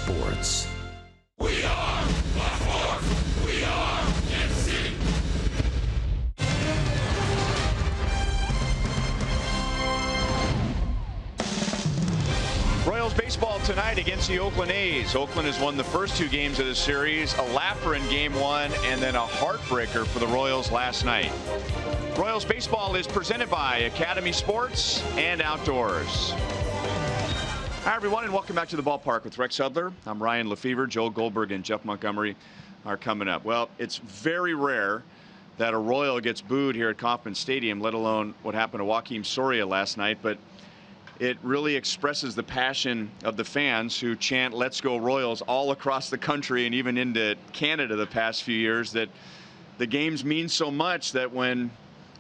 sports. We are the force. We are NC. Royals baseball tonight against the Oakland A's. Oakland has won the first two games of the series, a lapper in game one, and then a heartbreaker for the Royals last night. Royals baseball is presented by Academy Sports and Outdoors. Hi, everyone, and welcome back to the ballpark with Rex Hudler. I'm Ryan Lefevre. Joe Goldberg and Jeff Montgomery are coming up. Well, it's very rare that a Royal gets booed here at Kauffman Stadium, let alone what happened to Joakim Soria last night, but it really expresses the passion of the fans who chant "Let's go Royals" all across the country and even into Canada the past few years, that the games mean so much that when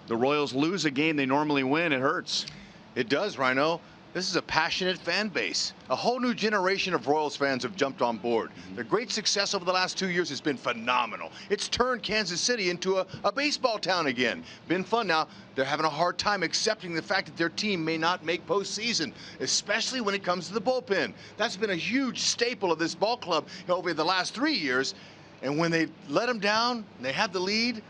the Royals lose a game they normally win, it hurts. It does, Rhino. This is a passionate fan base. A whole new generation of Royals fans have jumped on board. Their great success over the last 2 years has been phenomenal. It's turned Kansas City into a baseball town again. Been fun. Now, they're having a hard time accepting the fact that their team may not make postseason, especially when it comes to the bullpen. That's been a huge staple of this ball club over the last 3 years. And when they let them down, and they have the lead,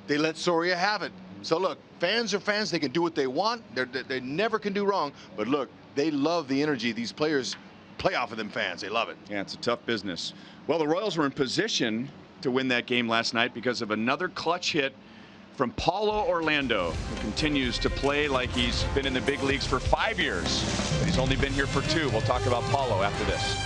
they let Soria have it. So look, fans are fans. They can do what they want. They never can do wrong. But look, they love the energy these players play off of them fans. They love it. Yeah, it's a tough business. Well, the Royals were in position to win that game last night because of another clutch hit from Paulo Orlando, who continues to play like he's been in the big leagues for 5 years. But he's only been here for 2. We'll talk about Paulo after this.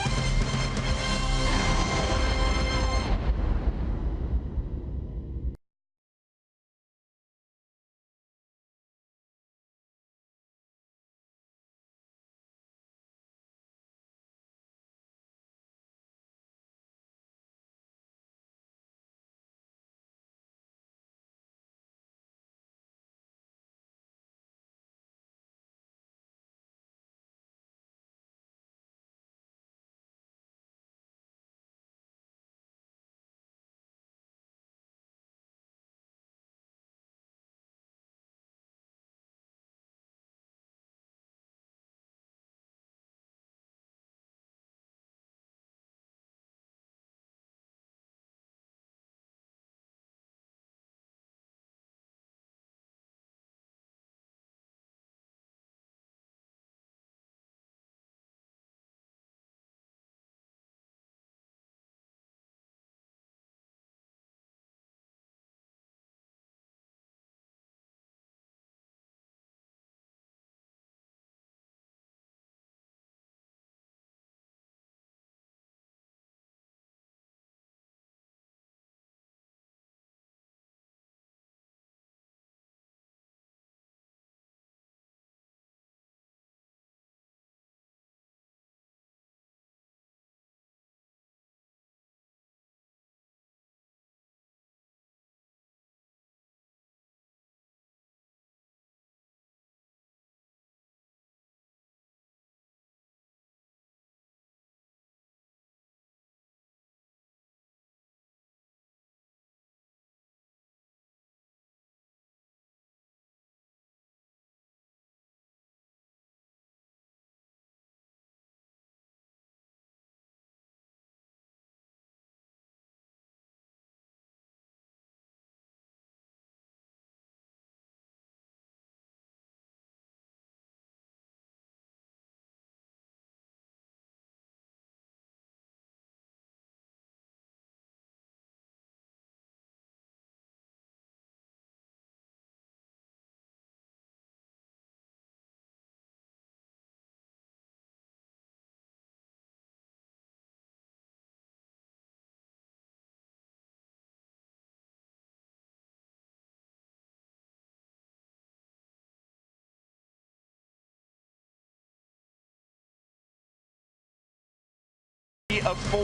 Of 4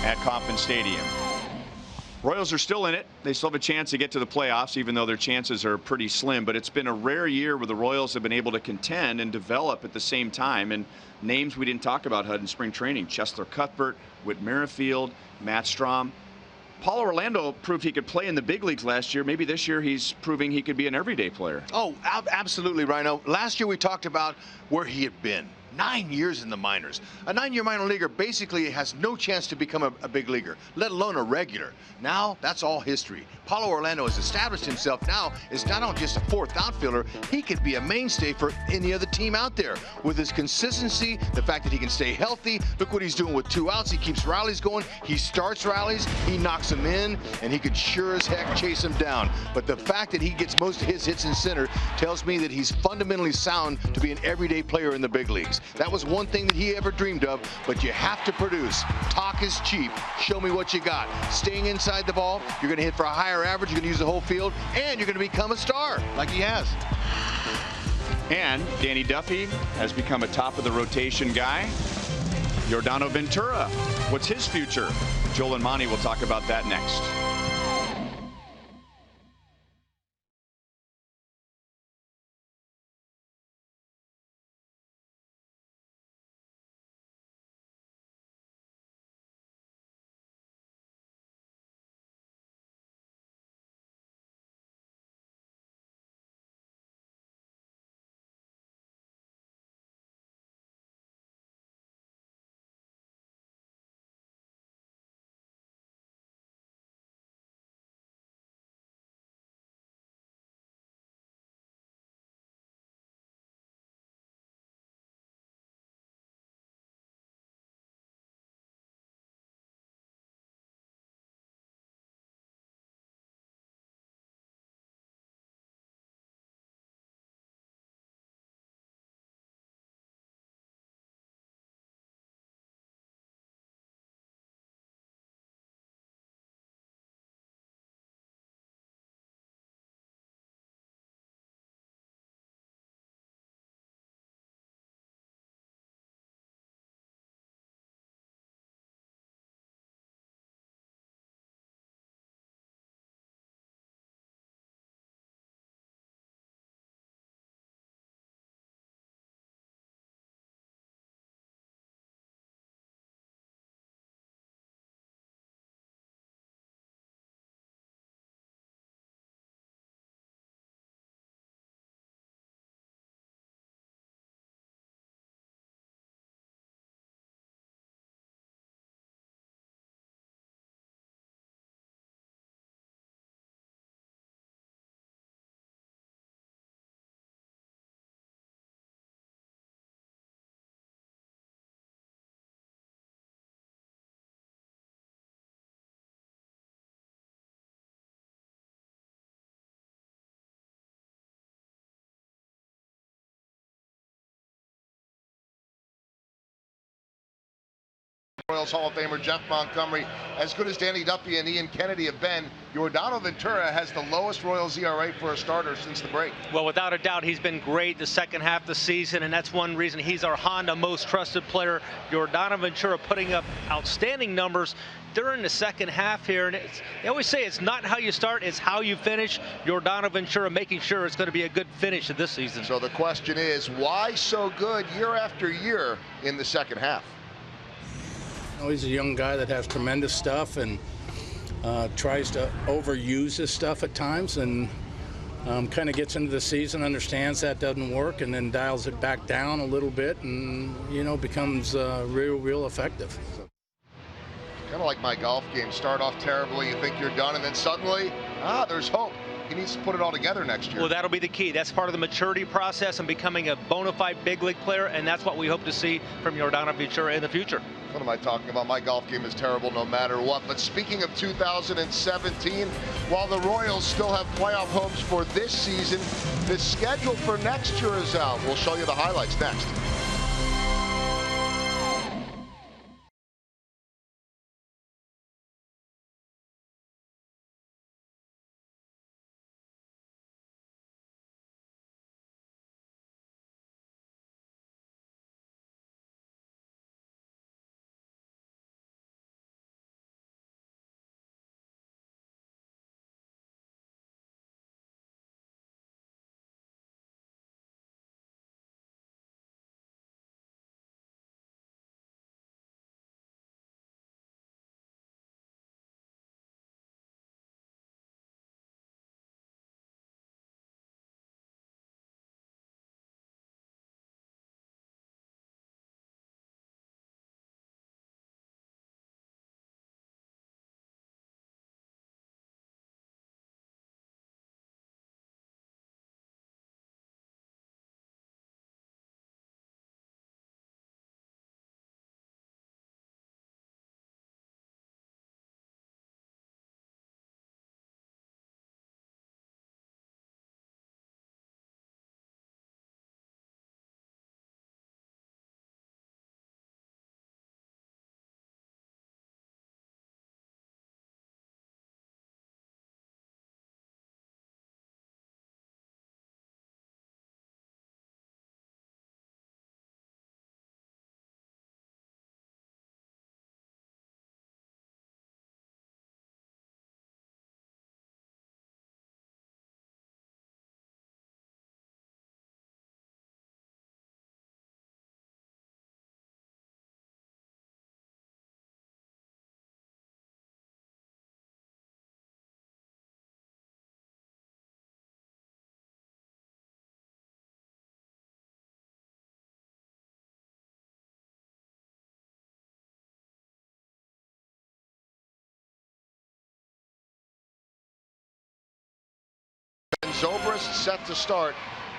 at Kauffman Stadium. Royals are still in it. They still have a chance to get to the playoffs, even though their chances are pretty slim. But it's been a rare year where the Royals have been able to contend and develop at the same time. And names we didn't talk about, Hud, in spring training: Chesler Cuthbert, Whit Merrifield, Matt Strom. Paulo Orlando proved he could play in the big leagues last year. Maybe this year he's proving he could be an everyday player. Oh, absolutely, Rhino. Last year we talked about where he had been. 9 years in the minors. A 9-year minor leaguer basically has no chance to become a big leaguer, let alone a regular. Now, that's all history. Paulo Orlando has established himself now as not only just a fourth outfielder, he could be a mainstay for any other team out there. With his consistency, the fact that he can stay healthy, look what he's doing with 2 outs. He keeps rallies going, he starts rallies, he knocks them in, and he could sure as heck chase them down. But the fact that he gets most of his hits in center tells me that he's fundamentally sound to be an everyday player in the big leagues. That was one thing that he ever dreamed of, but you have to produce. Talk is cheap. Show me what you got. Staying inside the ball, you're going to hit for a higher average, you're going to use the whole field, and you're going to become a star like he has. And Danny Duffy has become a top of the rotation guy. Yordano Ventura, what's his future? Joel and Monty will talk about that next. Royals Hall of Famer Jeff Montgomery, as good as Danny Duffy and Ian Kennedy have been, Yordano Ventura has the lowest Royals ERA for a starter since the break. Well, without a doubt, he's been great the second half of the season, and that's one reason he's our Honda most trusted player. Yordano Ventura putting up outstanding numbers during the second half here, and they always say it's not how you start, it's how you finish. Yordano Ventura making sure it's going to be a good finish of this season. So the question is, why so good year after year in the second half? Oh, he's a young guy that has tremendous stuff and tries to overuse his stuff at times, and kind of gets into the season, understands that doesn't work, and then dials it back down a little bit, and becomes real effective. Kind of like my golf game. Start off terribly, you think you're done, and then suddenly, there's hope. He needs to put it all together next year. Well, that'll be the key. That's part of the maturity process and becoming a bona fide big league player, and that's what we hope to see from Yordano Ventura in the future. What am I talking about? My golf game is terrible no matter what. But speaking of 2017, while the Royals still have playoff hopes for this season, the schedule for next year is out. We'll show you the highlights next. Zobrist set to start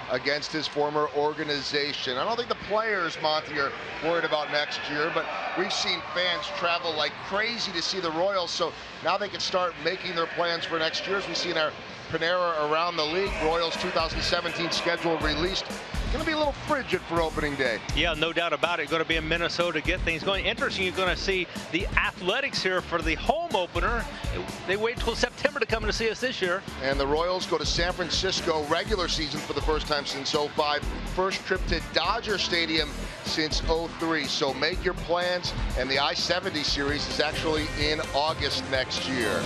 against his former organization. I don't think the players, Monty, are worried about next year, but we've seen fans travel like crazy to see the Royals, so now they can start making their plans for next year. As we've seen our Panera around the league, Royals 2017 schedule released. Going to be a little frigid for opening day. Yeah, no doubt about it. Going to be in Minnesota to get things going. Interesting, you're going to see the Athletics here for the home opener. They wait till September to come in to see us this year. And the Royals go to San Francisco regular season for the first time since '05. First trip to Dodger Stadium since '03. So make your plans. And the I-70 series is actually in August next year.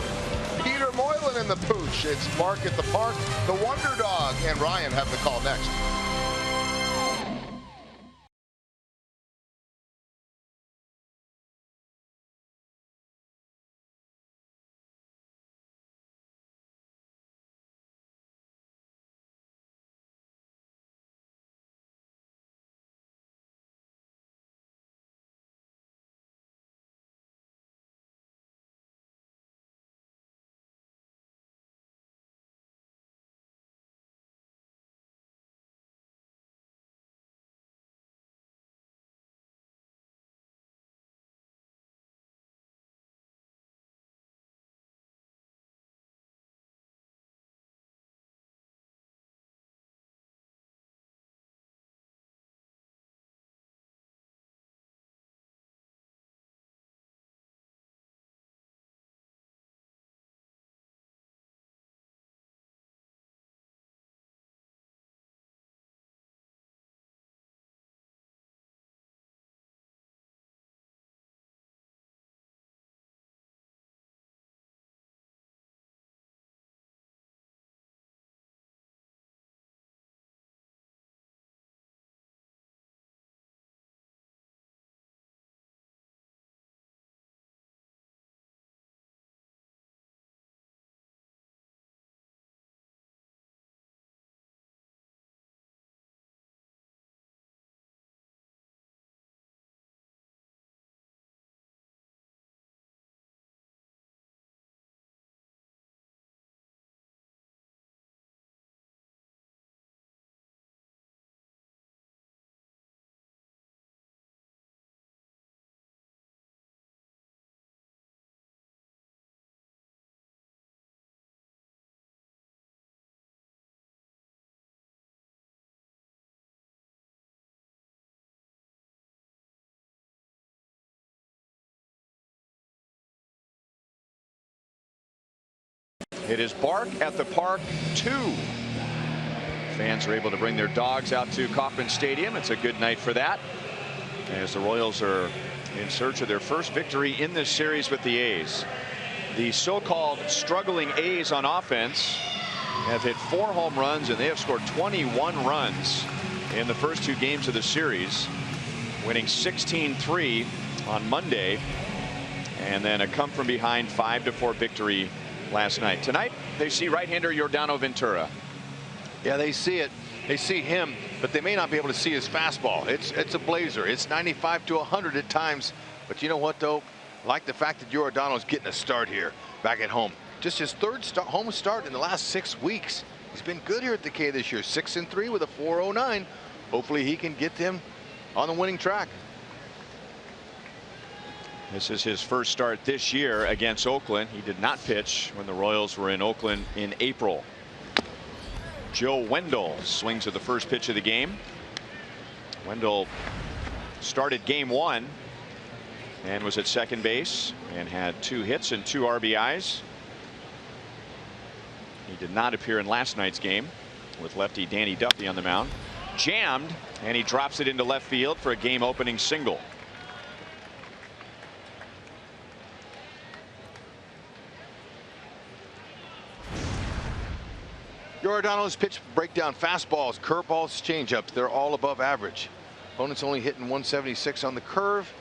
Peter Moylan in the Pooch. It's Mark at the Park. The Wonder Dog and Ryan have the call next. It is Bark at the Park 2. Fans are able to bring their dogs out to Kauffman Stadium. It's a good night for that, as the Royals are in search of their first victory in this series with the A's. The so-called struggling A's on offense have hit 4 home runs, and they have scored 21 runs in the first 2 games of the series, winning 16-3 on Monday, and then a come-from-behind 5-4 victory last night. Tonight, they see right-hander Yordano Ventura. Yeah, they see it. They see him, but they may not be able to see his fastball. It's a blazer. It's 95 to 100 at times. But you know what, though? I like the fact that Yordano's getting a start here back at home. Just his 3rd home start in the last 6 weeks. He's been good here at the K this year. 6-3 with a 4.09. Hopefully he can get them on the winning track. This is his first start this year against Oakland. He did not pitch when the Royals were in Oakland in April. Joe Wendell swings at the first pitch of the game. Wendell started game 1 and was at second base and had 2 hits and 2 RBIs. He did not appear in last night's game with lefty Danny Duffy on the mound. Jammed, and he drops it into left field for a game opening single. Yordano's pitch breakdown fastballs, curveballs, changeups. They're all above average. Opponent's only hitting 176 on the curve.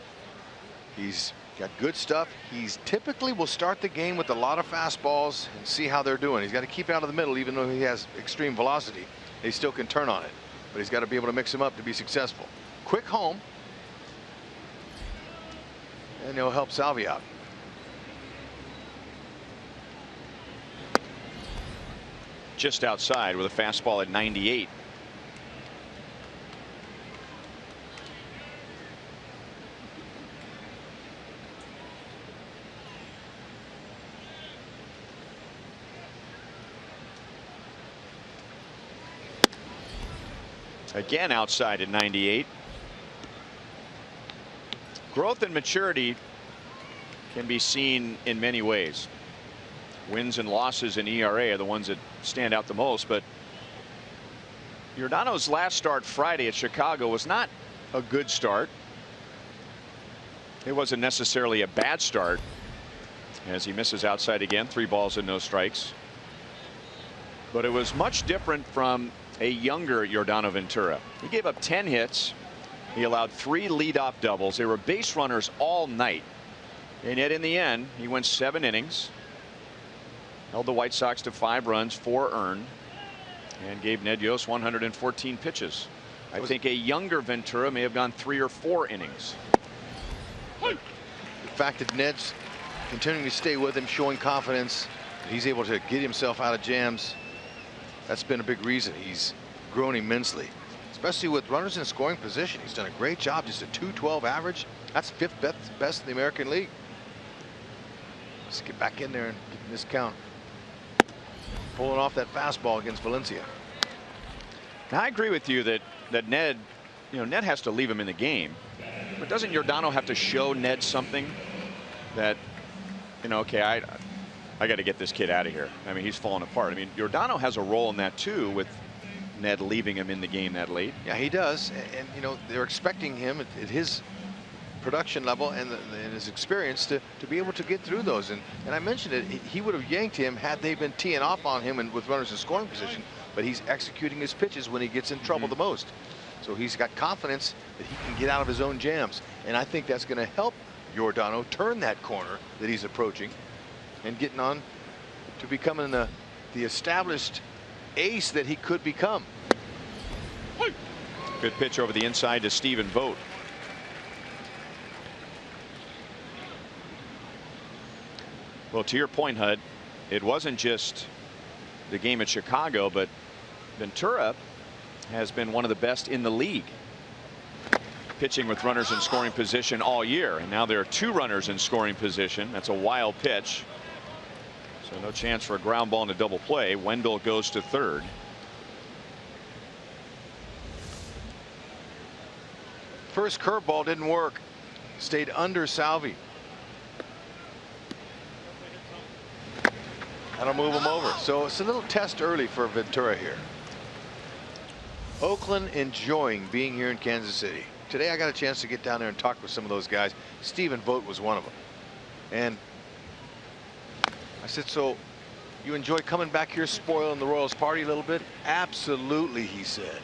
He's got good stuff. He's typically will start the game with a lot of fastballs and see how they're doing. He's got to keep out of the middle, even though he has extreme velocity. He still can turn on it, but he's got to be able to mix them up to be successful. Quick home, and he'll help Salvi out. just outside with a fastball at 98. Again outside at 98. Growth and maturity can be seen in many ways. Wins and losses in ERA are the ones that stand out the most, but Giordano's last start Friday at Chicago was not a good start. It wasn't necessarily a bad start, as he misses outside again, 3 balls and no strikes. But it was much different from a younger Giordano Ventura. He gave up 10 hits. He allowed 3 leadoff doubles. They were base runners all night. And yet in the end, he went 7 innings. Held the White Sox to 5 runs, 4 earned. And gave Ned Yost 114 pitches. I think a younger Ventura may have gone 3 or 4 innings. The fact that Ned's continuing to stay with him, showing confidence, that he's able to get himself out of jams, that's been a big reason. He's grown immensely, especially with runners in scoring position. He's done a great job. Just a .212 average. That's 5th best in the American League. Let's get back in there and get this count. Pulling off that fastball against Valencia. Now, I agree with you that Ned, Ned has to leave him in the game. But doesn't Giordano have to show Ned something that, okay, I got to get this kid out of here. I mean, he's falling apart. I mean, Giordano has a role in that too, with Ned leaving him in the game that late. Yeah, he does. And they're expecting him at his production level and his experience to be able to get through those. And I mentioned it, he would have yanked him had they been teeing off on him and with runners in scoring position. But he's executing his pitches when he gets in trouble the most. So he's got confidence that he can get out of his own jams. And I think that's going to help Giordano turn that corner that he's approaching and getting on to becoming the established ace that he could become. Good pitch over the inside to Stephen Vogt. Well, to your point, Hud, it wasn't just the game at Chicago, but Ventura has been one of the best in the league pitching with runners in scoring position all year. And now there are 2 runners in scoring position. That's a wild pitch. So no chance for a ground ball in a double play. Wendell goes to third. First curveball didn't work. Stayed under Salvi. That'll move him over. So it's a little test early for Ventura here. Oakland enjoying being here in Kansas City. Today I got a chance to get down there and talk with some of those guys. Stephen Vogt was one of them. And I said, so you enjoy coming back here spoiling the Royals party a little bit? Absolutely, he said.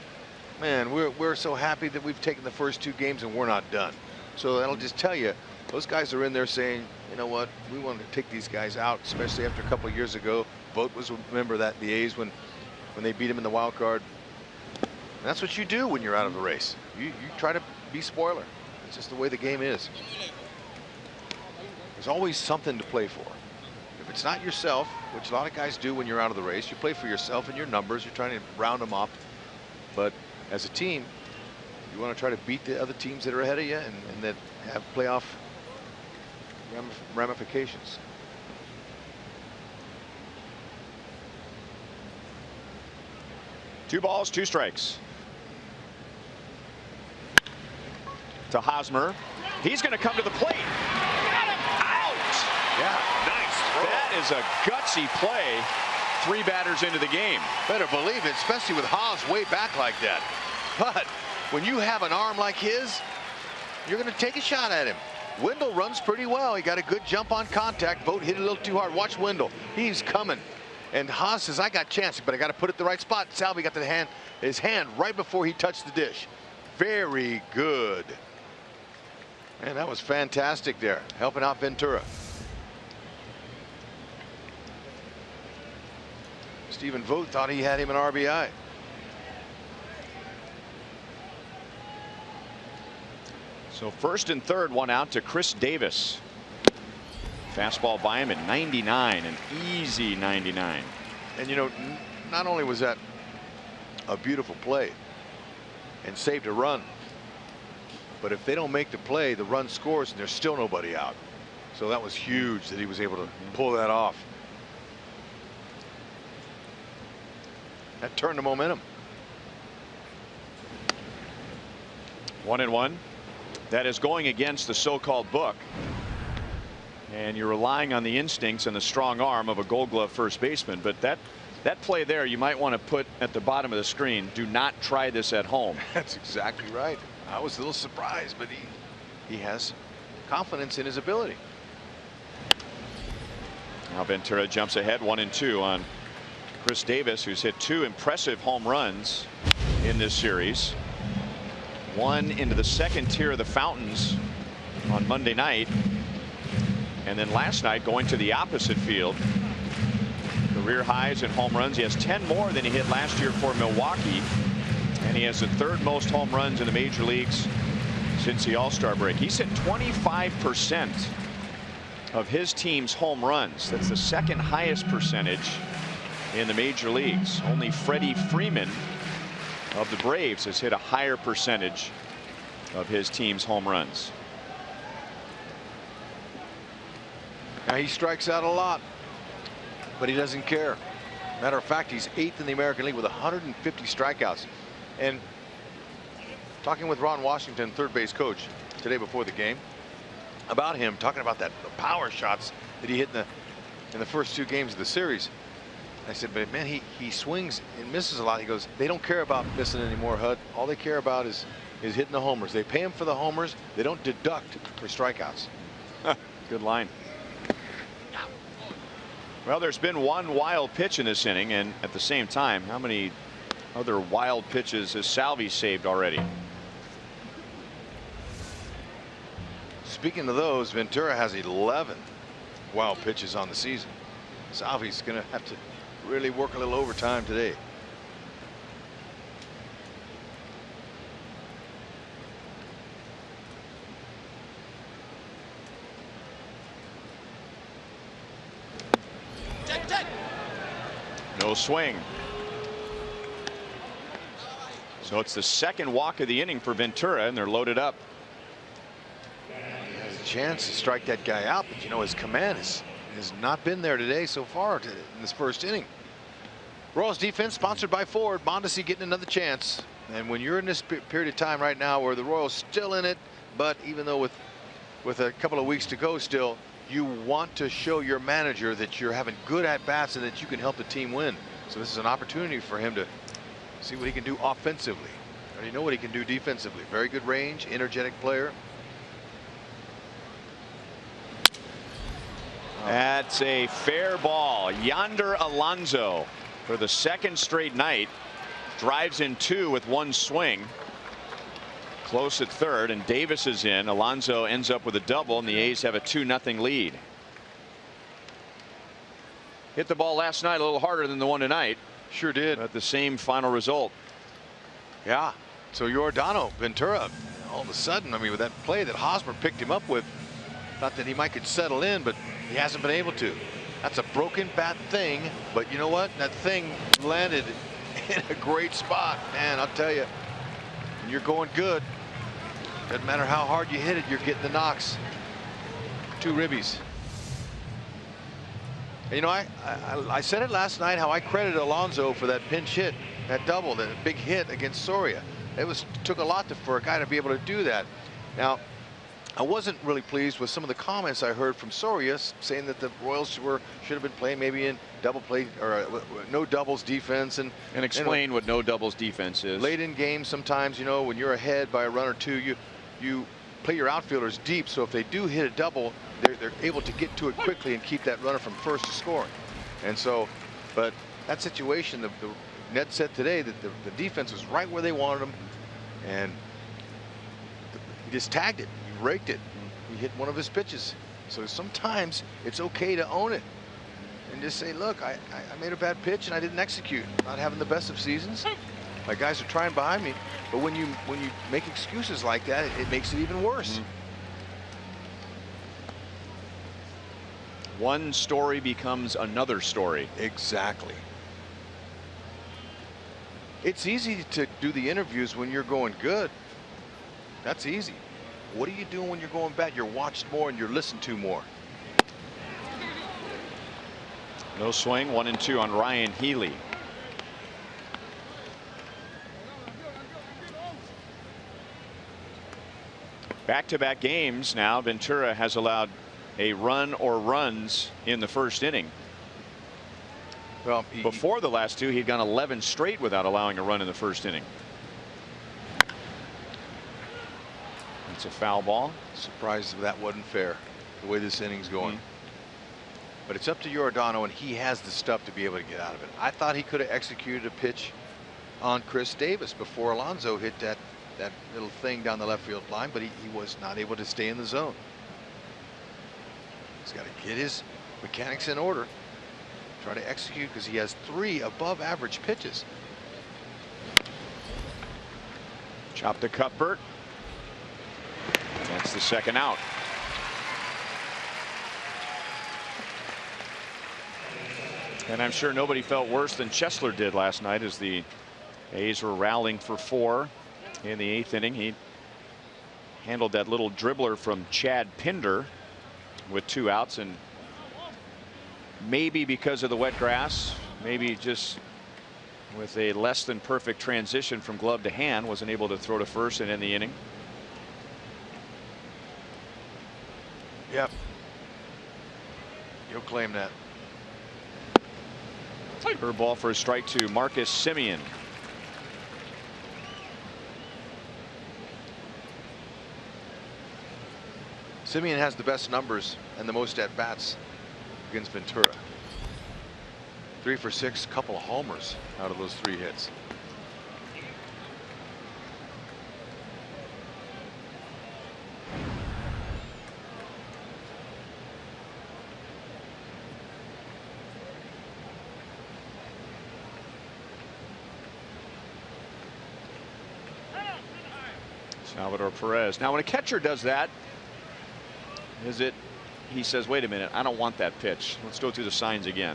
Man, we're so happy that we've taken the first 2 games and we're not done. So that'll just tell you, those guys are in there saying, you know what, we want to take these guys out, especially after a couple of years ago. Vogt was a member of that, the A's, when they beat him in the wild card. And that's what you do when you're out of the race. You try to be spoiler. It's just the way the game is. There's always something to play for. If it's not yourself, which a lot of guys do when you're out of the race, you play for yourself and your numbers. You're trying to round them off. But as a team, you want to try to beat the other teams that are ahead of you and that have playoff ramifications. Two balls, 2 strikes. To Hosmer. He's going to come to the plate. Out! Yeah, nice throw. That is a gutsy play. 3 batters into the game. Better believe it, especially with Haas way back like that. But when you have an arm like his, you're going to take a shot at him. Wendell runs pretty well. He got a good jump on contact. Vogt hit it a little too hard. Watch Wendell. He's coming. And Haas says, I got chances, but I got to put it in the right spot. Salvi got his hand right before he touched the dish. Very good. Man, that was fantastic there, helping out Ventura. Stephen Vogt thought he had him an RBI. So first and third, 1 out to Chris Davis. Fastball by him at 99, an easy 99. And you know, not only was that a beautiful play and saved a run, but if they don't make the play, the run scores and there's still nobody out. So that was huge that he was able to pull that off. That turned the momentum. 1-1. That is going against the so-called book. And you're relying on the instincts and the strong arm of a Gold Glove first baseman. But that play there, you might want to put at the bottom of the screen. Do not try this at home. That's exactly right. I was a little surprised, but he has confidence in his ability. Now Ventura jumps ahead 1-2 on Chris Davis, who's hit 2 impressive home runs in this series. One into the second tier of the fountains on Monday night, and then last night going to the opposite field. Career highs in home runs. He has 10 more than he hit last year for Milwaukee, and he has the 3rd most home runs in the major leagues since the All-Star break. He's hit 25% of his team's home runs. That's the 2nd highest percentage in the major leagues. Only Freddie Freeman of the Braves has hit a higher percentage of his team's home runs. Now he strikes out a lot, but he doesn't care. Matter of fact, he's 8th in the American League with 150 strikeouts. And talking with Ron Washington, third base coach, today before the game, about him, talking about the power shots that he hit in the first 2 games of the series. I said, but man, he swings and misses a lot. He goes, they don't care about missing anymore, Hud. All they care about is hitting the homers. They pay him for the homers. They don't deduct for strikeouts. Good line. Well, there's been 1 wild pitch in this inning, and at the same time, how many other wild pitches has Salvi saved already? Speaking of those, Ventura has 11 wild pitches on the season. Salvi's going to have to really work a little overtime today. No swing. So it's the 2nd walk of the inning for Ventura, and they're loaded up. He has a chance to strike that guy out, but you know his command has not been there today so far in this first inning. Royals defense sponsored by Ford. Mondesi getting another chance. And when you're in this period of time right now where the Royals still in it, but even though with a couple of weeks to go still, you want to show your manager that you're having good at-bats and that you can help the team win. So this is an opportunity for him to see what he can do offensively. I already know what he can do defensively. Very good range, energetic player. That's a fair ball. Yonder Alonso, for the 2nd straight night, drives in 2 with 1 swing. Close at 3rd, and Davis is in. Alonso ends up with a double, and the A's have a 2-0 lead. Hit the ball last night a little harder than the one tonight. Sure did. But the same final result. Yeah. So Giordano, Ventura, all of a sudden, I mean, with that play that Hosmer picked him up with, thought that he might could settle in, but he hasn't been able to. That's a broken bat thing, but you know what? That thing landed in a great spot. Man, I'll tell you, when you're going good, doesn't matter how hard you hit it, you're getting the knocks. 2 ribbies. And, you know, I said it last night how I credited Alonso for that pinch hit, that double, that big hit against Soria. It took a lot for a guy to be able to do that. Now, I wasn't really pleased with some of the comments I heard from Soria saying that the Royals should have been playing maybe in double play or no doubles defense and explain what no doubles defense is. Late in games, sometimes, you know, when you're ahead by a run or 2, you play your outfielders deep, so if they do hit a double, they're able to get to it quickly and keep that runner from first to scoring. And so, but that situation, the Ned said today that the defense was right where they wanted them, and he just tagged it. Raked it. He hit one of his pitches. So sometimes it's okay to own it and just say, look, I made a bad pitch and I didn't execute. Not having the best of seasons. My guys are trying behind me, but when you make excuses like that, it makes it even worse. One story becomes another story. Exactly. It's easy to do the interviews when you're going good. That's easy. What are you doing when you're going bad? You're watched more and you're listened to more. No swing, 1-2 on Ryan Healy. Back-to-back games now. Ventura has allowed a run or runs in the first inning. Well, before the last two, he'd gone 11 straight without allowing a run in the first inning. It's a foul ball. Surprised that wasn't fair, the way this inning's going. But it's up to Giordano, and he has the stuff to be able to get out of it. I thought he could have executed a pitch on Chris Davis before Alonso hit that little thing down the left field line, but he was not able to stay in the zone. He's got to get his mechanics in order, try to execute, because he has 3 above average pitches. Chop to Cuthbert. That's the second out. And I'm sure nobody felt worse than Chesler did last night as the A's were rallying for 4 in the 8th inning. He handled that little dribbler from Chad Pinder with 2 outs, and maybe because of the wet grass, maybe just with a less than perfect transition from glove to hand, wasn't able to throw to first and end the inning. Yep. You'll claim that. Curveball for a strike to Marcus Semien. Semien has the best numbers and the most at bats against Ventura. 3 for 6, couple of homers out of those 3 hits. Salvador Perez. Now when a catcher does that, he says, wait a minute, I don't want that pitch. Let's go through the signs again.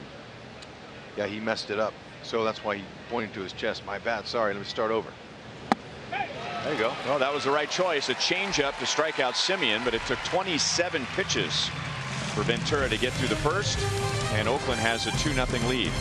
Yeah, he messed it up. So that's why he pointed to his chest. My bad. Sorry, let me start over. There you go. Well, that was the right choice. A changeup to strike out Semien, but it took 27 pitches for Ventura to get through the first, and Oakland has a 2-0 lead.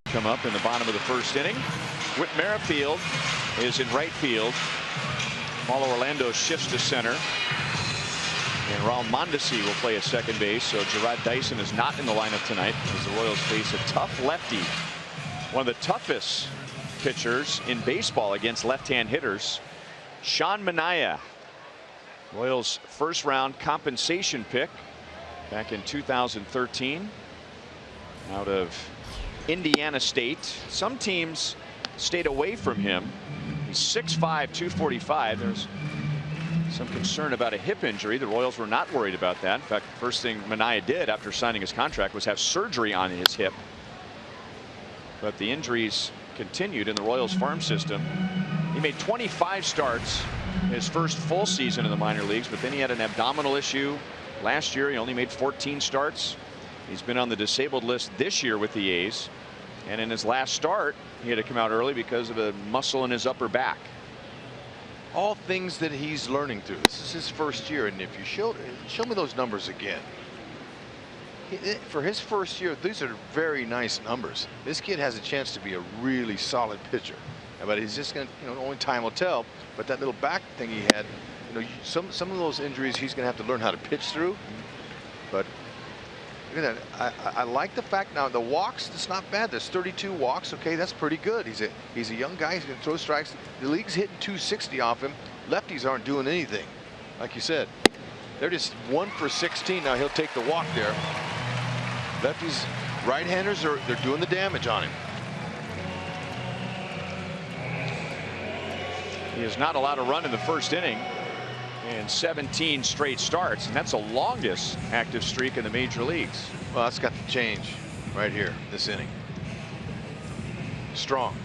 Come up in the bottom of the first inning. Whit Merrifield is in right field. Paulo Orlando shifts to center. And Raul Mondesi will play at second base. So Gerard Dyson is not in the lineup tonight as the Royals face a tough lefty. One of the toughest pitchers in baseball against left-hand hitters. Sean Manaea, Royals first round compensation pick back in 2013 out of Indiana State. Some teams stayed away from him He's 6'5", 245. There's some concern about a hip injury. The Royals were not worried about that. In fact, the first thing Manaea did after signing his contract was have surgery on his hip. But the injuries continued in the Royals farm system. He made 25 starts his first full season in the minor leagues, but then he had an abdominal issue. Last year, he only made 14 starts. He's been on the disabled list this year with the A's. And in his last start, he had to come out early because of a muscle in his upper back. All things that he's learning through. This is his first year, and if you show me those numbers again. For his first year, these are very nice numbers. This kid has a chance to be a really solid pitcher. But he's just going to, only time will tell. But that little back thing he had, some of those injuries he's going to have to learn how to pitch through. But look at that. I like the fact now the walks. It's not bad. There's 32 walks. Okay, that's pretty good. He's a young guy. He's going to throw strikes. The league's hitting 260 off him. Lefties aren't doing anything, like you said. They're just 1 for 16. Now he'll take the walk there. Lefties, right-handers they're doing the damage on him. He is not allowed to run in the first inning in 17 straight starts, and that's the longest active streak in the major leagues. Well, that's got to change right here this inning. Strong.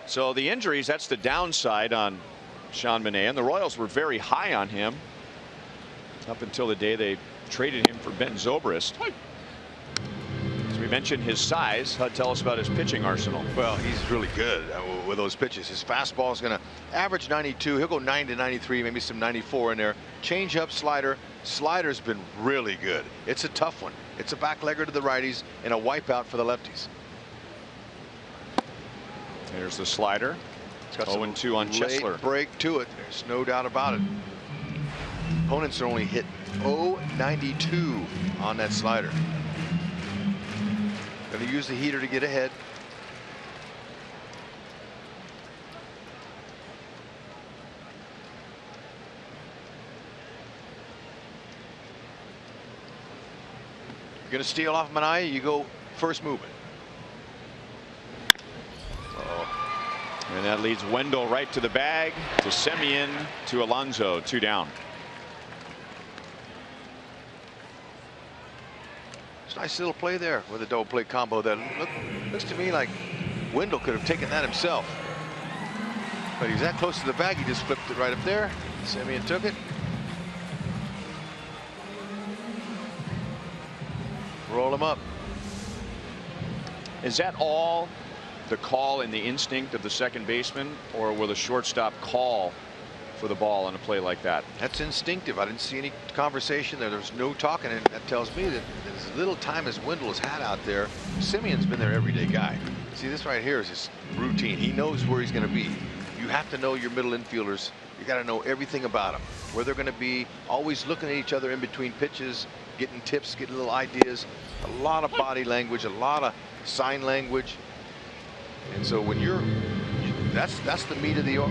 So the injuries, that's the downside on Sean Manaea, and the Royals were very high on him up until the day they traded him for Ben Zobrist. As we mentioned his size, Hud, tell us about his pitching arsenal. Well, he's really good with those pitches. His fastball is going to average 92. He'll go 90 to 93, maybe some 94 in there. Change up, slider. Slider's been really good. It's a tough one. It's a backlegger to the righties and a wipeout for the lefties. There's the slider. It's got 0-2 on Chesler. Late break to it. There's no doubt about it. Opponents are only hit 0.92 on that slider. Going to use the heater to get ahead. You're going to steal off Manaea, you go first movement. And that leads Wendell right to the bag, to Semien, to Alonso, 2 down. It's a nice little play there with a double play combo that looks to me like Wendell could have taken that himself. But he's that close to the bag, he just flipped it right up there. Semien took it. Roll him up. Is that all the call and the instinct of the second baseman, or will the shortstop call for the ball on a play like that? That's instinctive. I didn't see any conversation there. There's no talking, and that tells me that as little time as Wendell has had out there, Semien's been their everyday guy. See, this right here is his routine. He knows where he's going to be. You have to know your middle infielders. You got to know everything about them, where they're going to be, always looking at each other in between pitches, getting tips, getting little ideas, a lot of body language, a lot of sign language. And so when that's the meat of your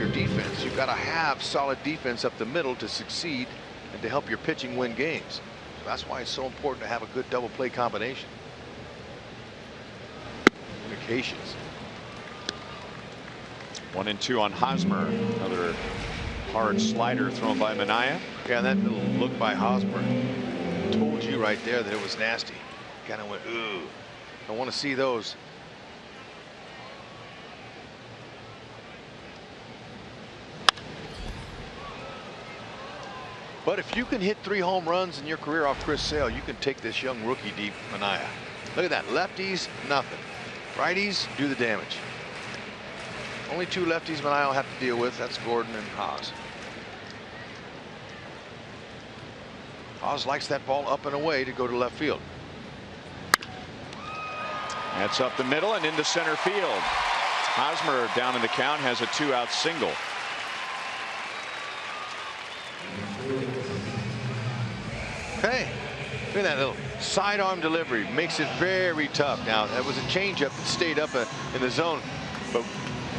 defense. You've got to have solid defense up the middle to succeed and to help your pitching win games. So that's why it's so important to have a good double play combination. Communications. 1-2 on Hosmer. Another hard slider thrown by Manaea. Yeah, that little look by Hosmer told you right there that it was nasty. Kind of went, ooh. Don't want to see those. But if you can hit 3 home runs in your career off Chris Sale, you can take this young rookie deep, Manaea. Look at that. Lefties, nothing. Righties, do the damage. Only 2 lefties Manaea will have to deal with. That's Gordon and Haas. Haas likes that ball up and away to go to left field. That's up the middle and into center field. Hosmer down in the count, has a 2-out single. Hey, look at that little sidearm delivery. Makes it very tough. Now, that was a changeup that stayed up in the zone. But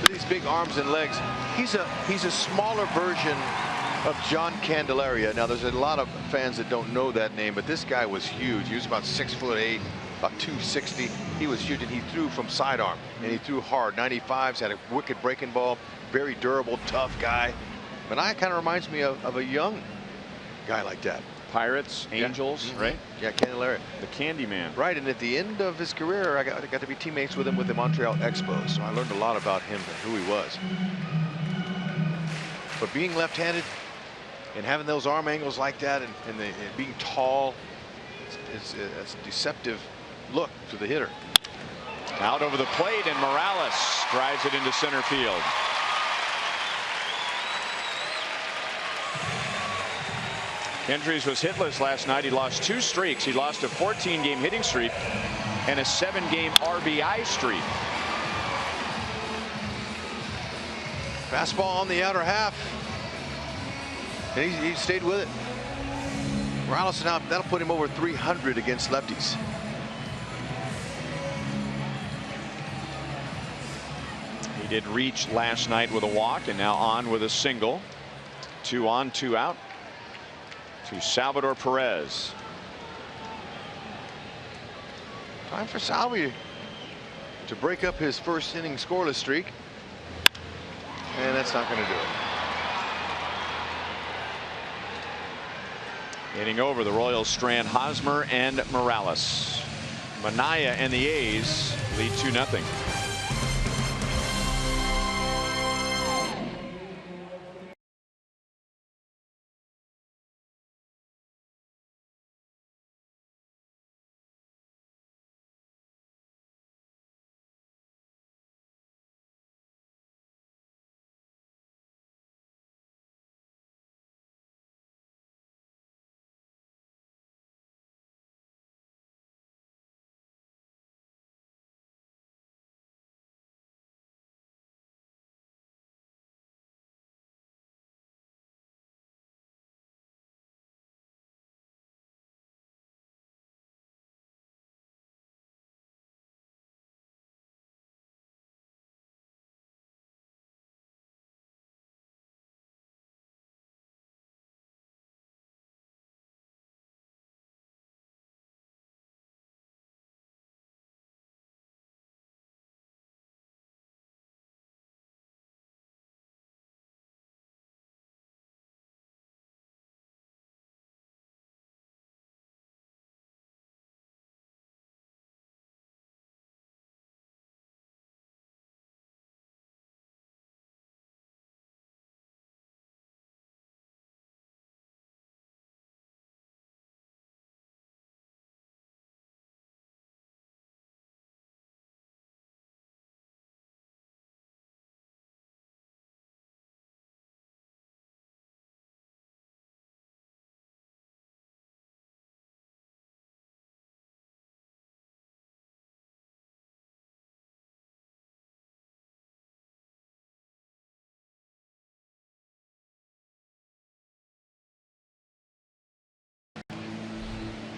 these big arms and legs, he's a smaller version of John Candelaria. Now, there's a lot of fans that don't know that name, but this guy was huge. He was about 6'8", about 260. He was huge, and he threw from sidearm, and he threw hard. 95s, had a wicked breaking ball, very durable, tough guy. Manaea kind of reminds me of a young guy like that. Pirates, Angels, right? Yeah, Candelaria. The Candy Man. Right, and at the end of his career, I got to be teammates with him with the Montreal Expos, so I learned a lot about him and who he was. But being left-handed and having those arm angles like that and being tall, it's a deceptive look to the hitter. Out over the plate, and Morales drives it into center field. Kendrys was hitless last night. He lost 2 streaks. He lost a 14-game hitting streak and a 7-game RBI streak. Fastball on the outer half, and he stayed with it. Morales, now that'll put him over 300 against lefties. He did reach last night with a walk, and now on with a single. 2 on, 2 out to Salvador Perez. Time for Salvi to break up his first inning scoreless streak, and that's not going to do it. Inning over, the Royals strand Hosmer and Morales. Manaea and the A's lead 2-0.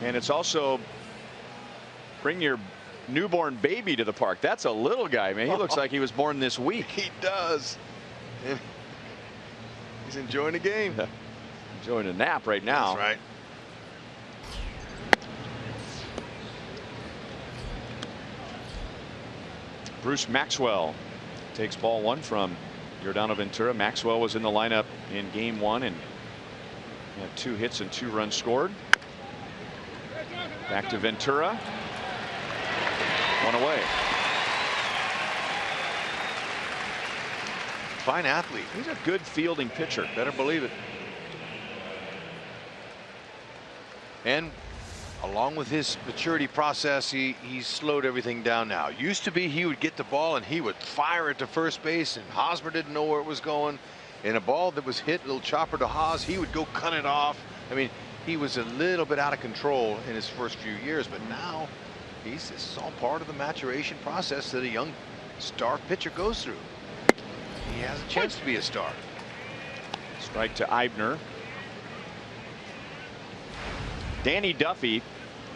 And it's also bring your newborn baby to the park. That's a little guy, man. He looks like he was born this week. He does. And he's enjoying the game. Enjoying a nap right now. That's right. Bruce Maxwell takes ball 1 from Yordano Ventura. Maxwell was in the lineup in game 1 and had 2 hits and 2 runs scored. Back to Ventura. 1 away. Fine athlete. He's a good fielding pitcher. Better believe it. And along with his maturity process, he's slowed everything down now. Used to be he would get the ball and he would fire it to first base, and Hosmer didn't know where it was going. And a ball that was hit, a little chopper to Haas, he would go cut it off. I mean, he was a little bit out of control in his first few years, but now this is all part of the maturation process that a young star pitcher goes through. He has a chance to be a star. Strike to Eibner. Danny Duffy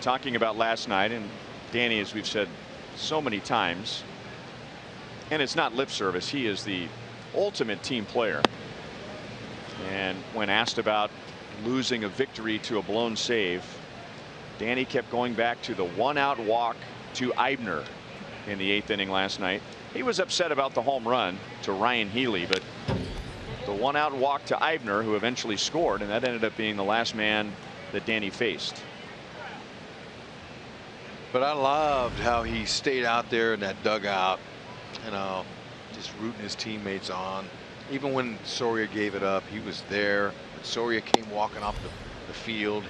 talking about last night, and Danny, as we've said so many times, and it's not lip service, he is the ultimate team player. And when asked about losing a victory to a blown save, Danny kept going back to the 1-out walk to Eibner in the 8th inning last night. He was upset about the home run to Ryan Healy, but the 1-out walk to Eibner, who eventually scored, and that ended up being the last man that Danny faced. But I loved how he stayed out there in that dugout, you know, just rooting his teammates on. Even when Soria gave it up, he was there. When Soria came walking off the field,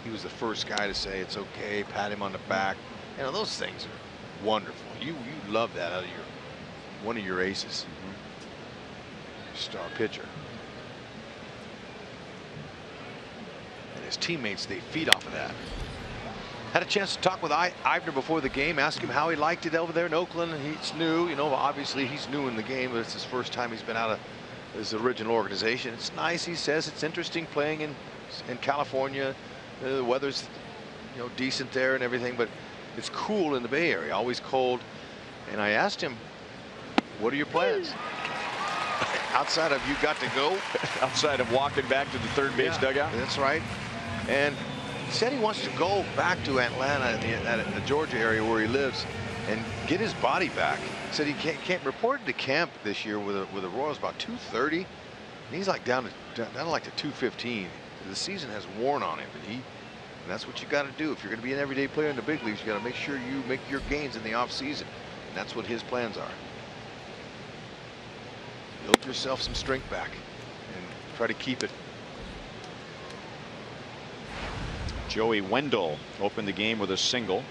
he was the first guy to say it's okay, pat him on the back. You know, those things are wonderful. You love that out of one of your aces. Star pitcher. And his teammates, they feed off of that. Had a chance to talk with Eibner before the game, ask him how he liked it over there in Oakland. He's new, you know, obviously he's new in the game, but it's his first time he's been out of his original organization. It's nice, he says. It's interesting playing in California. The weather's, you know, decent there and everything, but it's cool in the Bay Area, always cold. And I asked him, what are your plans? Outside of you got to go? Outside of walking back to the third base dugout? That's right. And he said he wants to go back to Atlanta, the Georgia area where he lives, and get his body back. He said he can't report to camp this year with the Royals about 2:30. And he's like down to like the 2:15. The season has worn on him, and that's what you got to do if you're going to be an everyday player in the big leagues. You got to make sure you make your gains in the off season, and that's what his plans are. Build yourself some strength back and try to keep it. Joey Wendell opened the game with a single.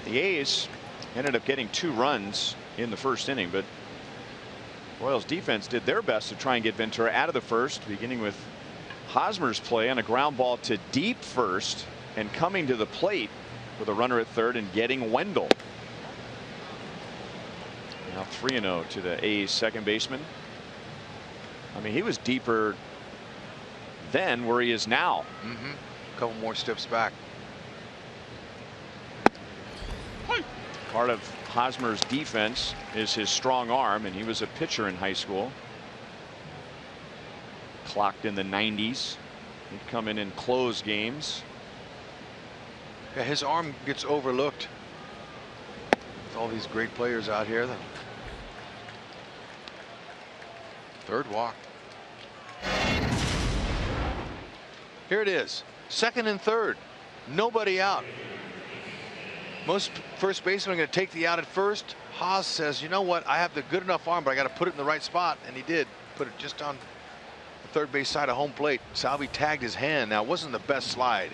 The A's ended up getting 2 runs in the first inning, but Royals defense did their best to try and get Ventura out of the first, beginning with Hosmer's play on a ground ball to deep first and coming to the plate with a runner at third and getting Wendell. Now 3-0 to the A's second baseman. I mean, he was deeper then where he is now. A couple more steps back. Part of Hosmer's defense is his strong arm, and he was a pitcher in high school. Clocked in the 90s. He'd come in and close games. Yeah, his arm gets overlooked with all these great players out here. Third walk. Here it is, second and third, nobody out. Most first basemen are going to take the out at first. Haas says, you know what, I have the good enough arm, but I got to put it in the right spot, and he did. Put it just on the third base side of home plate. Salvi tagged his hand. Now, it wasn't the best slide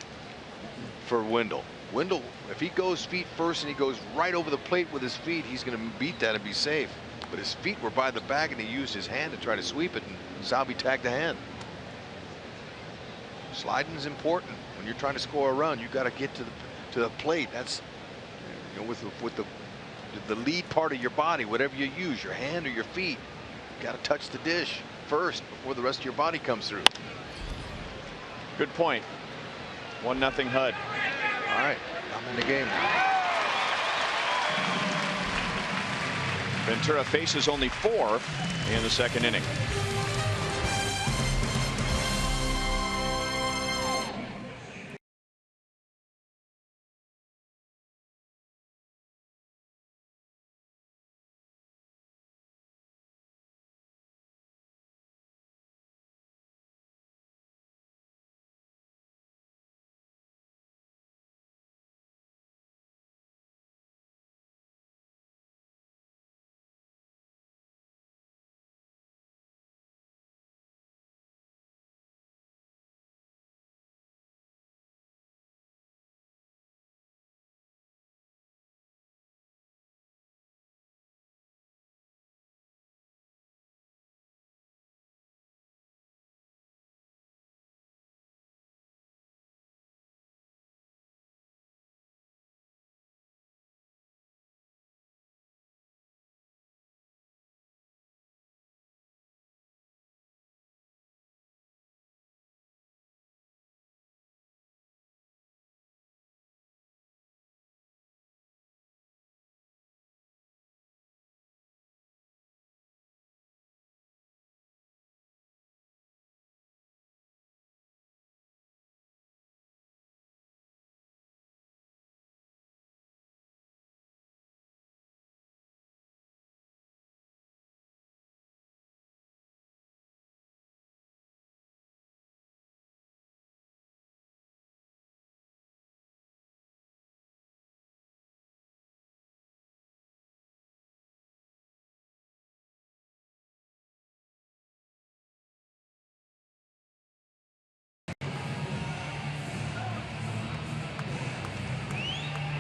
for Wendell. Wendell, if he goes feet first and he goes right over the plate with his feet, he's going to beat that and be safe. But his feet were by the bag, and he used his hand to try to sweep it, and Salvi tagged the hand. Sliding is important when you're trying to score a run. You got to get to the plate. That's, you know, with the lead part of your body, whatever you use, your hand or your feet, you got to touch the dish first before the rest of your body comes through. Good point. 1-0 HUD. All right, I'm in the game. Ventura faces only 4 in the second inning.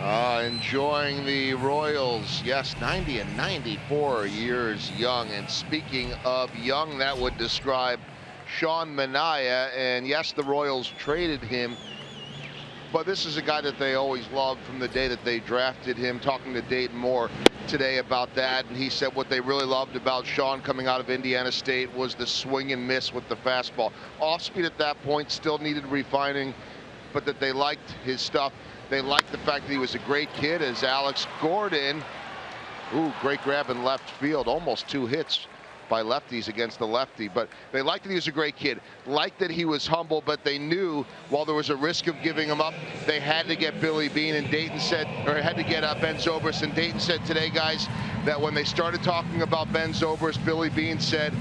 Enjoying the Royals. Yes, 90 and 94 years young. And speaking of young, that would describe Sean Manaea. And yes, the Royals traded him, but this is a guy that they always loved from the day that they drafted him. Talking to Dayton Moore today about that, and he said what they really loved about Sean coming out of Indiana State was the swing and miss with the fastball. Off speed at that point still needed refining, but that they liked his stuff. They liked the fact that he was a great kid. As Alex Gordon, great grab in left field, almost 2 hits by lefties against the lefty, but they liked that he was a great kid, liked that he was humble, but they knew while there was a risk of giving him up, they had to get Billy Beane. And Dayton said, or had to get Ben Zobrist, and Dayton said today, guys, that when they started talking about Ben Zobrist, Billy Beane said,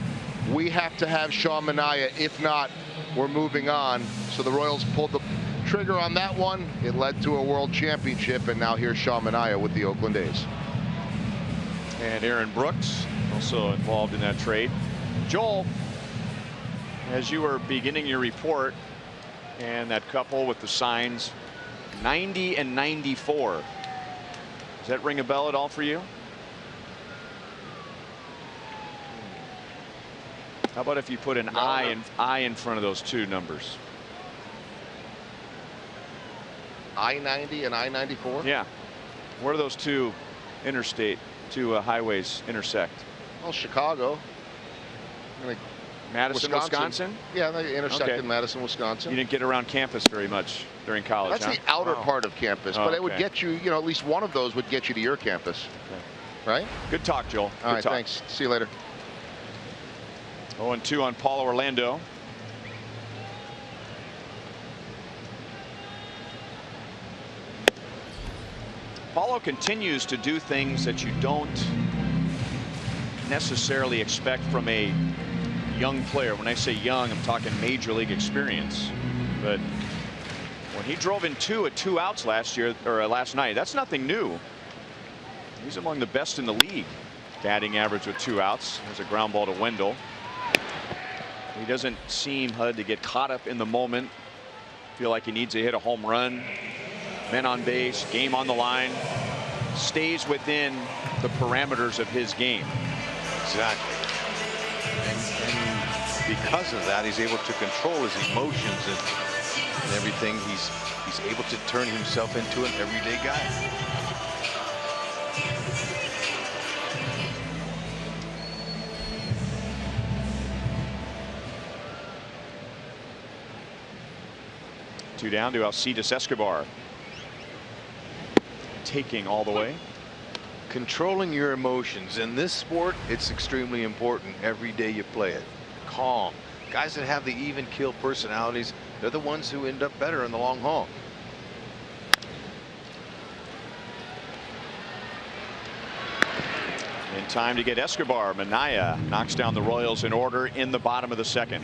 we have to have Sean Manaea, if not, we're moving on. So the Royals pulled the trigger on that one. It led to a world championship, and now here's Sean Manaea with the Oakland A's. And Aaron Brooks also involved in that trade. Joel, as you were beginning your report, and that couple with the signs 90 and 94, does that ring a bell at all for you? How about if you put an I in front of those two numbers? I-90 and I-94? Yeah. Where do those two highways intersect? Well, Chicago. Madison, Wisconsin? Yeah, they intersect in Madison, Wisconsin. You didn't get around campus very much during college. That's the outer part of campus, but it would get you, at least one of those would get you to your campus. Right? Good talk, Joel. All right, thanks. See you later. 0-2 on Paulo Orlando. Paulo continues to do things that you don't necessarily expect from a young player. When I say young, I'm talking major league experience. But when he drove in 2 at 2 outs last night, that's nothing new. He's among the best in the league. Batting average with 2 outs. There's a ground ball to Wendell. He doesn't seem, HUD, to get caught up in the moment. Feel like he needs to hit a home run. Men on base, game on the line. Stays within the parameters of his game. Exactly. And because of that, he's able to control his emotions and everything. He's able to turn himself into an everyday guy. Two down to Alcides Escobar. Taking all the way. Controlling your emotions in this sport, it's extremely important. Every day you play it. Calm. Guys that have the even keel personalities, they're the ones who end up better in the long haul. In time to get Escobar. Manaea knocks down the Royals in order in the bottom of the second.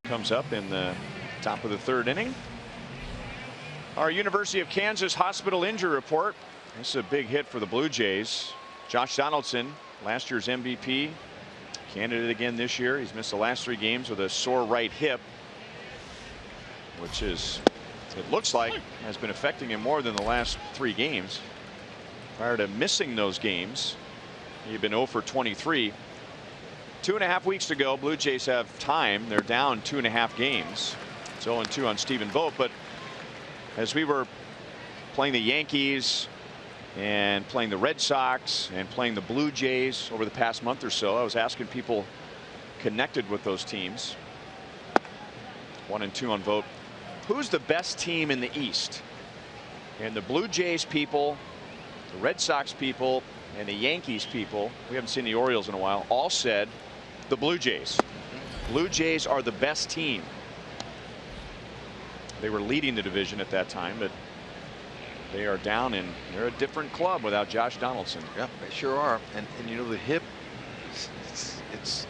Comes up in the top of the third inning. Our University of Kansas hospital injury report. This is a big hit for the Blue Jays. Josh Donaldson, last year's MVP, candidate again this year. He's missed the last 3 games with a sore right hip, which is, it looks like, has been affecting him more than the last 3 games. Prior to missing those games, he'd been 0 for 23. 2.5 weeks to go. Blue Jays have time. They're down 2.5 games. It's 0-2 on Stephen Vogt. But as we were playing the Yankees and playing the Red Sox and playing the Blue Jays over the past month or so, I was asking people connected with those teams. 1-2 on Vogt. Who's the best team in the East? And the Blue Jays people, the Red Sox people, and the Yankees people, we haven't seen the Orioles in a while, all said the Blue Jays. Blue Jays are the best team. They were leading the division at that time, but they are down, and they're a different club without Josh Donaldson. Yeah, they sure are. And you know, the hip, it's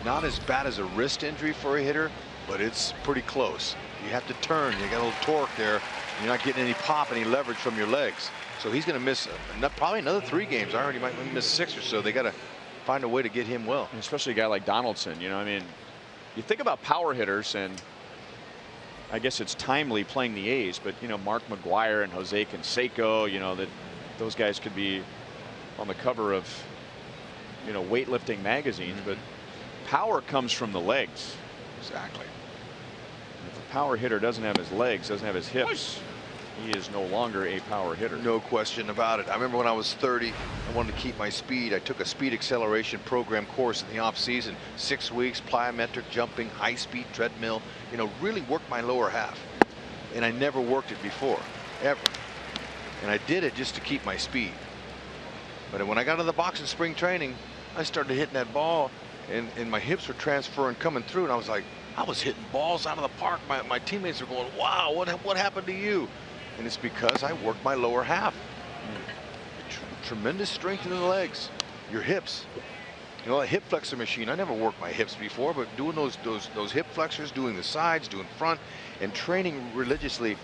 not as bad as a wrist injury for a hitter, but it's pretty close. You have to turn. You got a little torque there. You're not getting any pop, any leverage from your legs. So he's going to miss probably another 3 games. I already might miss 6 or so. They got to find a way to get him well. And especially a guy like Donaldson. You know, I mean, you think about power hitters, and I guess it's timely playing the A's, but you know, Mark McGwire and Jose Canseco, you know, that those guys could be on the cover of, you know, weightlifting magazines. But power comes from the legs. Exactly. If a power hitter doesn't have his legs, doesn't have his hips, he is no longer a power hitter. No question about it. I remember when I was 30, I wanted to keep my speed. I took a speed acceleration program course in the off season, 6 weeks, plyometric jumping, high speed treadmill, you know, really worked my lower half. And I never worked it before, ever. And I did it just to keep my speed. But when I got to the box in spring training, I started hitting that ball, and my hips were transferring, coming through, and I was like, I was hitting balls out of the park. My teammates are going, wow, what happened to you? And it's because I worked my lower half. Tremendous strength in the legs, your hips. You know, a hip flexor machine, I never worked my hips before, but doing those hip flexors, doing the sides, doing front, and training religiously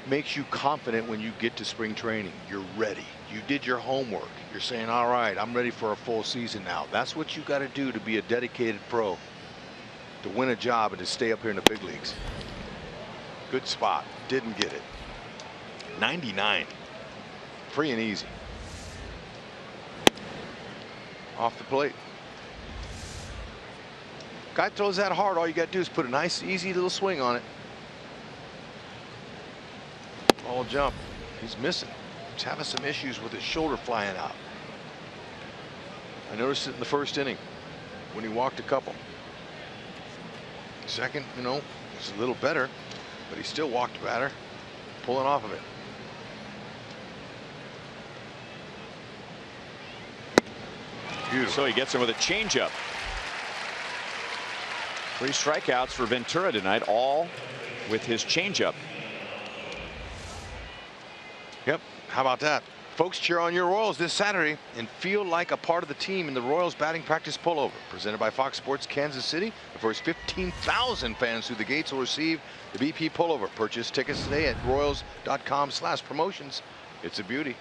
makes you confident when you get to spring training. You're ready. You did your homework. You're saying, all right, I'm ready for a full season now. That's what you got to do to be a dedicated pro, to win a job and to stay up here in the big leagues. Good spot. Didn't get it. 99. Free and easy. Off the plate. Guy throws that hard. All you got to do is put a nice, easy little swing on it. Ball jump. He's missing. He's having some issues with his shoulder flying out. I noticed it in the first inning when he walked a couple. Second, you know, it's a little better, but he still walked the batter, pulling off of it. Beautiful. So he gets him with a changeup. 3 strikeouts for Ventura tonight, all with his changeup. Yep. How about that? Folks, cheer on your Royals this Saturday and feel like a part of the team in the Royals batting practice pullover. Presented by Fox Sports Kansas City. The first 15,000 fans through the gates will receive the BP pullover. Purchase tickets today at royals.com/promotions. It's a beauty.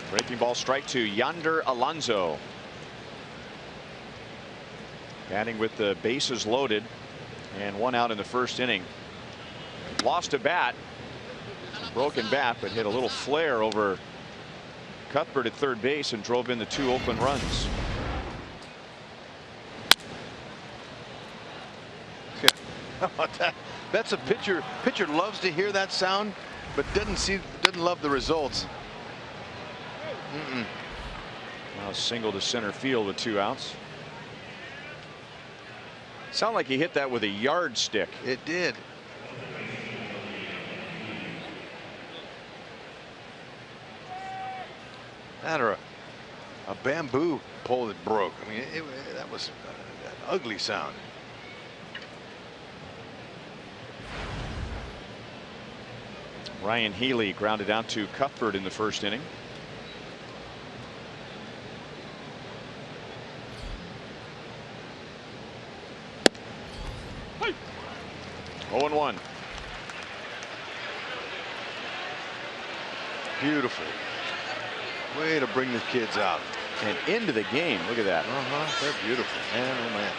Breaking ball strike to Yonder Alonso. Batting with the bases loaded and 1 out in the first inning. Lost a bat, broken bat, but hit a little flare over Cuthbert at third base and drove in the 2 Oakland runs. Yeah. How about that? That's a pitcher. Pitcher loves to hear that sound, but doesn't love the results. Now single to center field with 2 outs. Sound like he hit that with a yardstick. It did. That or a bamboo pole that broke. I mean, that was an ugly sound. Ryan Healy grounded out to Cuthbert in the first inning. 0-1. Beautiful. Way to bring the kids out. And into the game. Look at that. They're beautiful, man. Oh, man.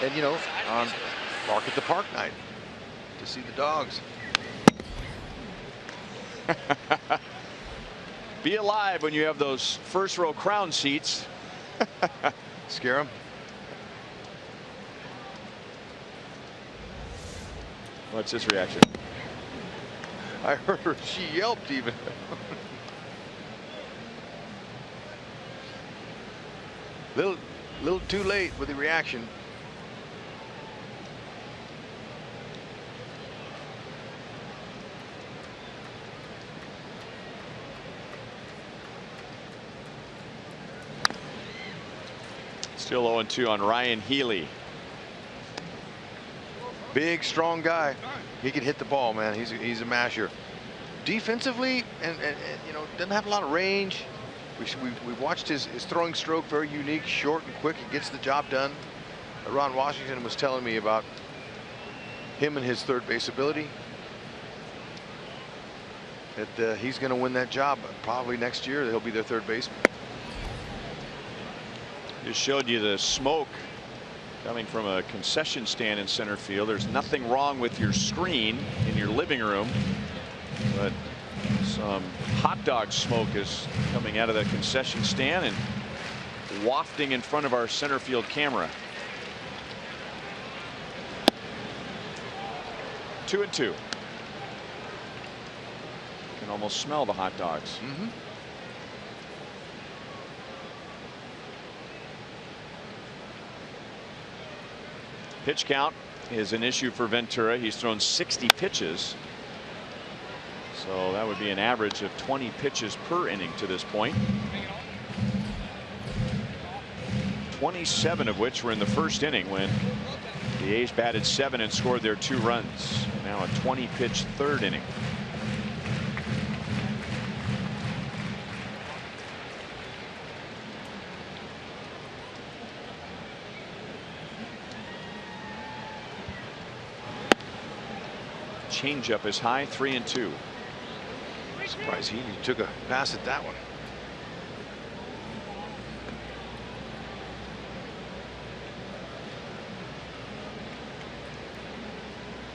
And, you know, on Bark at the Park night to see the dogs. Be alive when you have those first row crown seats. Scare them. What's his reaction? I heard her. She yelped even. Little too late with the reaction. Still 0-2 on Ryan Healy. Big, strong guy. He can hit the ball, man. He's a masher. Defensively, and you know, doesn't have a lot of range. We watched his throwing stroke, very unique, short and quick. He gets the job done. Ron Washington was telling me about him and his third base ability. That he's going to win that job probably next year. He'll be their third baseman. Just showed you the smoke coming from a concession stand in center field. There's nothing wrong with your screen in your living room, but some hot dog smoke is coming out of the concession stand and wafting in front of our center field camera. 2-2. Can almost smell the hot dogs. Pitch count is an issue for Ventura. He's thrown 60 pitches. So that would be an average of 20 pitches per inning to this point. 27 of which were in the first inning when the A's batted 7 and scored their 2 runs. Now a 20-pitch third inning. Changeup is high, 3-2. Surprised he took a pass at that one.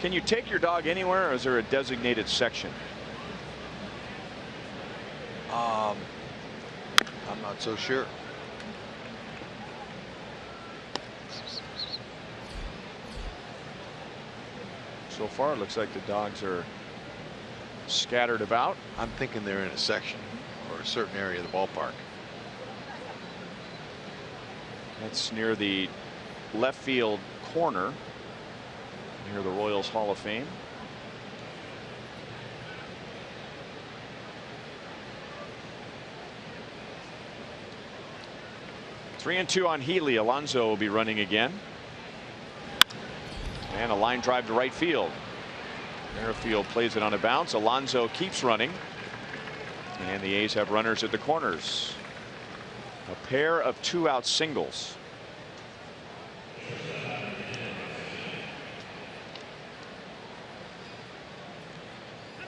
Can you take your dog anywhere, or is there a designated section? I'm not so sure. So far, it looks like the dogs are scattered about. I'm thinking they're in a section or a certain area of the ballpark. That's near the left field corner near the Royals Hall of Fame. Three and 2 on Healy. Alonso will be running again. And a line drive to right field. Merrifield plays it on a bounce. Alonso keeps running. And the A's have runners at the corners. A pair of 2-out singles.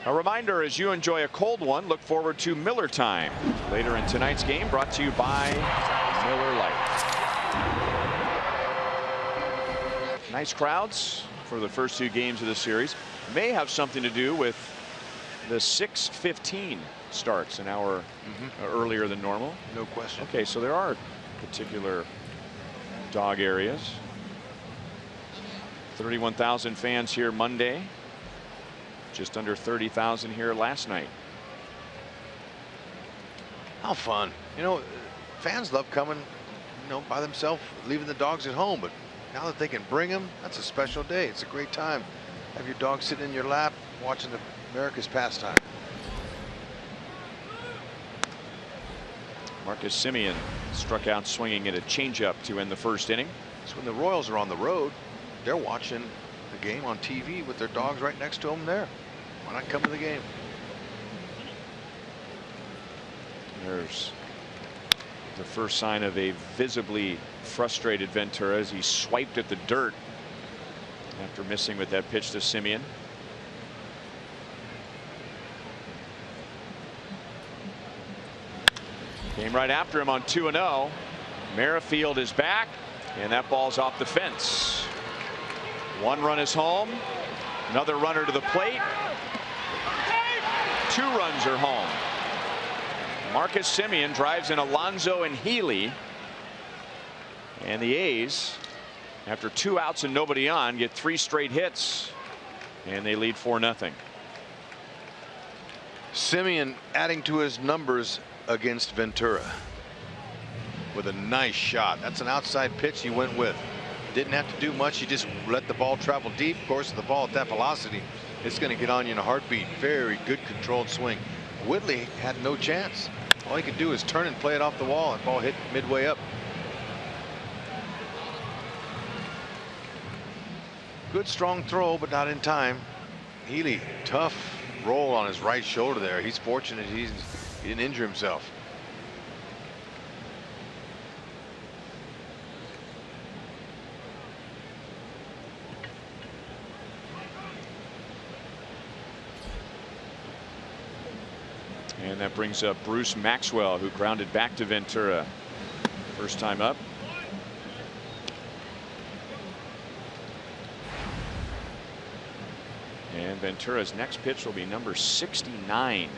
A reminder, as you enjoy a cold one, look forward to Miller Time later in tonight's game, brought to you by Miller Lite. Nice crowds for the first 2 games of the series. May have something to do with the 6:15 starts, an hour earlier than normal. No question. Okay, so there are particular dog areas. 31,000 fans here Monday. Just under 30,000 here last night. How fun. You know, fans love coming, you know, by themselves, leaving the dogs at home, but now that they can bring them, that's a special day. It's a great time. Have your dog sitting in your lap watching America's pastime. Marcus Semien struck out swinging at a changeup to end the first inning. So when the Royals are on the road, they're watching the game on TV with their dogs right next to them there. Why not come to the game? There's the first sign of a visibly frustrated Ventura as he swiped at the dirt after missing with that pitch to Semien. Came right after him on 2-0. Merrifield is back, and that ball's off the fence. 1 run is home. Another runner to the plate. 2 runs are home. Marcus Semien drives in Alonso and Healy. And the A's, after 2 outs and nobody on, get 3 straight hits. And they lead 4-0. Semien adding to his numbers against Ventura with a nice shot. That's an outside pitch he went with. Didn't have to do much. He just let the ball travel deep. Of course, the ball at that velocity, it's going to get on you in a heartbeat. Very good controlled swing. Whitley had no chance. All he could do is turn and play it off the wall. And ball hit midway up. Good strong throw, but not in time. Healy, tough roll on his right shoulder there. He's fortunate he didn't injure himself. And that brings up Bruce Maxwell, who grounded back to Ventura. First time up. And Ventura's next pitch will be number 69.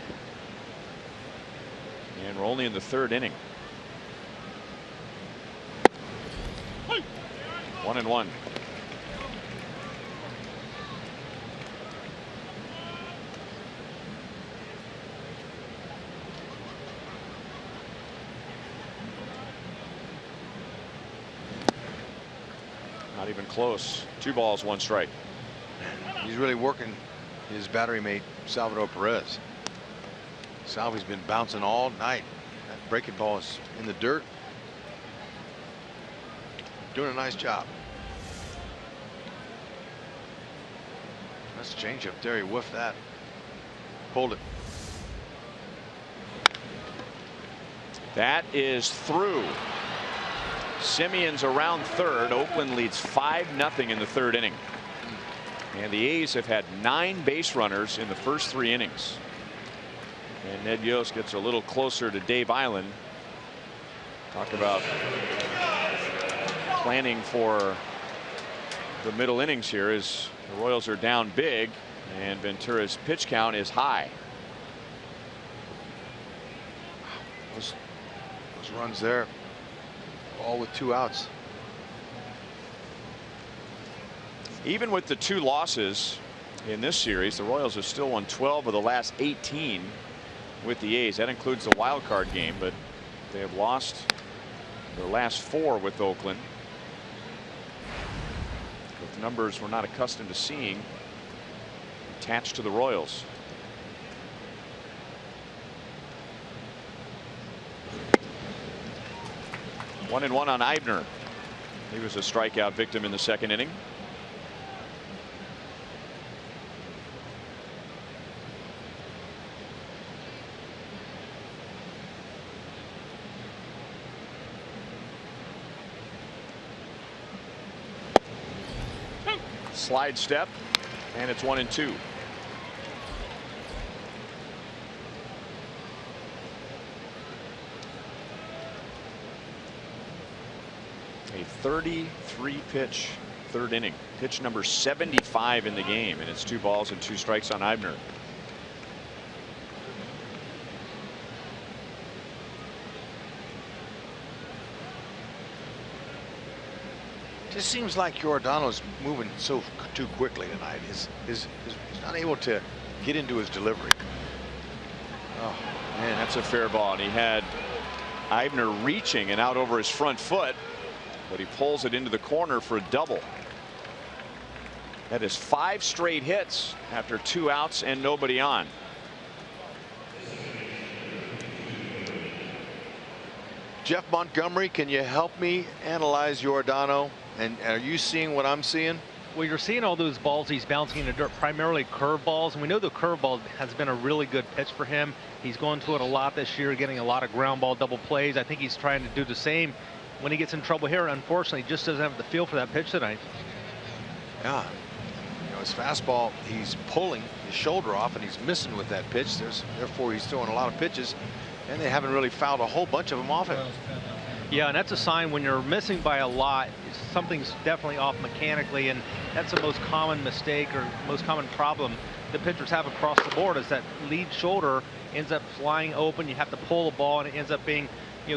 And we're only in the 3rd inning. 1-1. Not even close. 2 balls, 1 strike. He's really working his battery mate Salvador Perez. Salvi's been bouncing all night. That breaking ball is in the dirt. Doing a nice job. That's a changeup there. He whiffed that. Pulled it. That is through. Semien's around 3rd. Oakland leads 5-0 in the 3rd inning. And the A's have had 9 base runners in the first 3 innings. And Ned Yost gets a little closer to Dave Island. Talk about planning for the middle innings here as the Royals are down big and Ventura's pitch count is high. Those runs there, all with 2 outs. Even with the 2 losses in this series, the Royals have still won 12 of the last 18 with the A's. That includes the wild card game, but they have lost their last 4 with Oakland. With numbers we're not accustomed to seeing attached to the Royals. One and one on Eibner. He was a strikeout victim in the 2nd inning. Slide step, and it's 1-2. A 33 pitch 3rd inning. Pitch number 75 in the game, and it's 2 balls and 2 strikes on Eibner. Just seems like Giordano's moving too quickly tonight. He's not able to get into his delivery. Oh man, that's a fair ball, and he had Eibner reaching and out over his front foot, but he pulls it into the corner for a double. That is 5 straight hits after 2 outs and nobody on. Jeff Montgomery, can you help me analyze Giordano? And are you seeing what I'm seeing? Well, you're seeing all those balls he's bouncing in the dirt, primarily curveballs, and we know the curveball has been a really good pitch for him. He's going to it a lot this year, getting a lot of ground ball double plays. I think he's trying to do the same when he gets in trouble here. Unfortunately, he just doesn't have the feel for that pitch tonight. Yeah, his fastball, he's pulling his shoulder off and he's missing with that pitch. Therefore, he's throwing a lot of pitches, and they haven't really fouled a whole bunch of them off him. Yeah, and that's a sign when you're missing by a lot, something's definitely off mechanically, and that's the most common mistake or most common problem the pitchers have across the board, is that lead shoulder ends up flying open. You have to pull the ball, and it ends up being,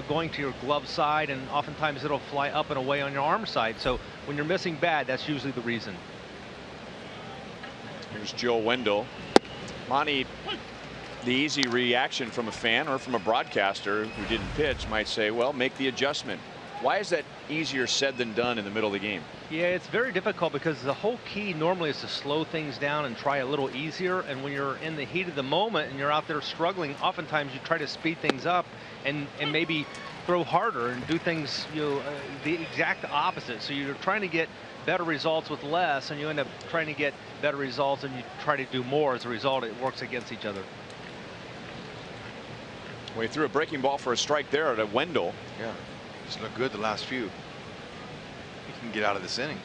going to your glove side, and oftentimes it'll fly up and away on your arm side. So when you're missing bad, that's usually the reason. Here's Joe Wendell. Monty, the easy reaction from a fan or from a broadcaster who didn't pitch might say, well, make the adjustment. Why is that easier said than done in the middle of the game? Yeah, it's very difficult because the whole key normally is to slow things down and try a little easier. And when you're in the heat of the moment and you're out there struggling, oftentimes you try to speed things up and maybe throw harder and do things, the exact opposite. So you're trying to get better results with less, and you end up trying to get better results, and you try to do more. As a result, it works against each other. We threw a breaking ball for a strike there to Wendell. Yeah, he's looked good the last few. He can get out of this inning.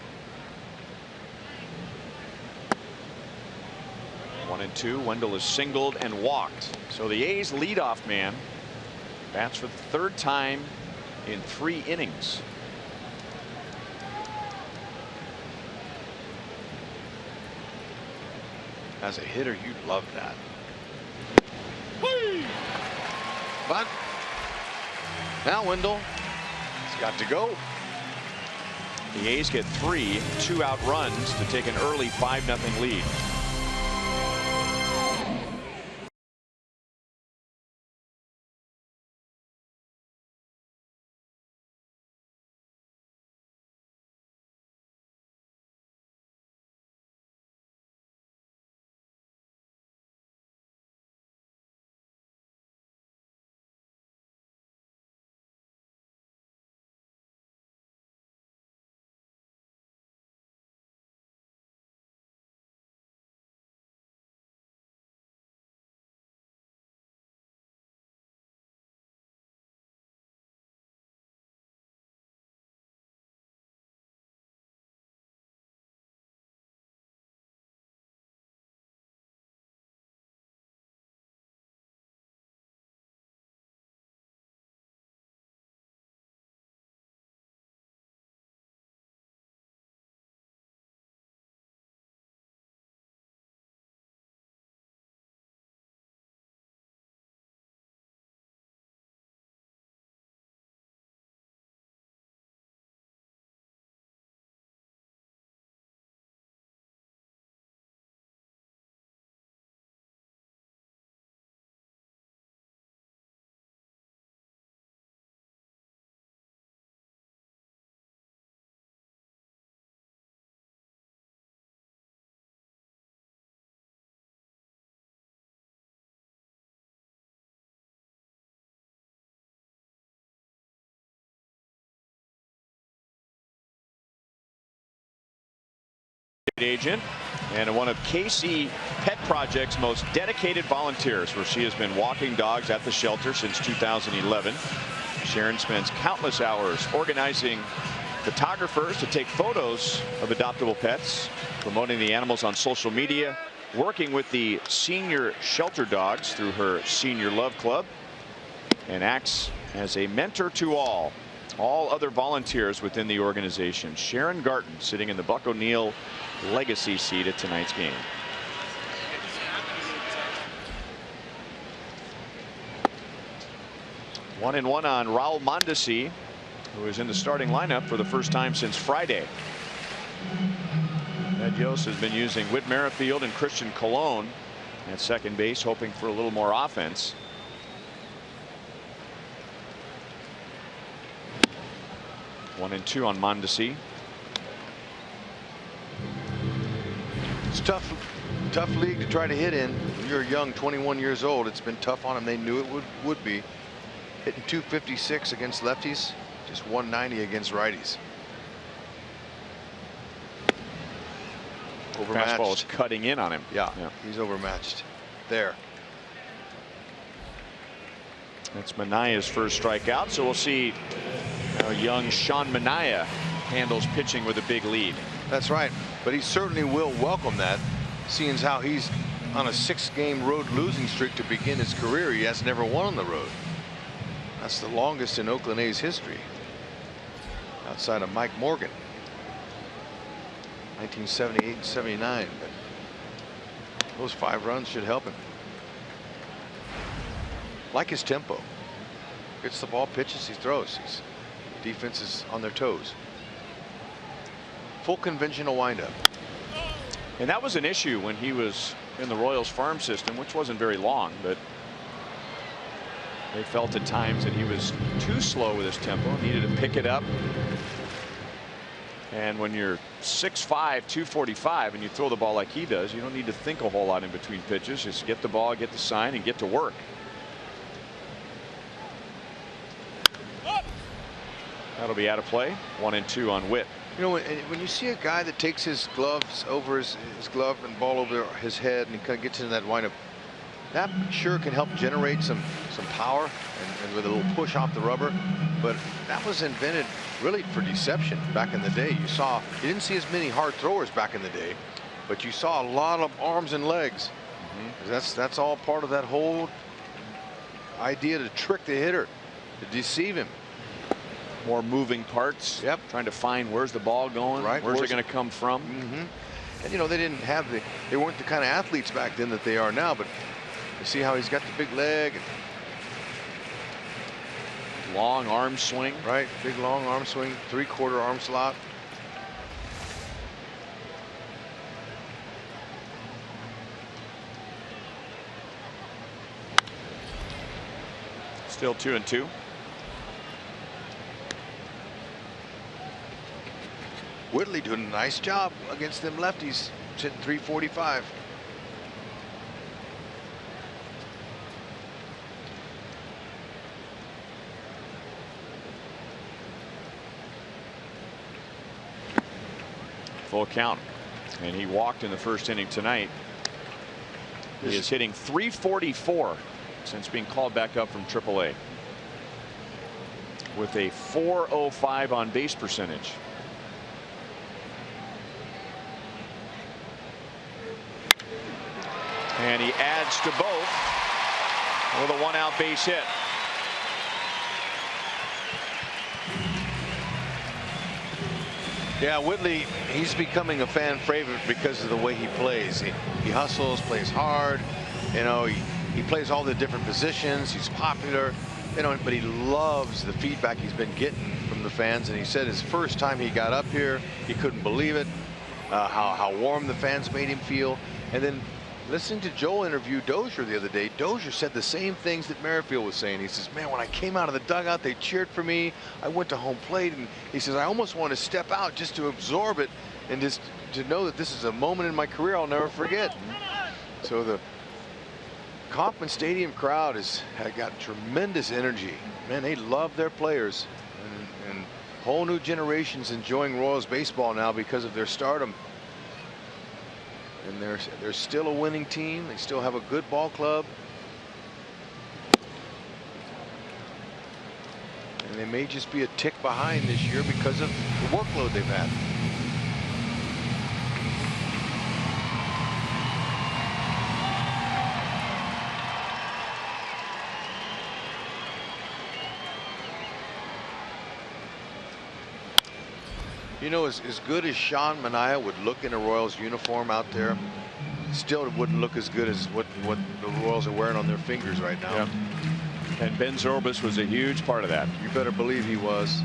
1-2. Wendell is singled and walked. So the A's leadoff man bats for the third time in 3 innings. As a hitter, you'd love that. But now Wendell has got to go. The A's get 3 2-out runs to take an early 5-0 lead. Agent and one of KC Pet Project's most dedicated volunteers, where she has been walking dogs at the shelter since 2011. Sharon spends countless hours organizing photographers to take photos of adoptable pets, promoting the animals on social media, working with the senior shelter dogs through her Senior Love Club, and acts as a mentor to all other volunteers within the organization. Sharon Garten sitting in the Buck O'Neill legacy seat at tonight's game. One and one on Raul Mondesi, who is in the starting lineup for the first time since Friday. Ed Yost has been using Whit Merrifield and Christian Colon at second base, hoping for a little more offense. 1-2 on Mondesi. It's tough league to try to hit in. When you're young, 21 years old, it's been tough on them. They knew it would be. Hitting 256 against lefties, just 190 against righties. Overmatched. Fastball is cutting in on him. Yeah, he's overmatched there. That's Manaya's first strikeout, so we'll see how young Sean Manaea handles pitching with a big lead. That's right. but he certainly will welcome that, seeing as how he's on a 6-game road losing streak to begin his career. He has never won on the road. That's the longest in Oakland A's history, outside of Mike Morgan, 1978 and 79. But those 5 runs should help him. Like his tempo. Gets the ball, pitches, he throws. His defense is on their toes. Full conventional windup. And that was an issue when he was in the Royals farm system, which wasn't very long, but they felt at times that he was too slow with his tempo, needed to pick it up. And when you're 6'5", 245, and you throw the ball like he does, you don't need to think a whole lot in between pitches. Just get the ball, get the sign, and get to work. That'll be out of play. 1-2 on Witt. You know, when you see a guy that takes his gloves over his glove and ball over his head, and he kind of gets into that windup, that sure can help generate some power and with a little push off the rubber. But that was invented really for deception back in the day. You didn't see as many hard throwers back in the day, but you saw a lot of arms and legs. That's all part of that whole idea to trick the hitter, to deceive him. More moving parts. Yep. Trying to find where's the ball going. Right. Where's it going to come from. And you know, they weren't the kind of athletes back then that they are now, but you see how he's got the big leg and long arm swing. Right. Big long arm swing, 3/4 arm slot. Still 2-2. Whitley doing a nice job against them lefties. It's hitting .345. Full count. And he walked in the first inning tonight. He is hitting .344 since being called back up from AAA, with a .405 on base percentage. And he adds to both with a 1-out base hit. Yeah, Whitley, he's becoming a fan favorite because of the way he plays. He hustles, plays hard. You know, he plays all the different positions. He's popular. You know, but he loves the feedback he's been getting from the fans. And he said his first time he got up here, he couldn't believe it. How warm the fans made him feel. And then listening to Joel interview Dozier the other day, Dozier said the same things that Merrifield was saying. He says, man, when I came out of the dugout, they cheered for me. I went to home plate, and he says, I almost want to step out just to absorb it and just to know that this is a moment in my career I'll never forget. So the Kauffman Stadium crowd has got tremendous energy. Man, they love their players. And whole new generations enjoying Royals baseball now because of their stardom. And they're still a winning team. They still have a good ball club. And they may just be a tick behind this year because of the workload they've had. You know, as good as Sean Manaea would look in a Royals uniform out there, still wouldn't look as good as what the Royals are wearing on their fingers right now. Yeah. And Ben Zorbas was a huge part of that. You better believe he was.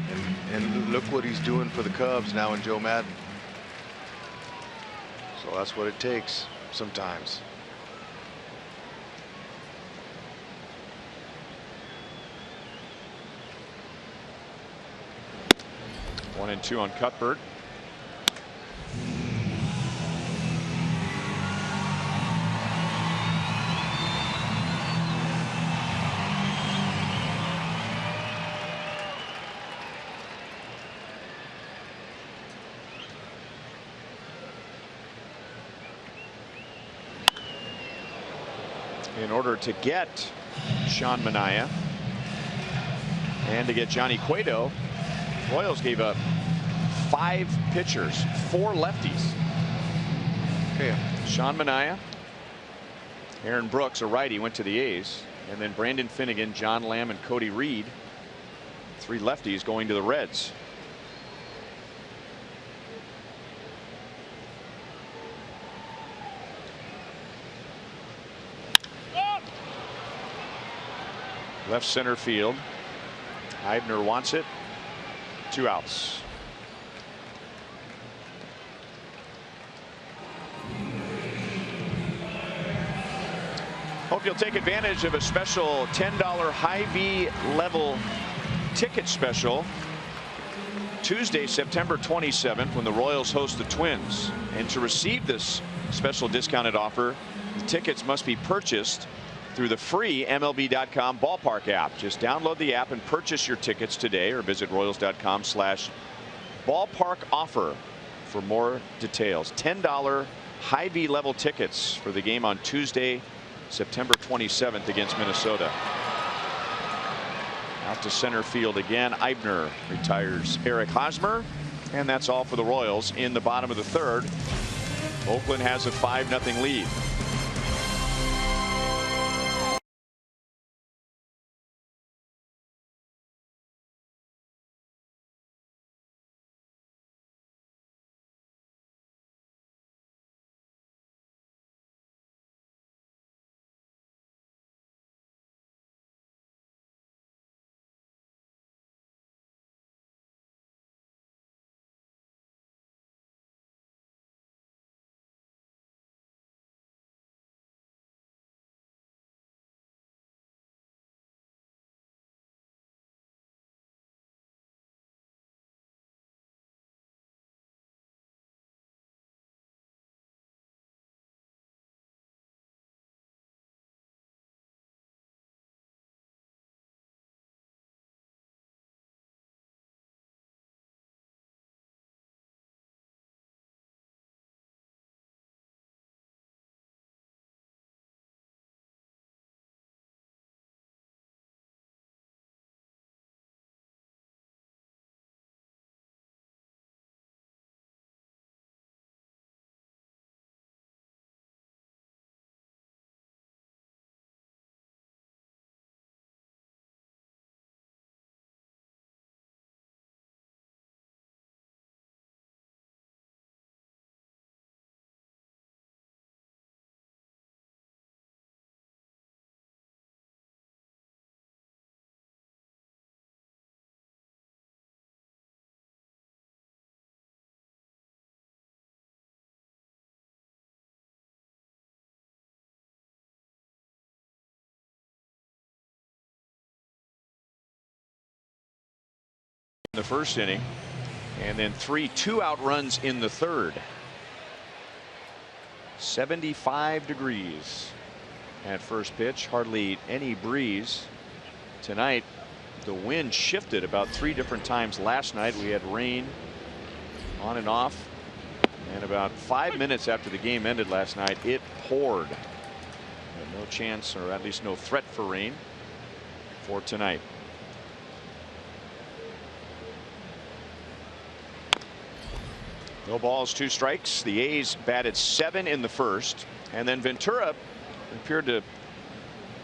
And look what he's doing for the Cubs now in Joe Madden. So that's what it takes sometimes. One and two on Cuthbert. In order to get Sean Manaea and to get Johnny Cueto, Royals gave up 5 pitchers, 4 lefties. Okay. Sean Manaea, Aaron Brooks, a righty, went to the A's, and then Brandon Finnegan, John Lamb, and Cody Reed, 3 lefties, going to the Reds. Left center field. Eibner wants it. 2 outs. Hope you'll take advantage of a special $10 Hy-Vee level ticket special Tuesday, September 27th, when the Royals host the Twins. And to receive this special discounted offer, the tickets must be purchased through the free MLB.com ballpark app. Just download the app and purchase your tickets today, or visit Royals.com/ballpark offer for more details. $10 Hy-Vee level tickets for the game on Tuesday, September 27th against Minnesota. Out to center field again. Eibner retires Eric Hosmer, and that's all for the Royals in the bottom of the 3rd. Oakland has a 5-0 lead. In the first inning, and then 3 2-out runs in the 3rd. 75 degrees at first pitch, hardly any breeze tonight. The wind shifted about 3 different times last night. We had rain on and off, and about 5 minutes after the game ended last night, it poured. No chance, or at least no threat for rain for tonight. No balls, 2 strikes. The A's batted 7 in the first, and then Ventura appeared to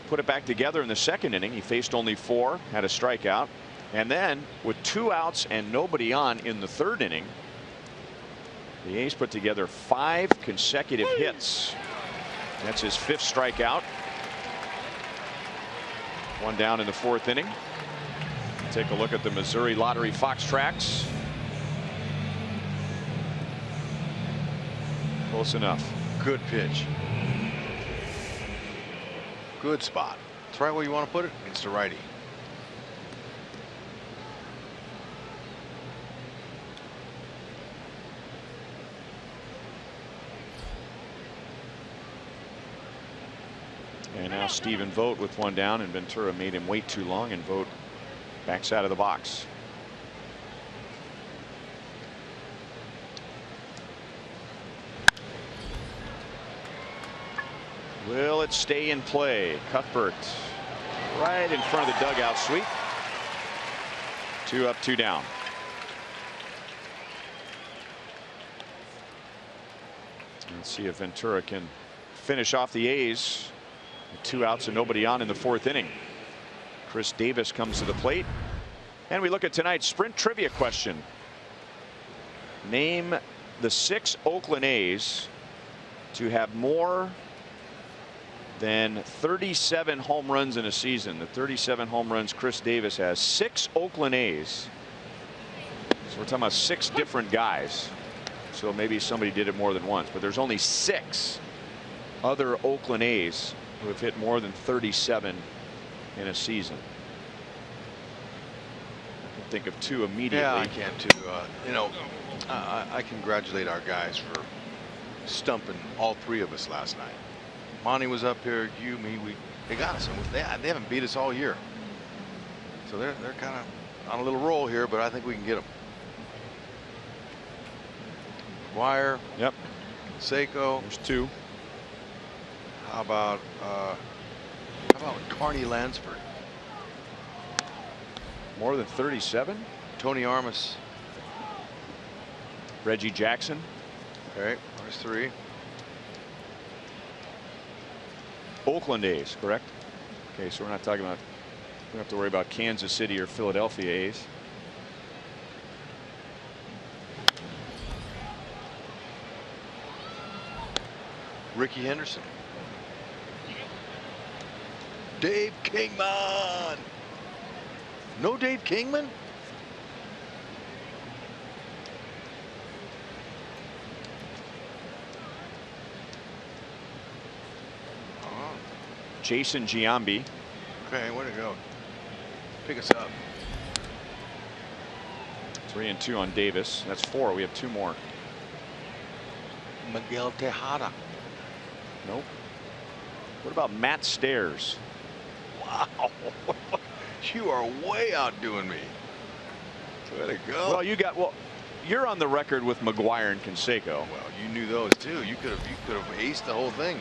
put it back together in the 2nd inning. He faced only 4, had a strikeout, and then with 2 outs and nobody on in the 3rd inning, the A's put together 5 consecutive hits. That's his 5th strikeout. 1 down in the 4th inning. Take a look at the Missouri Lottery Fox tracks. Close enough. Good pitch. Good spot. It's right where you want to put it. It's the righty. And now Stephen Vogt with 1 down, and Ventura made him wait too long, and Vogt backs out of the box. Will it stay in play? Cuthbert right in front of the dugout sweep. 2 up, 2 down. Let's see if Ventura can finish off the A's with 2 outs and nobody on in the 4th inning. Chris Davis comes to the plate, and we look at tonight's Sprint trivia question. Name the 6 Oakland A's to have more than 37 home runs in a season. The 37 home runs Chris Davis has. 6 Oakland A's. So we're talking about 6 different guys. So maybe somebody did it more than once, but there's only 6 other Oakland A's who have hit more than 37 in a season. I can think of 2 immediately. Yeah, I can too. You know, I congratulate our guys for stumping all 3 of us last night. Monty was up here, you, me, they got us. They haven't beat us all year. So they're kind of on a little roll here, but I think we can get them. McGuire. Yep. Seiko. There's 2. How about Carney Lansford? More than 37. Tony Armas. Reggie Jackson. Okay, there's 3. Oakland A's, correct? Okay, so we're not talking about, we don't have to worry about Kansas City or Philadelphia A's. Ricky Henderson. Dave Kingman. No Dave Kingman? Jason Giambi. Okay, way to go. Pick us up. 3-2 on Davis. That's 4. We have 2 more. Miguel Tejada. Nope. What about Matt Stairs? Wow. You are way outdoing me. Way to go. Well, you're on the record with McGuire and Canseco. Well, you knew those too. You could have aced the whole thing.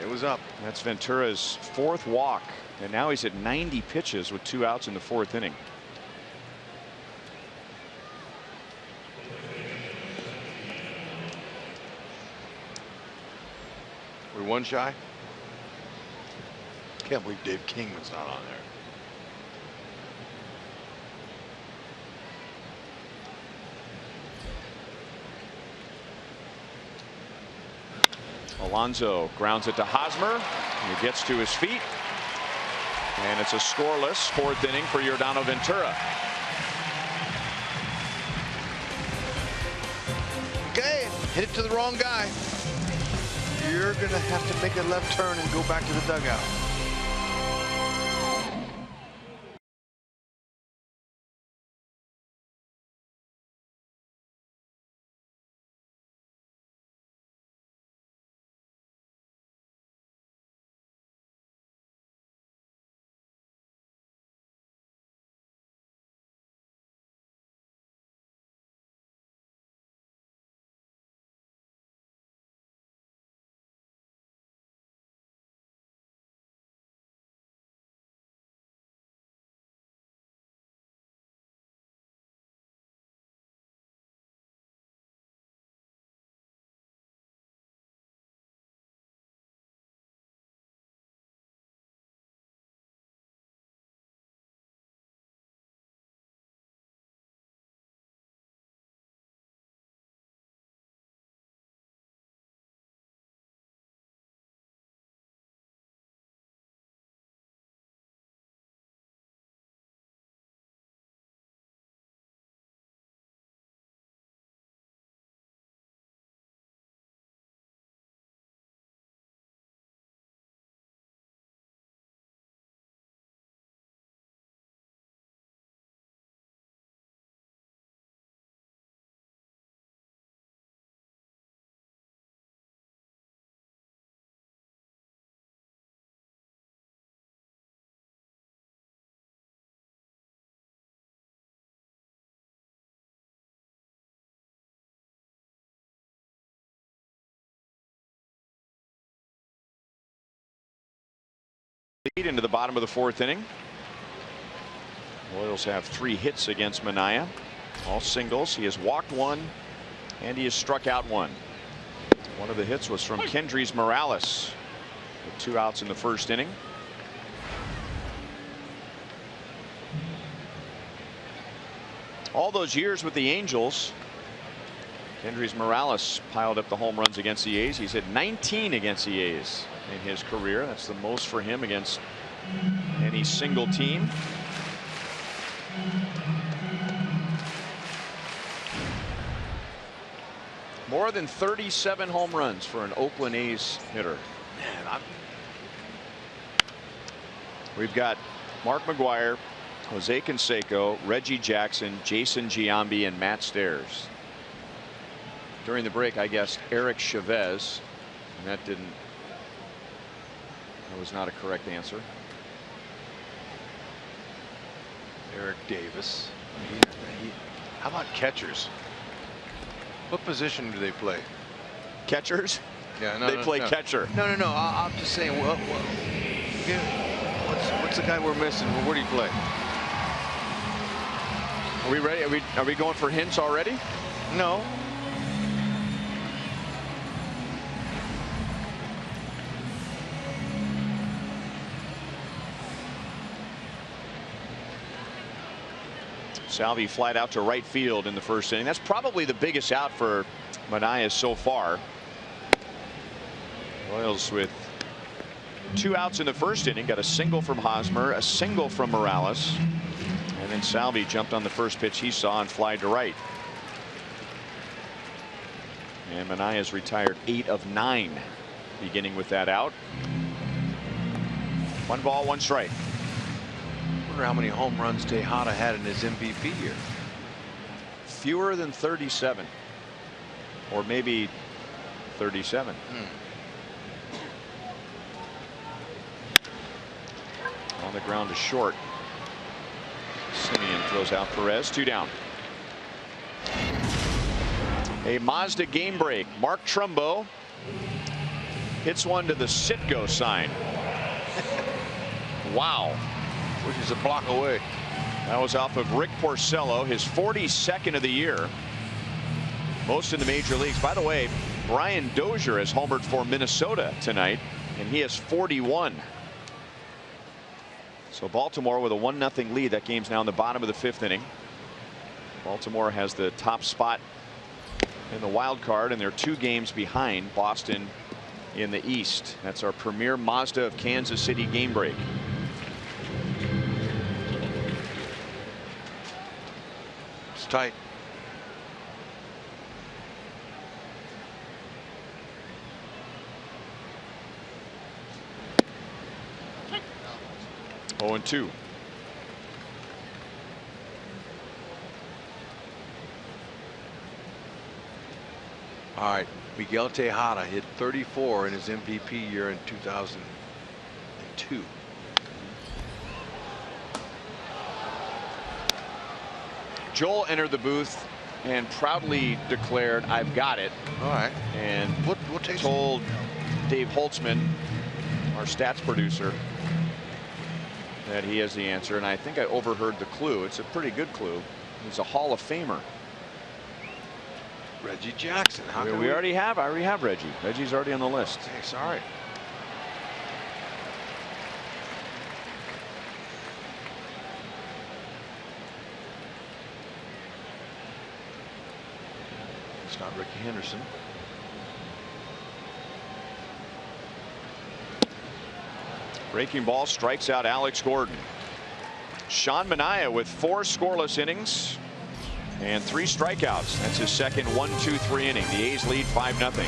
It was up. That's Ventura's 4th walk, and now he's at 90 pitches with 2 outs in the 4th inning. We're 1 shy. Can't believe Dave Kingman's not on there. Alonso grounds it to Hosmer. He gets to his feet. And it's a scoreless 4th inning for Yordano Ventura. Okay, hit it to the wrong guy. You're going to have to make a left turn and go back to the dugout. Lead into the bottom of the 4th inning. Royals have 3 hits against Minaya, all singles. He has walked 1 And he has struck out one. One of the hits was from Kendrys Morales with 2 outs in the first inning. All those years with the Angels, Kendrys Morales piled up the home runs against the A's. He's hit 19 against the A's in his career. That's the most for him against any single team. More than 37 home runs for an Oakland A's hitter. Man, we've got Mark McGwire, Jose Canseco, Reggie Jackson, Jason Giambi, and Matt Stairs. During the break, I guessed Eric Chavez, and that was not a correct answer. Eric Davis. How about catchers? What position do they play? Catchers? Yeah, they play catcher. No. I'm just saying. What's the guy we're missing? Where do you play? Are we ready? Are we going for hints already? No. Salvi flied out to right field in the first inning. That's probably the biggest out for Manaea so far. Royals with 2 outs in the first inning, got a single from Hosmer, a single from Morales, and then Salvi jumped on the first pitch he saw and flied to right. And Manaea's retired 8 of 9 beginning with that out. 1 ball, 1 strike. I wonder how many home runs Tejada had in his MVP year. Fewer than 37, or maybe 37. On the ground to short. Simeon throws out Perez. 2 down. A Mazda game break. Mark Trumbo hits one to the Sitco sign. Wow. Which is a block away. That was off of Rick Porcello, his 42nd of the year. Most in the major leagues. By the way, Brian Dozier has homered for Minnesota tonight, and he has 41. So Baltimore with a 1-0 lead. That game's now in the bottom of the 5th inning. Baltimore has the top spot in the wild card, and they're 2 games behind Boston in the East. That's our premier Mazda of Kansas City game break. It's tight. Oh, and 2. All right, Miguel Tejada hit 34 in his MVP year in 2002. Joel entered the booth and proudly declared, "I've got it." All right. And What takes told Dave Holtzman, our stats producer, that he has the answer. And I think I overheard the clue. It's a pretty good clue. He's a Hall of Famer. Reggie Jackson. How can I already have Reggie. Reggie's already on the list. Hey, sorry. It's not Ricky Henderson. Breaking ball strikes out Alex Gordon. Sean Manaea with 4 scoreless innings and 3 strikeouts. That's his second 1-2-3 inning. The A's lead 5-0.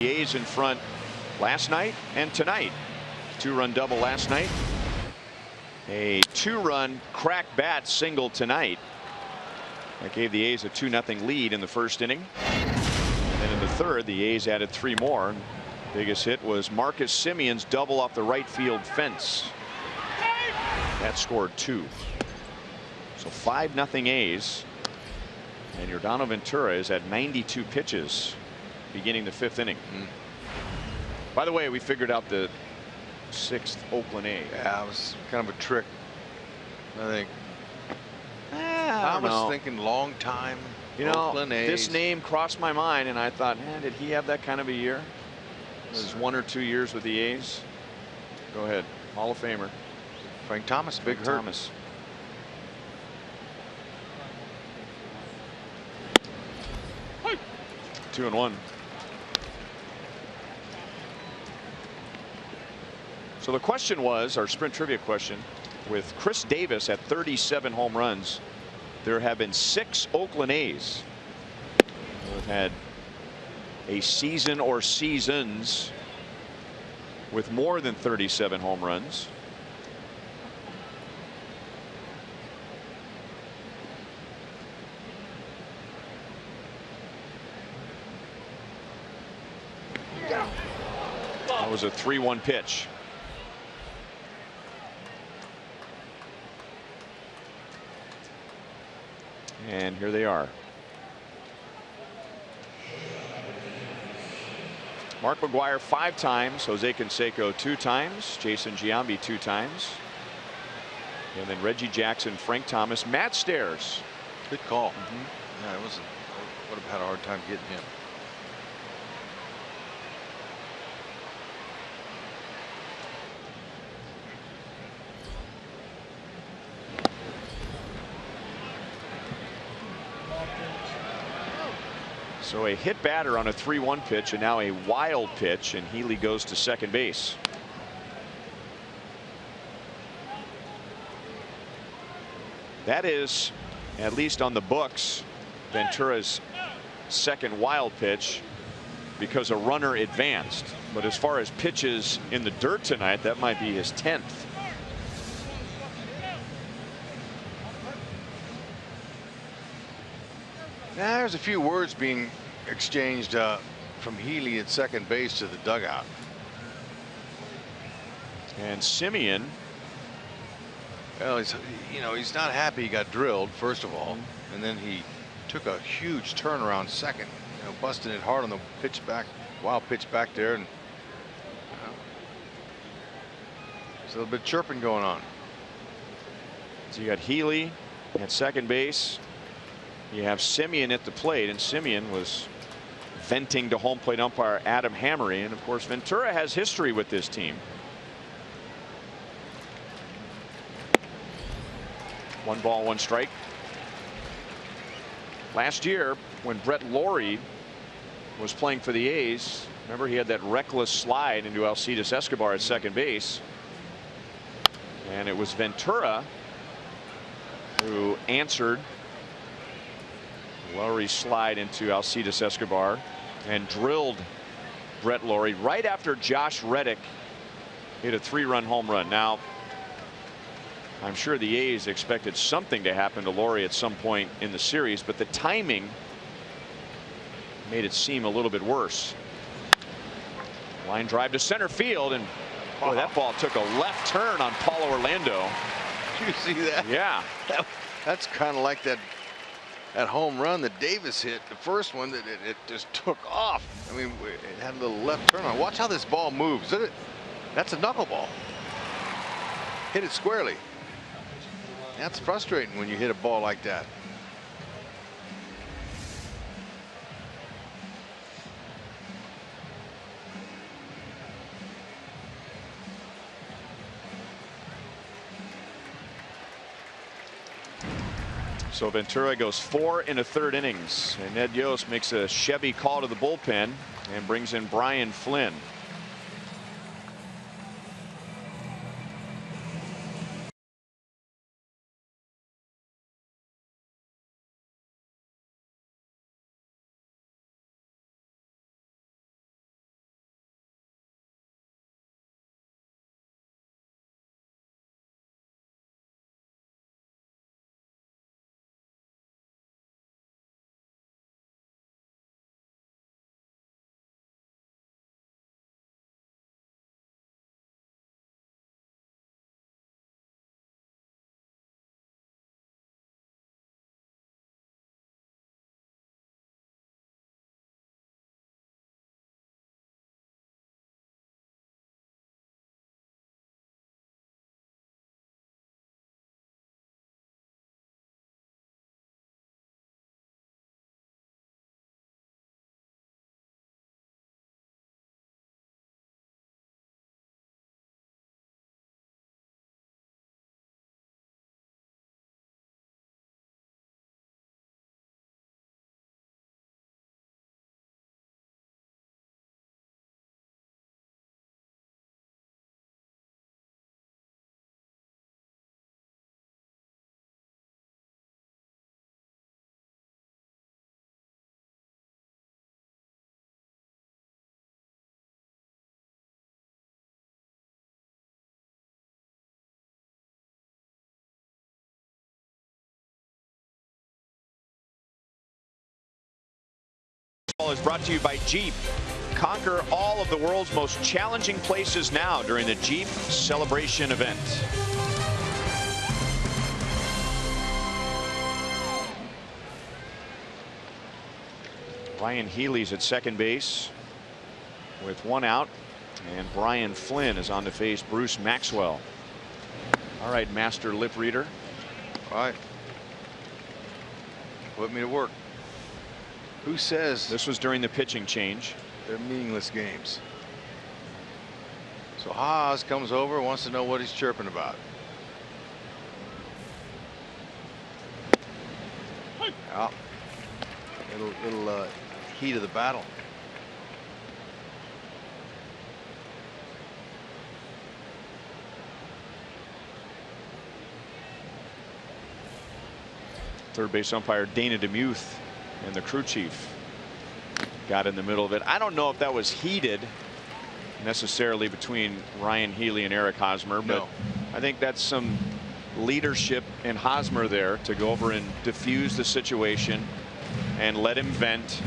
The A's in front last night and tonight. 2-run double last night. A 2-run crack bat single tonight. That gave the A's a 2-0 lead in the first inning. And then in the third, the A's added 3 more. Biggest hit was Marcus Semion's double off the right field fence. That scored 2. So 5-0 A's. And Yordano Ventura is at 92 pitches beginning the 5th inning. By the way, we figured out the 6th Oakland A's. Yeah, it was kind of a trick, I think. I was thinking long time. You know, Oakland A's. this name crossed my mind, and I thought, man, did he have that kind of a year? His 1 or 2 years with the A's. Go ahead, Hall of Famer Frank Thomas, big hurt. Thomas. Two and 1. So the question was, our sprint trivia question, with Chris Davis at 37 home runs, there have been 6 Oakland A's who have had a season or seasons with more than 37 home runs. That was a 3-1 pitch. And here they are. Mark McGwire 5 times, Jose Canseco 2 times, Jason Giambi 2 times, and then Reggie Jackson, Frank Thomas, Matt Stairs. Good call. Yeah, it wasn't. Would have had a hard time getting him. So a hit batter on a 3-1 pitch, and now a wild pitch, and Healy goes to second base. That is, at least on the books, Ventura's second wild pitch, because a runner advanced. But as far as pitches in the dirt tonight, that might be his 10th. Now, there's a few words being exchanged from Healy at second base to the dugout. And Semien, well, he's not happy he got drilled, first of all, and then he took a huge turnaround second, busting it hard on the pitch back, wild pitch back there, and there's a little bit of chirping going on. So you got Healy at second base. You have Semien at the plate, and Semien was venting to home plate umpire Adam Hammery, and of course Ventura has history with this team. 1 ball, 1 strike. Last year, when Brett Lawrie was playing for the A's, remember he had that reckless slide into Alcides Escobar at second base, and it was Ventura who answered Lawrie's slide into Alcides Escobar and drilled Brett Lawrie right after Josh Reddick hit a 3-run home run. Now, I'm sure the A's expected something to happen to Lawrie at some point in the series, but the timing made it seem a little bit worse. Line drive to center field, and boy, that ball took a left turn on Paulo Orlando. Did you see that? Yeah. That's kind of like that home run that Davis hit, the first one, that it just took off. I mean, it had a little left turn on. Watch how this ball moves. That's a knuckleball. Hit it squarely. That's frustrating when you hit a ball like that. So Ventura goes 4 1/3 innings, and Ned Yost makes a Chevy call to the bullpen and brings in Brian Flynn. Baseball is brought to you by Jeep. Conquer all of the world's most challenging places now during the Jeep Celebration event. Ryan Healy's at second base with one out, and Brian Flynn is on to face Bruce Maxwell. All right, master lip reader. All right. Put me to work. Who says This was during the pitching change. they're meaningless games? So Haas comes over and wants to know what he's chirping about. Yeah. Little heat of the battle. Third base umpire Dana DeMuth and the crew chief got in the middle of it. I don't know if that was heated necessarily between Ryan Healy and Eric Hosmer, but No. I think that's some leadership in Hosmer there to go over and diffuse the situation and let him vent.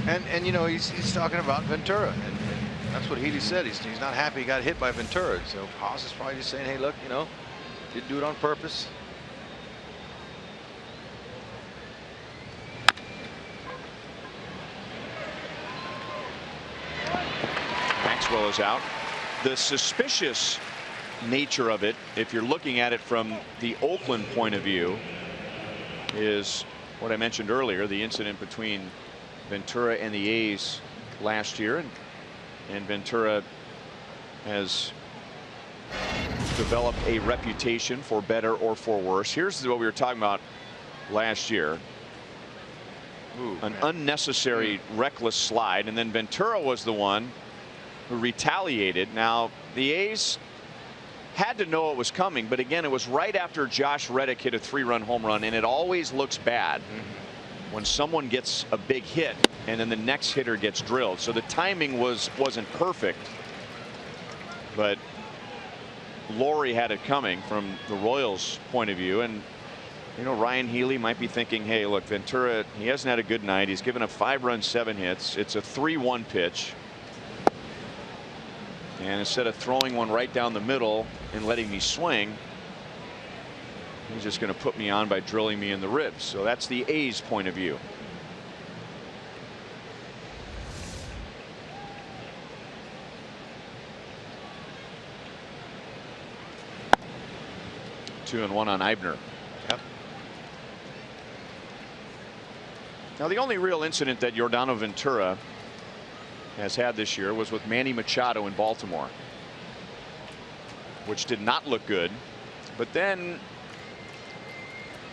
And you know, he's talking about Ventura, and that's what Healy said. He's not happy he got hit by Ventura. So Haas is probably just saying, hey, look, you know, didn't do it on purpose. Maxwell is out. The suspicious nature of it, if you're looking at it from the Oakland point of view, is what I mentioned earlier, the incident between Ventura and the A's last year, and Ventura has developed a reputation for better or for worse. Here's what we were talking about last year. An unnecessary reckless slide, and then Ventura was the one who retaliated. Now the A's had to know it was coming, but again, it was right after Josh Reddick hit a 3-run home run, and it always looks bad when someone gets a big hit and then the next hitter gets drilled. So the timing wasn't perfect, but Laurie had it coming from the Royals point of view. And you know, Ryan Healy might be thinking, hey, look, Ventura, he hasn't had a good night. He's given up 5 runs, 7 hits. It's a 3-1 pitch. And instead of throwing one right down the middle and letting me swing, he's just going to put me on by drilling me in the ribs. So that's the A's point of view. Two and one on Eibner. Yep. Now the only real incident that Yordano Ventura has had this year was with Manny Machado in Baltimore, which did not look good. But then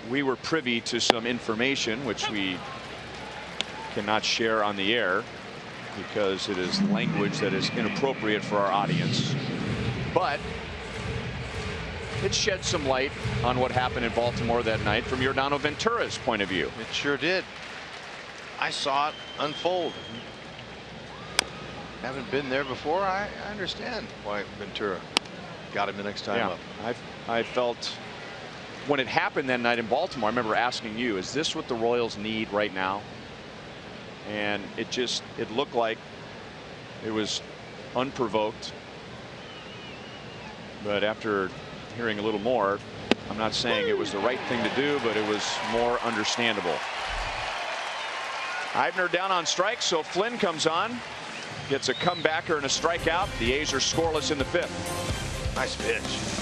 we were privy to some information which we cannot share on the air because it is language that is inappropriate for our audience. But it shed some light on what happened in Baltimore that night from Yordano Ventura's point of view. It sure did. I saw it unfold. Haven't been there before. I understand why Ventura got him the next time up. I felt when it happened that night in Baltimore, I remember asking you, is this what the Royals need right now? And it looked like it was unprovoked. But after hearing a little more, I'm not saying it was the right thing to do, but it was more understandable. Eibner down on strike, so Flynn comes on, gets a comebacker and a strikeout. The A's are scoreless in the 5th. Nice pitch.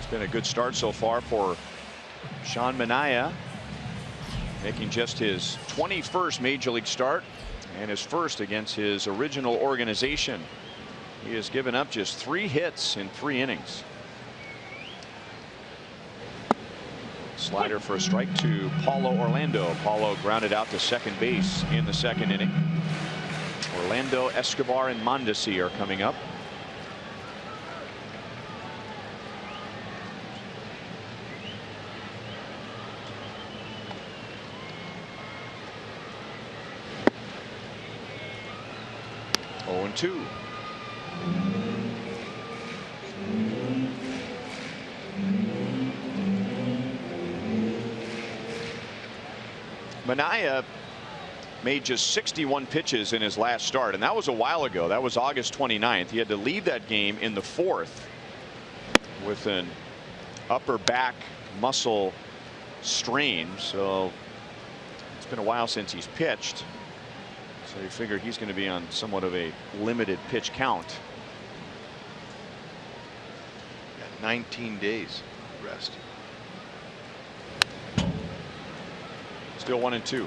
been a good start so far for Sean Manaea, making just his 21st major league start and his first against his original organization. He has given up just 3 hits in 3 innings. Slider for a strike to Paulo Orlando. Paulo grounded out to second base in the 2nd inning. Orlando, Escobar, and Mondesi are coming up. Oh, and 2. Manaea made just 61 pitches in his last start, and that was a while ago. That was August 29th. He had to leave that game in the 4th with an upper back muscle strain. So it's been a while since he's pitched. So you figure he's going to be on somewhat of a limited pitch count. Got 19 days rest. Still 1 and 2.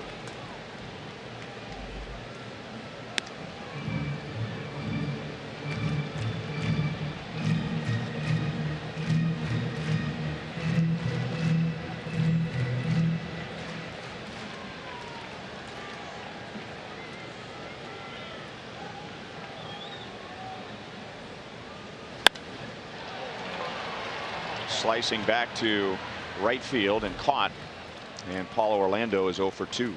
Slicing back to right field and caught. And Paulo Orlando is 0 for 2.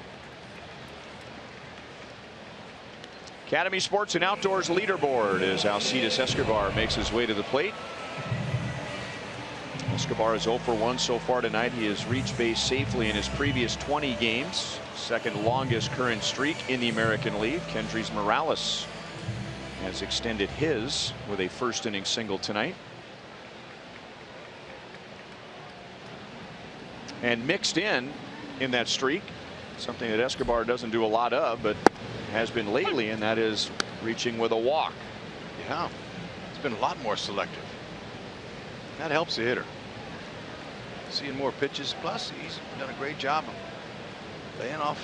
Academy Sports and Outdoors leaderboard as Alcides Escobar makes his way to the plate. Escobar is 0 for 1 so far tonight. He has reached base safely in his previous 20 games. 2nd longest current streak in the American League. Kendrys Morales has extended his with a 1st inning single tonight. And mixed in that streak, something that Escobar doesn't do a lot of, but has been lately, and that is reaching with a walk. Yeah, it's been a lot more selective. That helps the hitter. Seeing more pitches, plus he's done a great job of laying off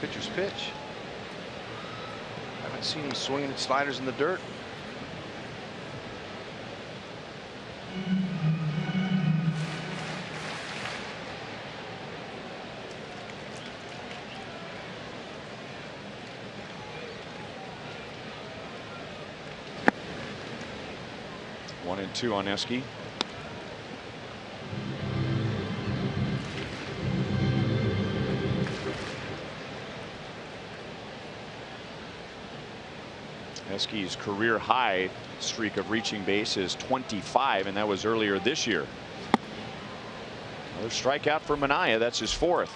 pitcher's pitch. Haven't seen him swinging at sliders in the dirt. One and 2 on Esky. Esky's career high streak of reaching base is 25, and that was earlier this year. Another strikeout for Manaea. That's his 4th.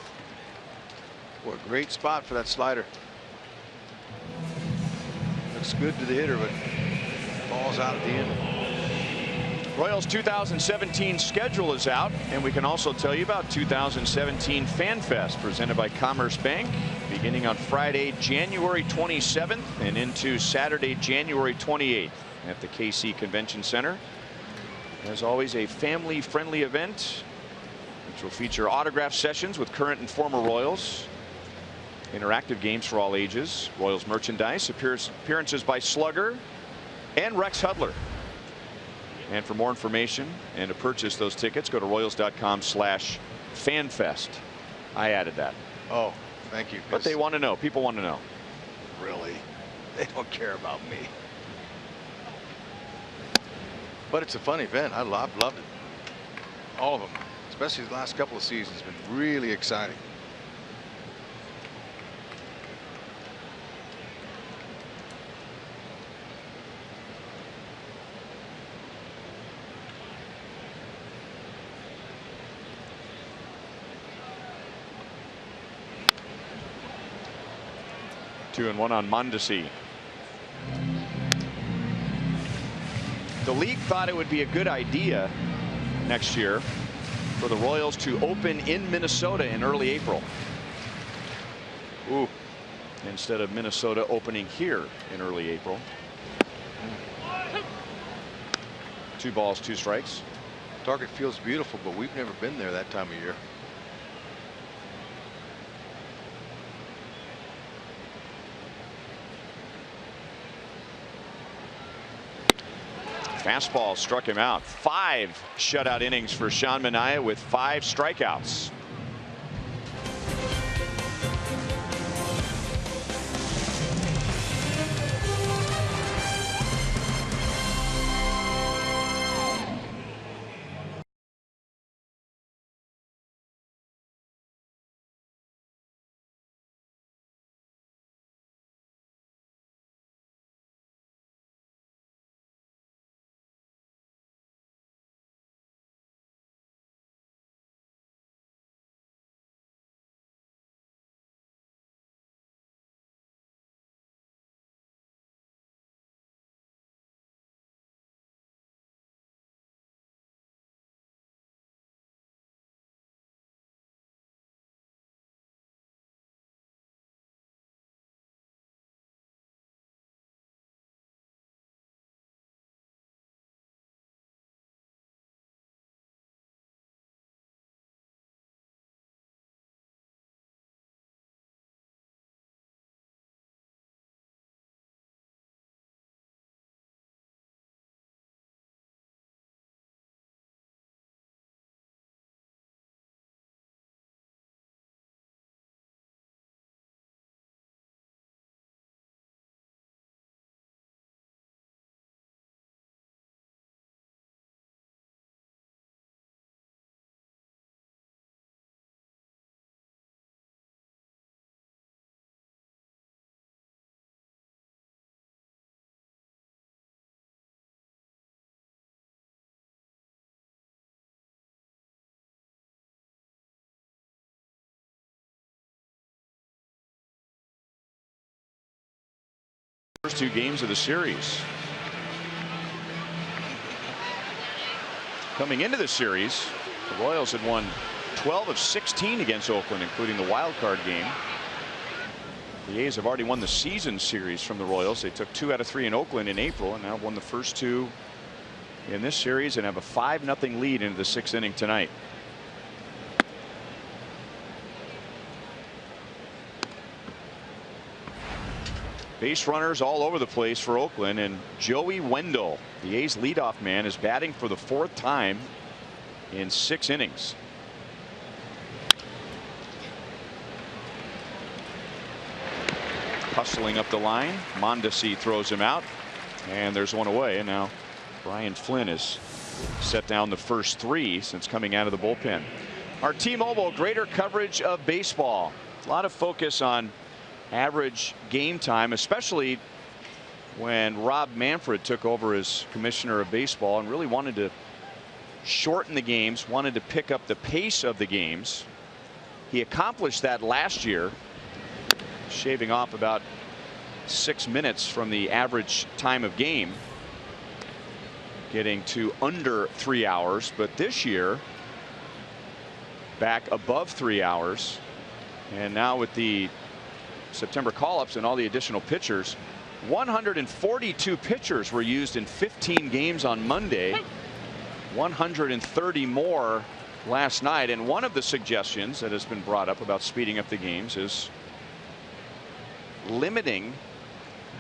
What a great spot for that slider. Looks good to the hitter, but falls out at the end. Royals 2017 schedule is out, and we can also tell you about 2017 Fan Fest presented by Commerce Bank, beginning on Friday, January 27th and into Saturday, January 28th at the KC Convention Center. As always, a family-friendly event which will feature autograph sessions with current and former Royals, interactive games for all ages, Royals merchandise, appearances by Slugger and Rex Hudler. And for more information and to purchase those tickets, go to Royals.com/fanfest. I added that. Oh, thank you. But they want to know. People want to know. Really? They don't care about me. But it's a fun event. I've loved it. All of them, especially the last couple of seasons, been really exciting. Two and one on Mondesi. The league thought it would be a good idea next year for the Royals to open in Minnesota in early April. Ooh. Instead of Minnesota opening here in early April. 2 balls, 2 strikes. Target feels beautiful, but we've never been there that time of year. Fastball struck him out. 5 shutout innings for Sean Manaea with 5 strikeouts. First 2 games of the series. Coming into the series, the Royals had won 12 of 16 against Oakland, including the wild card game. The A's have already won the season series from the Royals. They took 2 out of 3 in Oakland in April and now won the first 2 in this series and have a 5-0 lead into the 6th inning tonight. Base runners all over the place for Oakland, and Joey Wendell, the A's leadoff man, is batting for the 4th time in 6 innings. Hustling up the line, Mondesi throws him out, and there's one away. And now Brian Flynn has set down the first 3 since coming out of the bullpen. Our T-Mobile greater coverage of baseball. A lot of focus on average game time, especially when Rob Manfred took over as commissioner of baseball and really wanted to shorten the games, wanted to pick up the pace of the games. He accomplished that last year, shaving off about 6 minutes from the average time of game, getting to under 3 hours. But this year, back above 3 hours, and now with the September call-ups and all the additional pitchers, 142 pitchers were used in 15 games on Monday, 130 more last night. And one of the suggestions that has been brought up about speeding up the games is limiting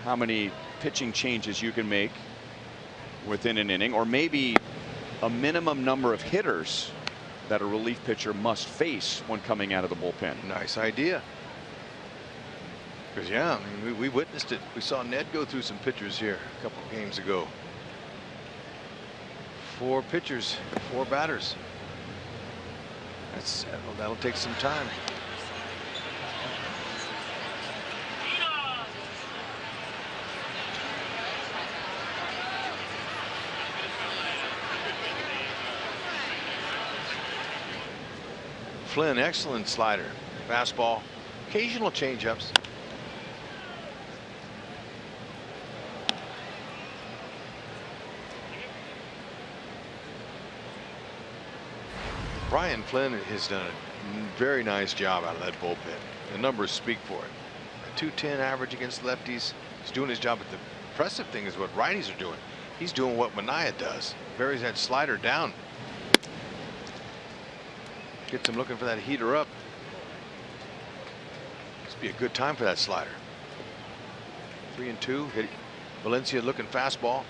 how many pitching changes you can make within an inning, or maybe a minimum number of hitters that a relief pitcher must face when coming out of the bullpen. Nice idea. Because, yeah, I mean, we witnessed it. We saw Ned go through some pitchers here a couple of games ago. 4 pitchers, 4 batters. That'll take some time. Flynn, excellent slider, fastball, occasional changeups. Brian Flynn has done a very nice job out of that bullpen. The numbers speak for it. A 210 average against lefties. He's doing his job, but the impressive thing is what righties are doing. He's doing what Manaea does. Buries that slider down. Gets him looking for that heater up. Must be a good time for that slider. 3-2. Hit Valencia looking fastball.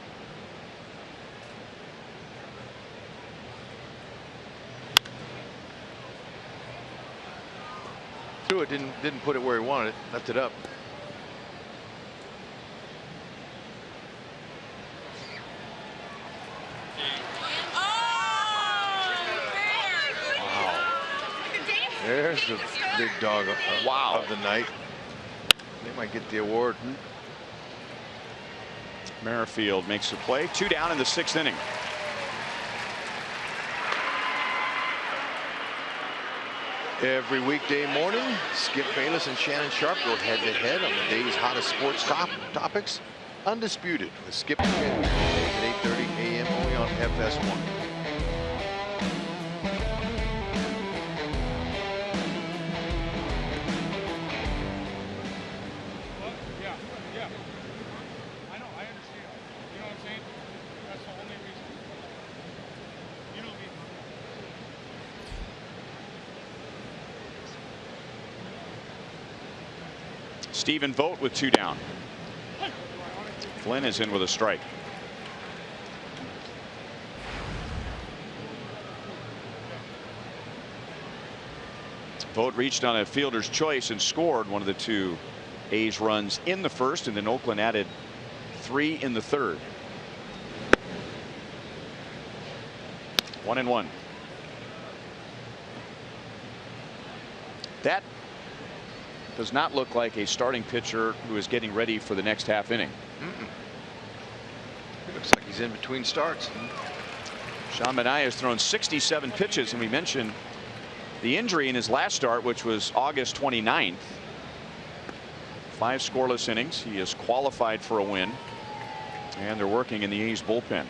Threw it, didn't put it where he wanted it. Left it up. There's the big dog of the night. They might get the award. Merrifield makes the play. 2 down in the 6th inning. Every weekday morning, Skip Bayless and Shannon Sharp go head-to-head on the day's hottest sports topics. Undisputed with Skip and Shannon at 8:30 a.m. only on FS1. Stephen Vogt with 2 down. Flynn is in with a strike. Vogt reached on a fielder's choice and scored one of the 2 A's runs in the 1st, and then Oakland added 3 in the 3rd. 1-1. That does not look like a starting pitcher who is getting ready for the next half inning. It looks like he's in between starts. Sean Manaea has thrown 67 pitches, and we mentioned the injury in his last start, which was August 29th. 5 scoreless innings. He is qualified for a win, and they're working in the A's bullpen.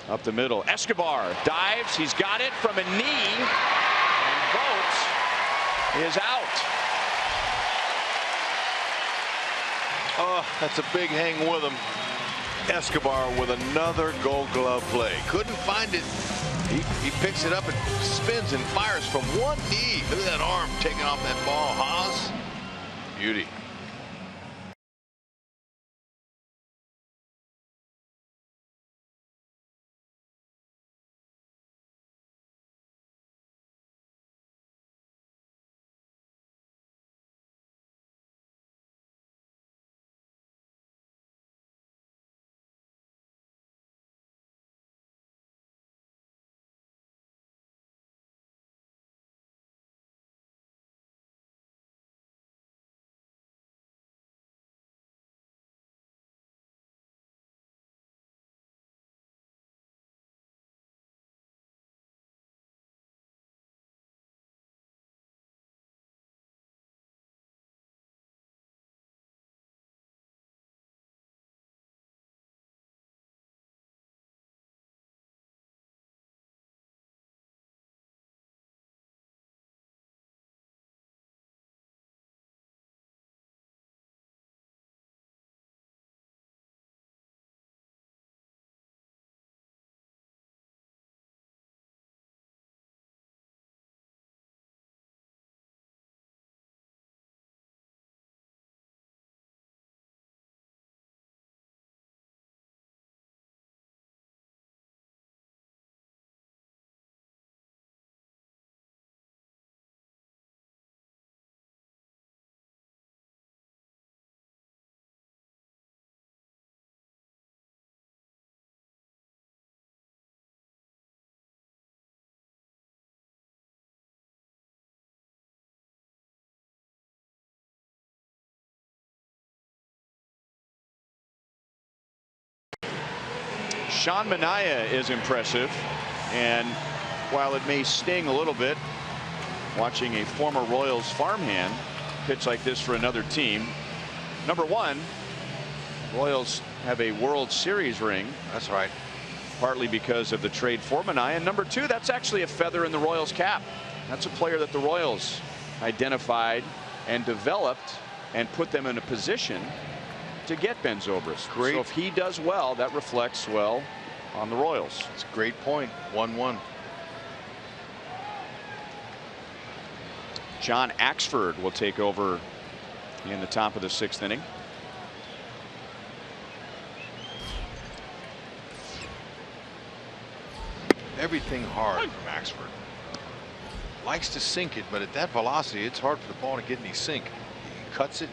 Up the middle, Escobar dives. He's got it from a knee, and Vogt is out. Oh, that's a big hang with him. Escobar with another Gold Glove play. Couldn't find it. He picks it up and spins and fires from one knee. Look at that arm taking off that ball. Haas. Beauty. Sean Manaea is impressive, and while it may sting a little bit watching a former Royals farmhand pitch like this for another team, number one, Royals have a World Series ring. That's right. Partly because of the trade for Manaea, and number two, that's actually a feather in the Royals cap. That's a player that the Royals identified and developed and put them in a position to get Ben Zobrist. Great. So if he does well, that reflects well on the Royals. That's a great point. 1-1. John Axford will take over in the top of the 6th inning. Everything hard from Axford. Likes to sink it, but at that velocity, it's hard for the ball to get any sink. He cuts it.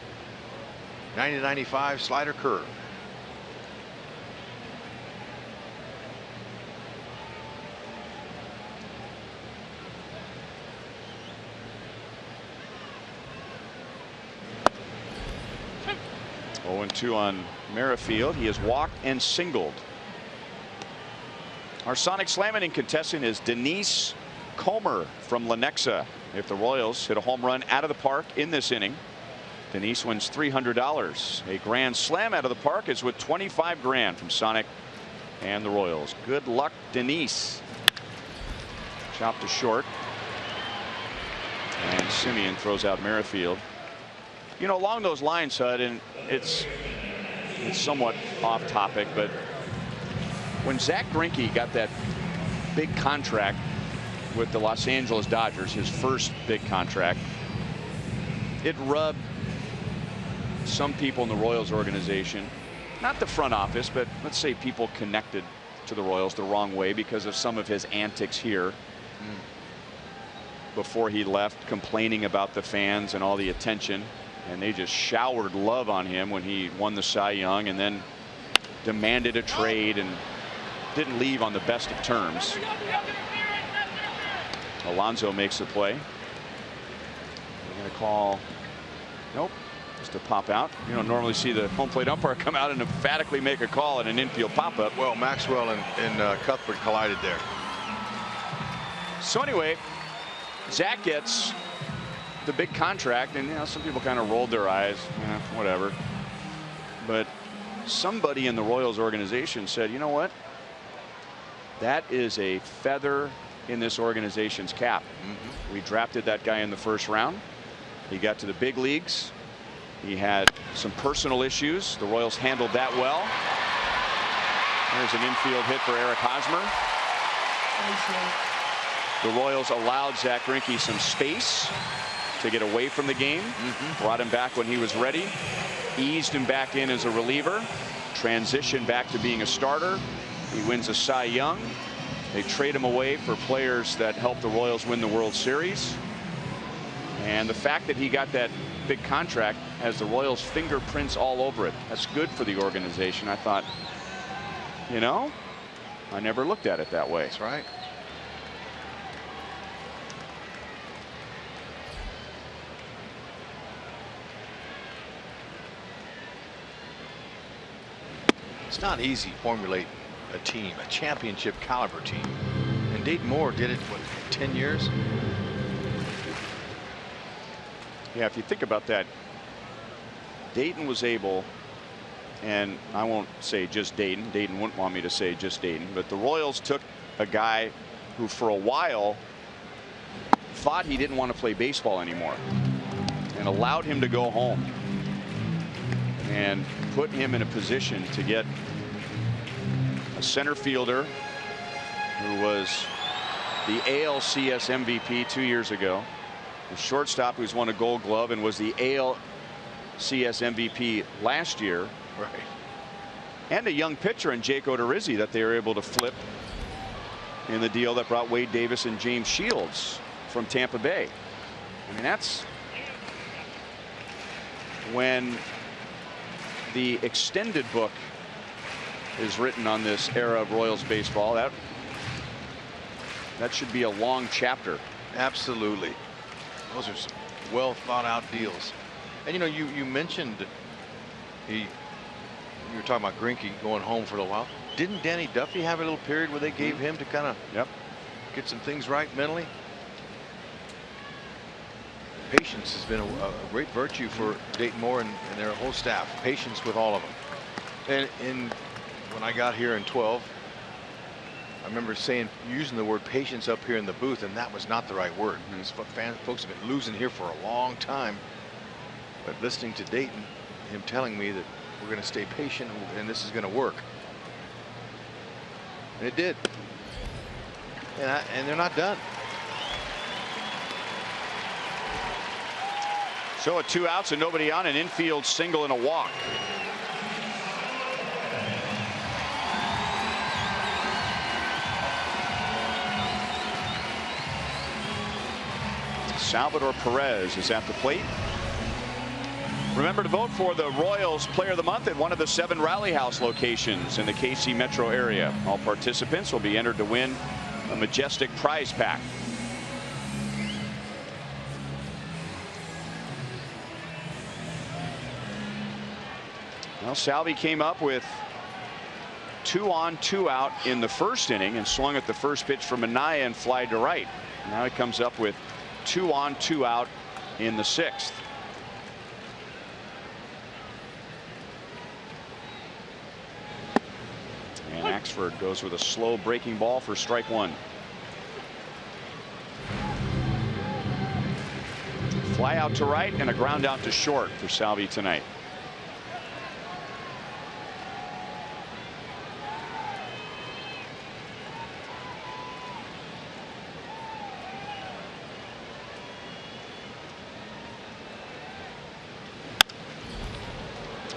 90-95 slider curve. Oh, 0-2 on Merrifield. He has walked and singled. Our Sonic Slam inning contestant is Denise Comer from Lenexa. If the Royals hit a home run out of the park in this inning, Denise wins $300. A grand slam out of the park is with $25 grand from Sonic and the Royals. Good luck, Denise. Chopped to short. And Simeon throws out Merrifield. You know, along those lines, Hud, and it's somewhat off topic, but when Zach Greinke got that big contract with the Los Angeles Dodgers, his first big contract, it rubbed some people in the Royals organization, not the front office, but let's say people connected to the Royals, the wrong way because of some of his antics here before he left, complaining about the fans and all the attention. And they just showered love on him when he won the Cy Young, and then demanded a trade and didn't leave on the best of terms. Alonso makes the play. We're going to call. Nope. Just to pop out. You don't normally see the home plate umpire come out and emphatically make a call at an infield pop-up. Well, Maxwell and Cuthbert collided there. So anyway, Zach gets the big contract, and you know, some people kind of rolled their eyes, whatever. But somebody in the Royals organization said, you know what, that is a feather in this organization's cap. We drafted that guy in the first round. He got to the big leagues. He had some personal issues. The Royals handled that well. There's an infield hit for Eric Hosmer. The Royals allowed Zach Greinke some space to get away from the game. Brought him back when he was ready. Eased him back in as a reliever. Transitioned back to being a starter. He wins a Cy Young. They trade him away for players that helped the Royals win the World Series. And the fact that he got that big contract has the Royals' fingerprints all over it. That's good for the organization. I thought, you know, I never looked at it that way. That's right. It's not easy formulating a team, a championship caliber team. And Dayton Moore did it, what, 10 years? Yeah, if you think about that, Dayton was able, and I won't say just Dayton. Dayton wouldn't want me to say just Dayton, but the Royals took a guy who for a while thought he didn't want to play baseball anymore and allowed him to go home and put him in a position to get a center fielder who was the ALCS MVP 2 years ago, the shortstop who's won a Gold Glove and was the ALCS MVP last year, right, and a young pitcher in Jake Odorizzi that they were able to flip in the deal that brought Wade Davis and James Shields from Tampa Bay. I mean, that's when the extended book is written on this era of Royals baseball. That should be a long chapter. Absolutely. Those are some well thought out deals. And you know, you mentioned you were talking about Greinke going home for a little while. Didn't Danny Duffy have a little period where they gave him to kind of get some things right mentally? Patience has been a great virtue for Dayton Moore and their whole staff. Patience with all of them. And when I got here in 12, I remember using the word patience up here in the booth, and that was not the right word. Folks have been losing here for a long time. But listening to Dayton, him telling me that we're going to stay patient and this is going to work. And it did. And they're not done. So a 2 outs and nobody on, an infield single and a walk. Salvador Perez is at the plate. Remember to vote for the Royals Player of the Month at one of the 7 Rally House locations in the KC metro area. All participants will be entered to win a majestic prize pack. Well, Salvi came up with 2 on, 2 out in the first inning and swung at the first pitch from Minaya and flied to right. Now he comes up with 2 on, 2 out in the 6th. And Axford goes with a slow breaking ball for strike 1. Fly out to right and a ground out to short for Salvi tonight.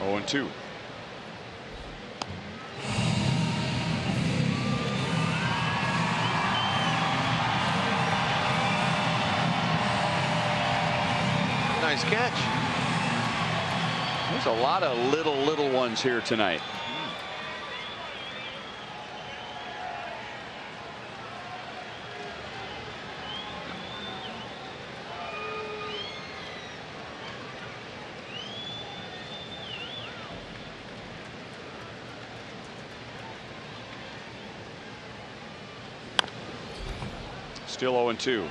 Oh, and 2. Nice catch. There's a lot of little ones here tonight. Still 0 and 2.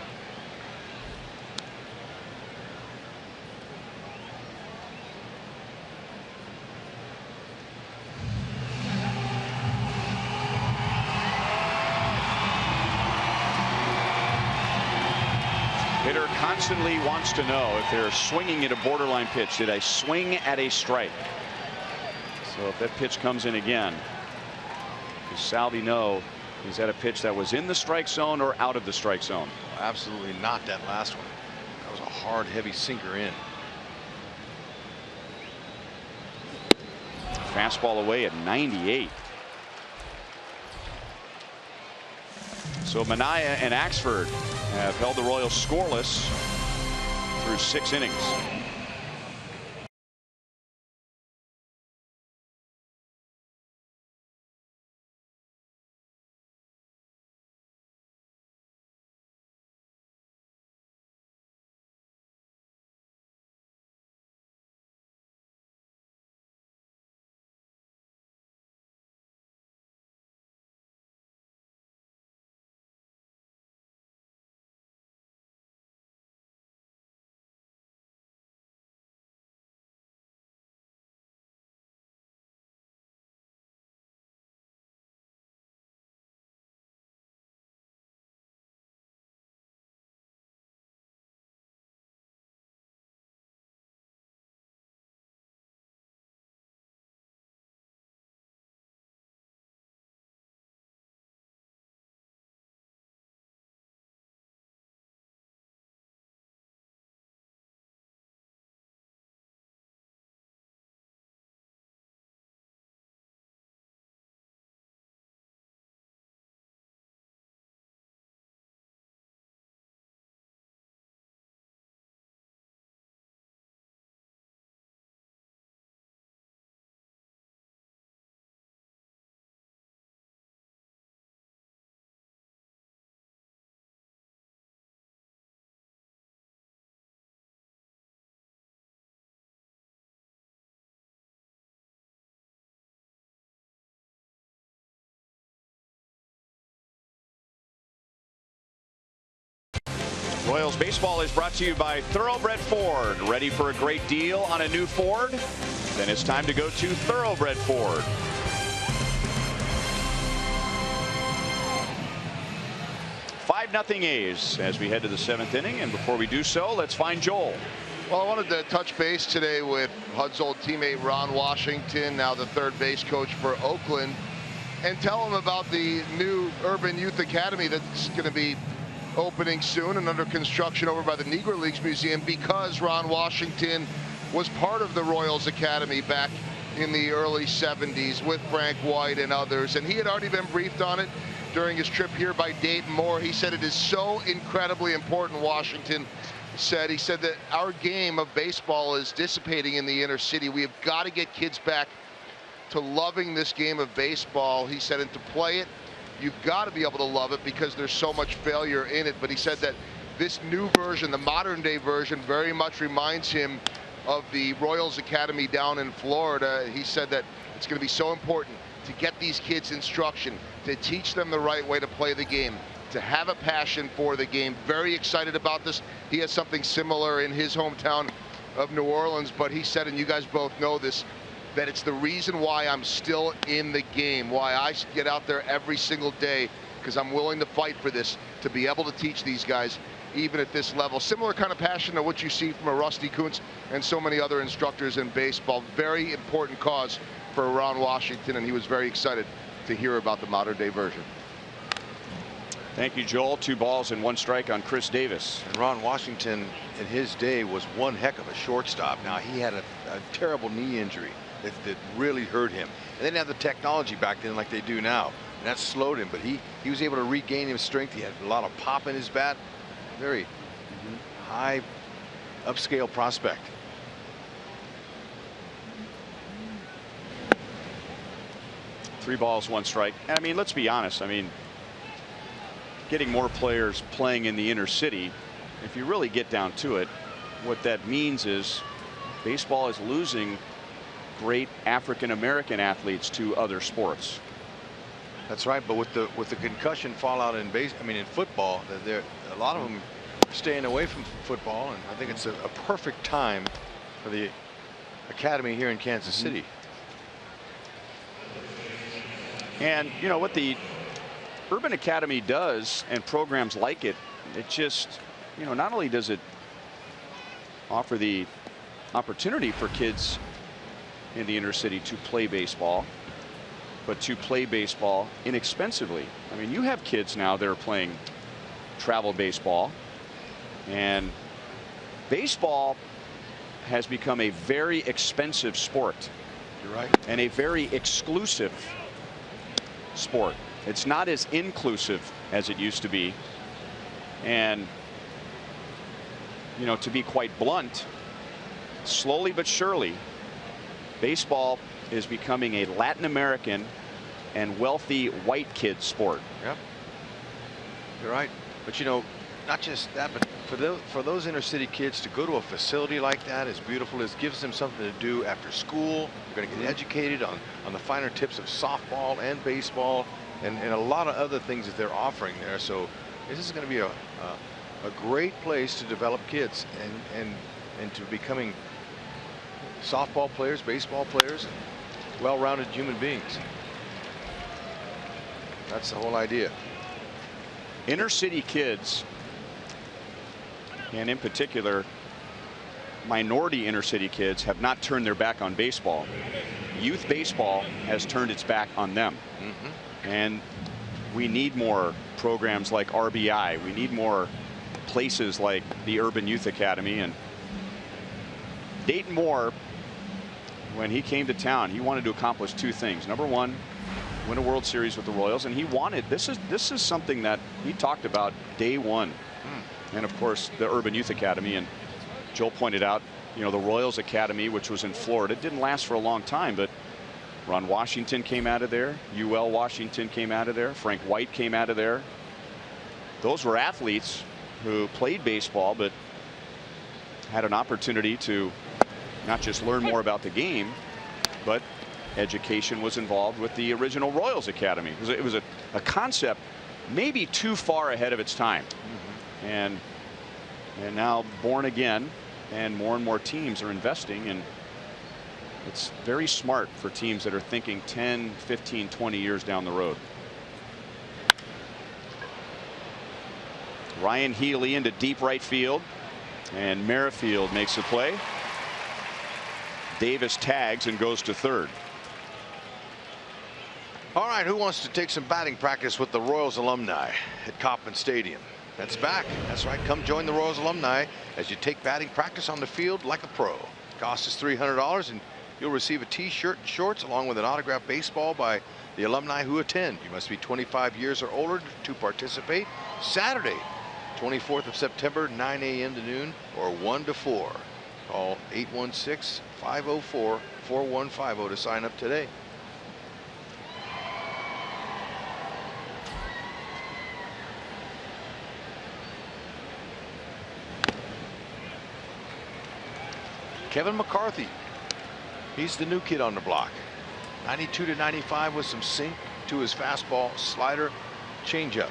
Hitter constantly wants to know if they're swinging at a borderline pitch. Did I swing at a strike? So if that pitch comes in again, does Salvi know, is that a pitch that was in the strike zone or out of the strike zone? Absolutely not that last one. That was a hard, heavy sinker in. Fastball away at 98. So Minaya and Axford have held the Royals scoreless through 6 innings. Royals baseball is brought to you by Thoroughbred Ford. Ready for a great deal on a new Ford? Then it's time to go to Thoroughbred Ford. Nothing A's as we head to the 7th inning, and before we do so, let's find Joel. Well, I wanted to touch base today with Hud's old teammate Ron Washington, now the third base coach for Oakland, and tell him about the new Urban Youth Academy that's going to be opening soon and under construction over by the Negro Leagues Museum because Ron Washington was part of the Royals Academy back in the early 70s with Frank White and others, and he had already been briefed on it during his trip here by Dayton Moore. He said it is so incredibly important, Washington said. He said that our game of baseball is dissipating in the inner city. We have got to get kids back to loving this game of baseball. He said, and to play it, you've got to be able to love it because there's so much failure in it. But he said that this new version, the modern day version, very much reminds him of the Royals Academy down in Florida. He said that it's going to be so important to get these kids instruction, to teach them the right way to play the game, to have a passion for the game. Very excited about this. He has something similar in his hometown of New Orleans, but he said, and you guys both know this, that it's the reason why I'm still in the game, why I get out there every single day, because I'm willing to fight for this, to be able to teach these guys even at this level. Similar kind of passion to what you see from a Rusty Kuntz and so many other instructors in baseball. Very important cause for Ron Washington, and he was very excited to hear about the modern day version. Thank you, Joel. 2 balls and 1 strike on Chris Davis. And Ron Washington in his day was one heck of a shortstop. Now he had a terrible knee injury that really hurt him, and they didn't have the technology back then like they do now, and that slowed him. But he was able to regain his strength. He had a lot of pop in his bat. Very high upscale prospect. Three balls, 1 strike. And I mean, let's be honest. I mean, getting more players playing in the inner city, if you really get down to it, what that means is baseball is losing great African-American athletes to other sports. That's right, but with the concussion fallout in football, a lot of them are staying away from football, and I think it's a perfect time for the academy here in Kansas City. And you know what the Urban Academy does, and programs like it, it just, you know, not only does it offer the opportunity for kids in the inner city to play baseball, but to play baseball inexpensively. I mean, you have kids now that are playing travel baseball, and baseball has become a very expensive sport. You're right. And a very exclusive sport. It's not as inclusive as it used to be. And, you know, to be quite blunt, slowly but surely, baseball is becoming a Latin American and wealthy white kid sport. Yep. You're right. But you know, not just that, but for those inner city kids to go to a facility like that, as beautiful as, gives them something to do after school. They're going to get educated on the finer tips of softball and baseball and a lot of other things that they're offering there. So this is going to be a great place to develop kids and to becoming softball players, baseball players, well-rounded human beings. That's the whole idea. Inner city kids, and in particular minority inner city kids, have not turned their back on baseball. Youth baseball has turned its back on them. And we need more programs like RBI. We need more places like the Urban Youth Academy. And Dayton Moore, when he came to town, he wanted to accomplish 2 things. Number 1, win a World Series with the Royals, and he wanted, this is something that he talked about day 1. And of course the Urban Youth Academy, and Joel pointed out, you know, the Royals Academy, which was in Florida, didn't last for a long time, but Ron Washington came out of there, UL Washington came out of there, Frank White came out of there. Those were athletes who played baseball but had an opportunity to not just learn more about the game, but education was involved with the original Royals Academy. It was a concept maybe too far ahead of its time. And now born again, and more teams are investing, and it's very smart for teams that are thinking 10, 15, 20 years down the road. Ryan Healy into deep right field, and Merrifield makes the play. Davis tags and goes to third. All right, who wants to take some batting practice with the Royals alumni at Kauffman Stadium? That's back. That's right. Come join the Royals alumni as you take batting practice on the field like a pro. Cost is $300, and you'll receive a t-shirt and shorts along with an autographed baseball by the alumni who attend. You must be 25 years or older to participate. Saturday, 24th of September, 9 a.m. to noon or 1 to 4. Call 816-504-4150 to sign up today. Kevin McCarthy, he's the new kid on the block. 92 to 95 with some sink to his fastball, slider, changeup.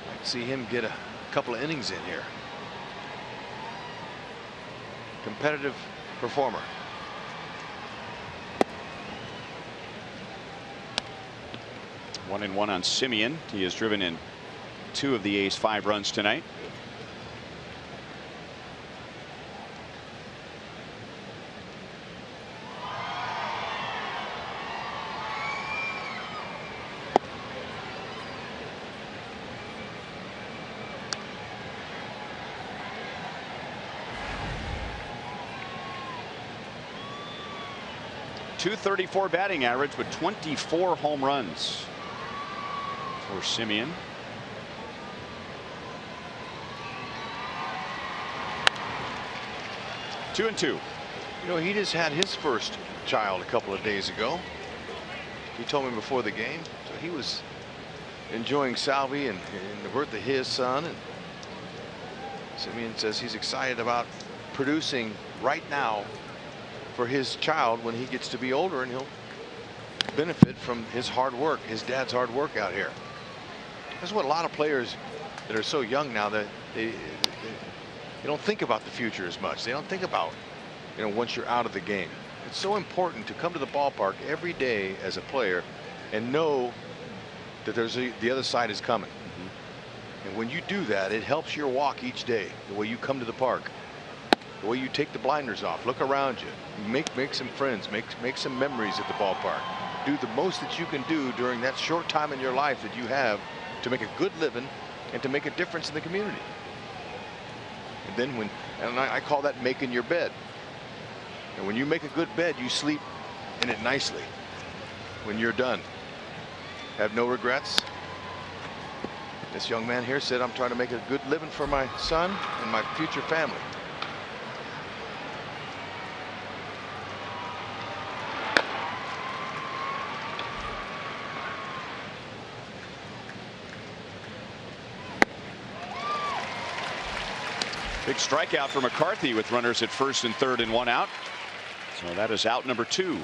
Might see him get a couple of innings in here. Competitive performer. One and one on Simeon. He has driven in 2 of the A's 5 runs tonight. .234 batting average with 24 home runs for Simeon. Two and two. You know, he just had his first child a couple of days ago. He told me before the game, so he was enjoying Salvi and the birth of his son. And Simeon says he's excited about producing right now for his child when he gets to be older, and he'll benefit from his hard work, his dad's hard work out here. That's what a lot of players that are so young now, that they don't think about the future as much. They don't think about, you know, once you're out of the game. It's so important to come to the ballpark every day as a player and know that the other side is coming. And when you do that, it helps your walk each day, the way you come to the park, the way you take the blinders off, look around you, make some friends, make some memories at the ballpark. Do the most that you can do during that short time in your life that you have to make a good living and to make a difference in the community. And then I call that making your bed. And when you make a good bed, you sleep in it nicely. When you're done, have no regrets. This young man here said, I'm trying to make a good living for my son and my future family. Big strikeout for McCarthy with runners at first and third and 1 out. So that is out number 2.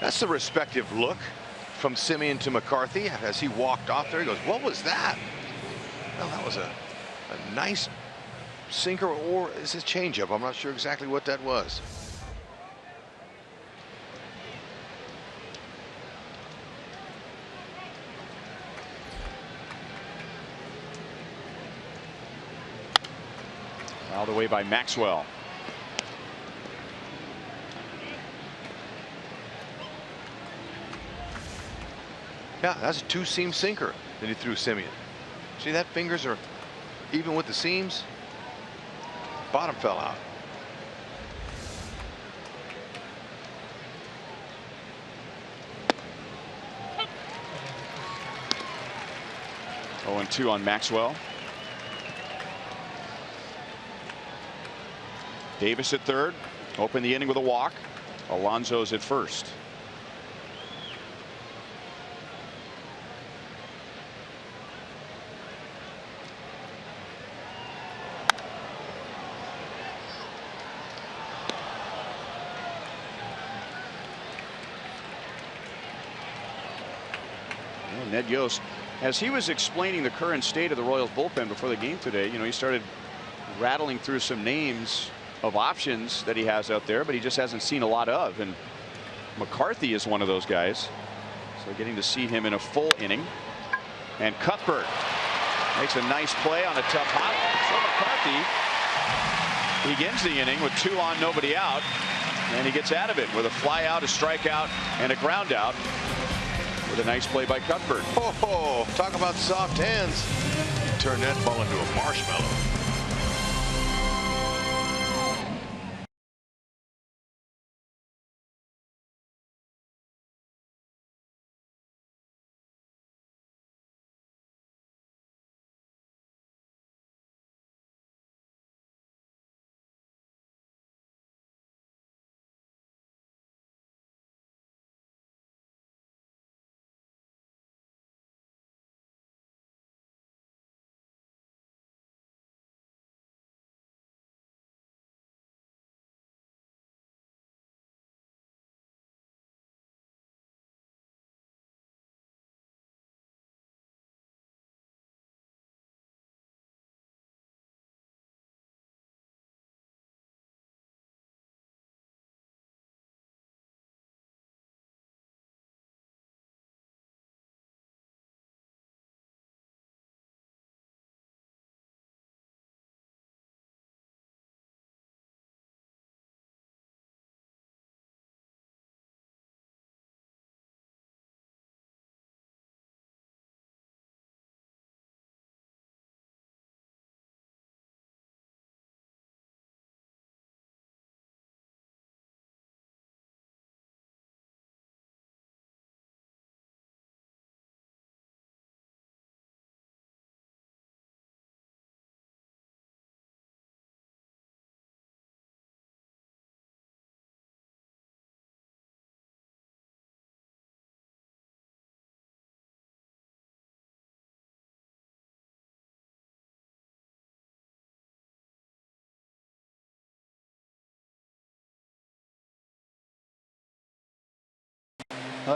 That's the respective look from Simeon to McCarthy as he walked off there. He goes, what was that? Well, that was a nice sinker, or is it changeup? I'm not sure exactly what that was. Fouled away by Maxwell. Yeah, that's a 2-seam sinker that he threw Simeon. See that? Fingers are even with the seams. Bottom fell out. Oh, and 2 on Maxwell. Davis at third. Open the inning with a walk. Alonso's at first. Ned Yost, as he was explaining the current state of the Royals bullpen before the game today, you know, he started rattling through some names of options that he has out there, but he just hasn't seen a lot of, and McCarthy is one of those guys. So getting to see him in a full inning. And Cuthbert makes a nice play on a tough hop. So McCarthy begins the inning with 2 on, nobody out, and he gets out of it with a fly out, a strikeout, and a ground out, with a nice play by Cuthbert. Oh, talk about soft hands. Turn that ball into a marshmallow.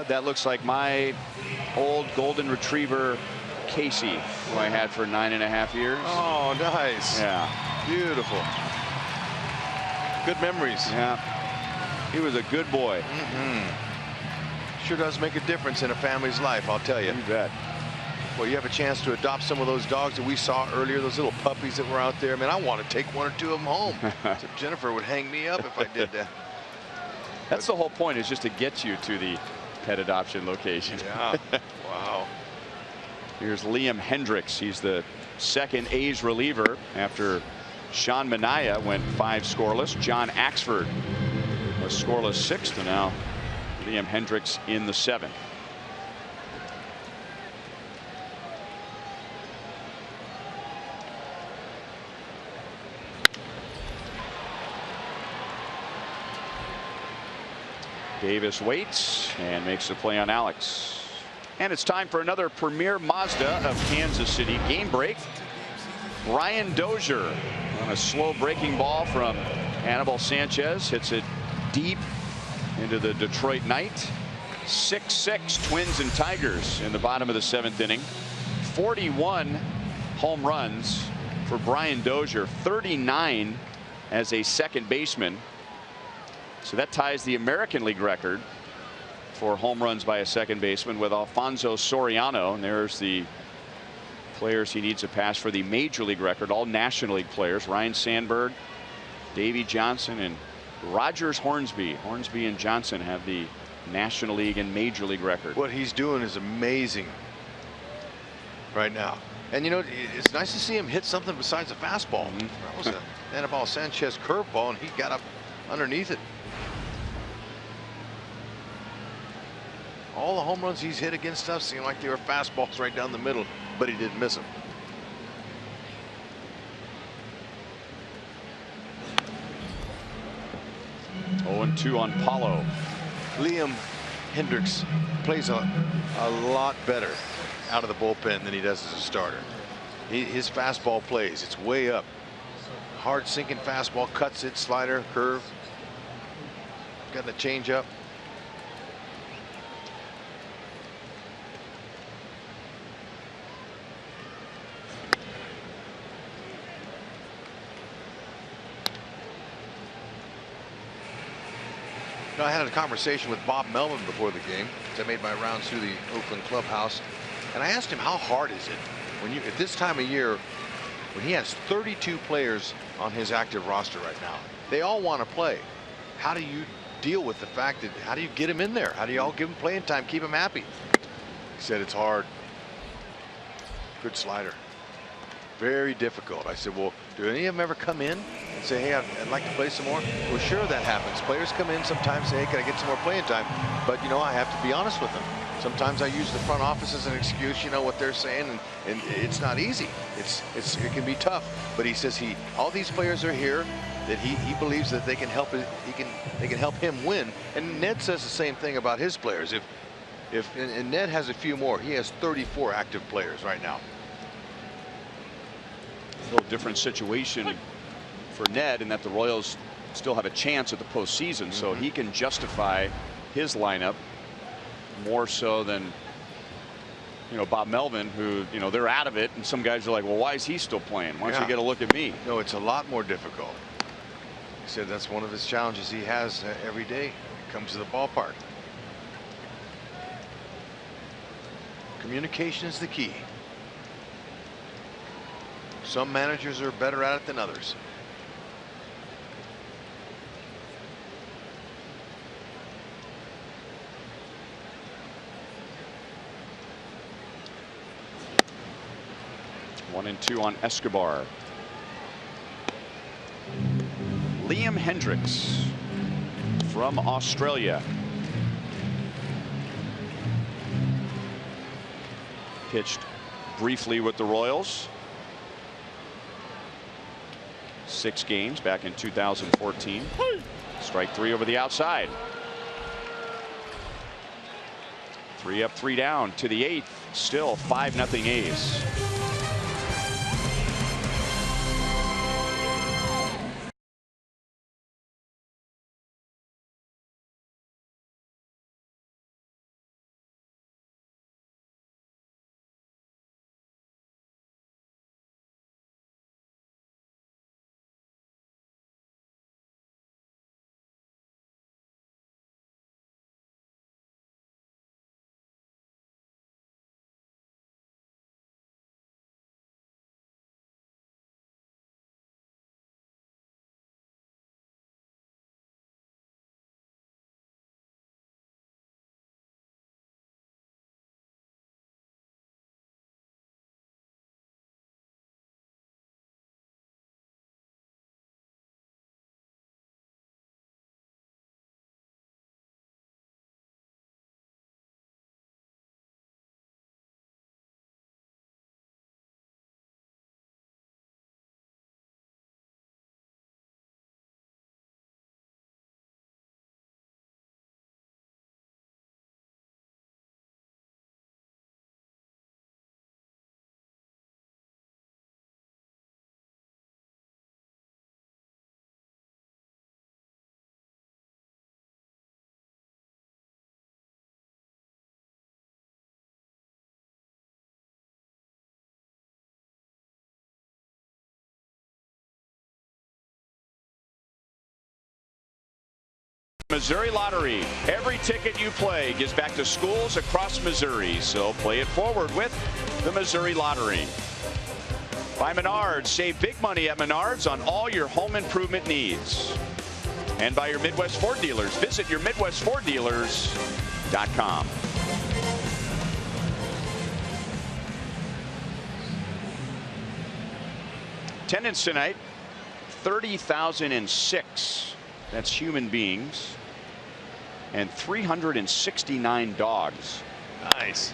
That looks like my old golden retriever, Casey, who I had for 9.5 years. Oh, nice. Yeah. Beautiful. Good memories. Yeah. He was a good boy. Sure does make a difference in a family's life, I'll tell you. You bet. Well, you have a chance to adopt some of those dogs that we saw earlier, those little puppies that were out there. Man, I want to take one or two of them home. So Jennifer would hang me up if I did that. That's the whole point, is just to get you to the pet adoption location. Yeah. Wow. Here's Liam Hendricks. He's the second A's reliever after Sean Manaea went 5 scoreless. John Axford was scoreless 6th, and now Liam Hendricks in the 7th. Davis waits and makes the play on Alex. And it's time for another Premier Mazda of Kansas City game break. Brian Dozier on a slow breaking ball from Anibal Sanchez. Hits it deep into the Detroit night. 6-6 Twins and Tigers in the bottom of the 7th inning. 41 home runs for Brian Dozier. 39 as a second baseman. So that ties the American League record for home runs by a second baseman with Alfonso Soriano. And there's the players he needs to pass for the Major League record. All National League players. Ryan Sandberg, Davey Johnson, and Rogers Hornsby. Hornsby and Johnson have the National League and Major League record. What he's doing is amazing right now. And you know, it's nice to see him hit something besides a fastball. That was a Anibal Sanchez curveball, and he got up underneath it. All the home runs he's hit against us seem like they were fastballs right down the middle, but he didn't miss them. Oh, 2 on Paulo. Liam Hendricks plays a lot better out of the bullpen than he does as a starter. His fastball plays. It's way up. Hard sinking fastball, cuts it, slider, curve. Got the change up. I had a conversation with Bob Melvin before the game. I made my rounds through the Oakland clubhouse, and I asked him, how hard is it when you, at this time of year, when he has 32 players on his active roster right now, they all want to play. How do you deal with the fact that, how do you get him in there? How do you all give him playing time, keep him happy? He said it's hard. Good slider. Very difficult. I said, well, do any of them ever come in and say, hey, I'd like to play some more? Well, sure, that happens. Players come in sometimes, say, hey, can I get some more playing time? But, you know, I have to be honest with them. Sometimes I use the front office as an excuse, you know, what they're saying, and it's not easy. It can be tough. But he says all these players are here, that he believes that they can help they can help him win. And Ned says the same thing about his players. And Ned has a few more. He has 34 active players right now. A little different situation for Ned in that the Royals still have a chance at the postseason, so he can justify his lineup more so than, you know, Bob Melvin, who, you know, they're out of it, and some guys are like, well, why is he still playing? Why don't you get a look at me? No, it's a lot more difficult. He said that's one of his challenges he has every day. He comes to the ballpark. Communication is the key. Some managers are better at it than others. One and two on Escobar. Liam Hendricks from Australia. Pitched briefly with the Royals. 6 games back in 2014. Strike 3 over the outside. 3 up, 3 down to the 8th. Still 5-0 A's. Missouri Lottery. Every ticket you play gives back to schools across Missouri. So play it forward with the Missouri Lottery. By Menards. Save big money at Menards on all your home improvement needs. And by your Midwest Ford dealers. Visit your MidwestFordDealers.com. Attendance tonight, 30,006. That's human beings. And 369 dogs. Nice.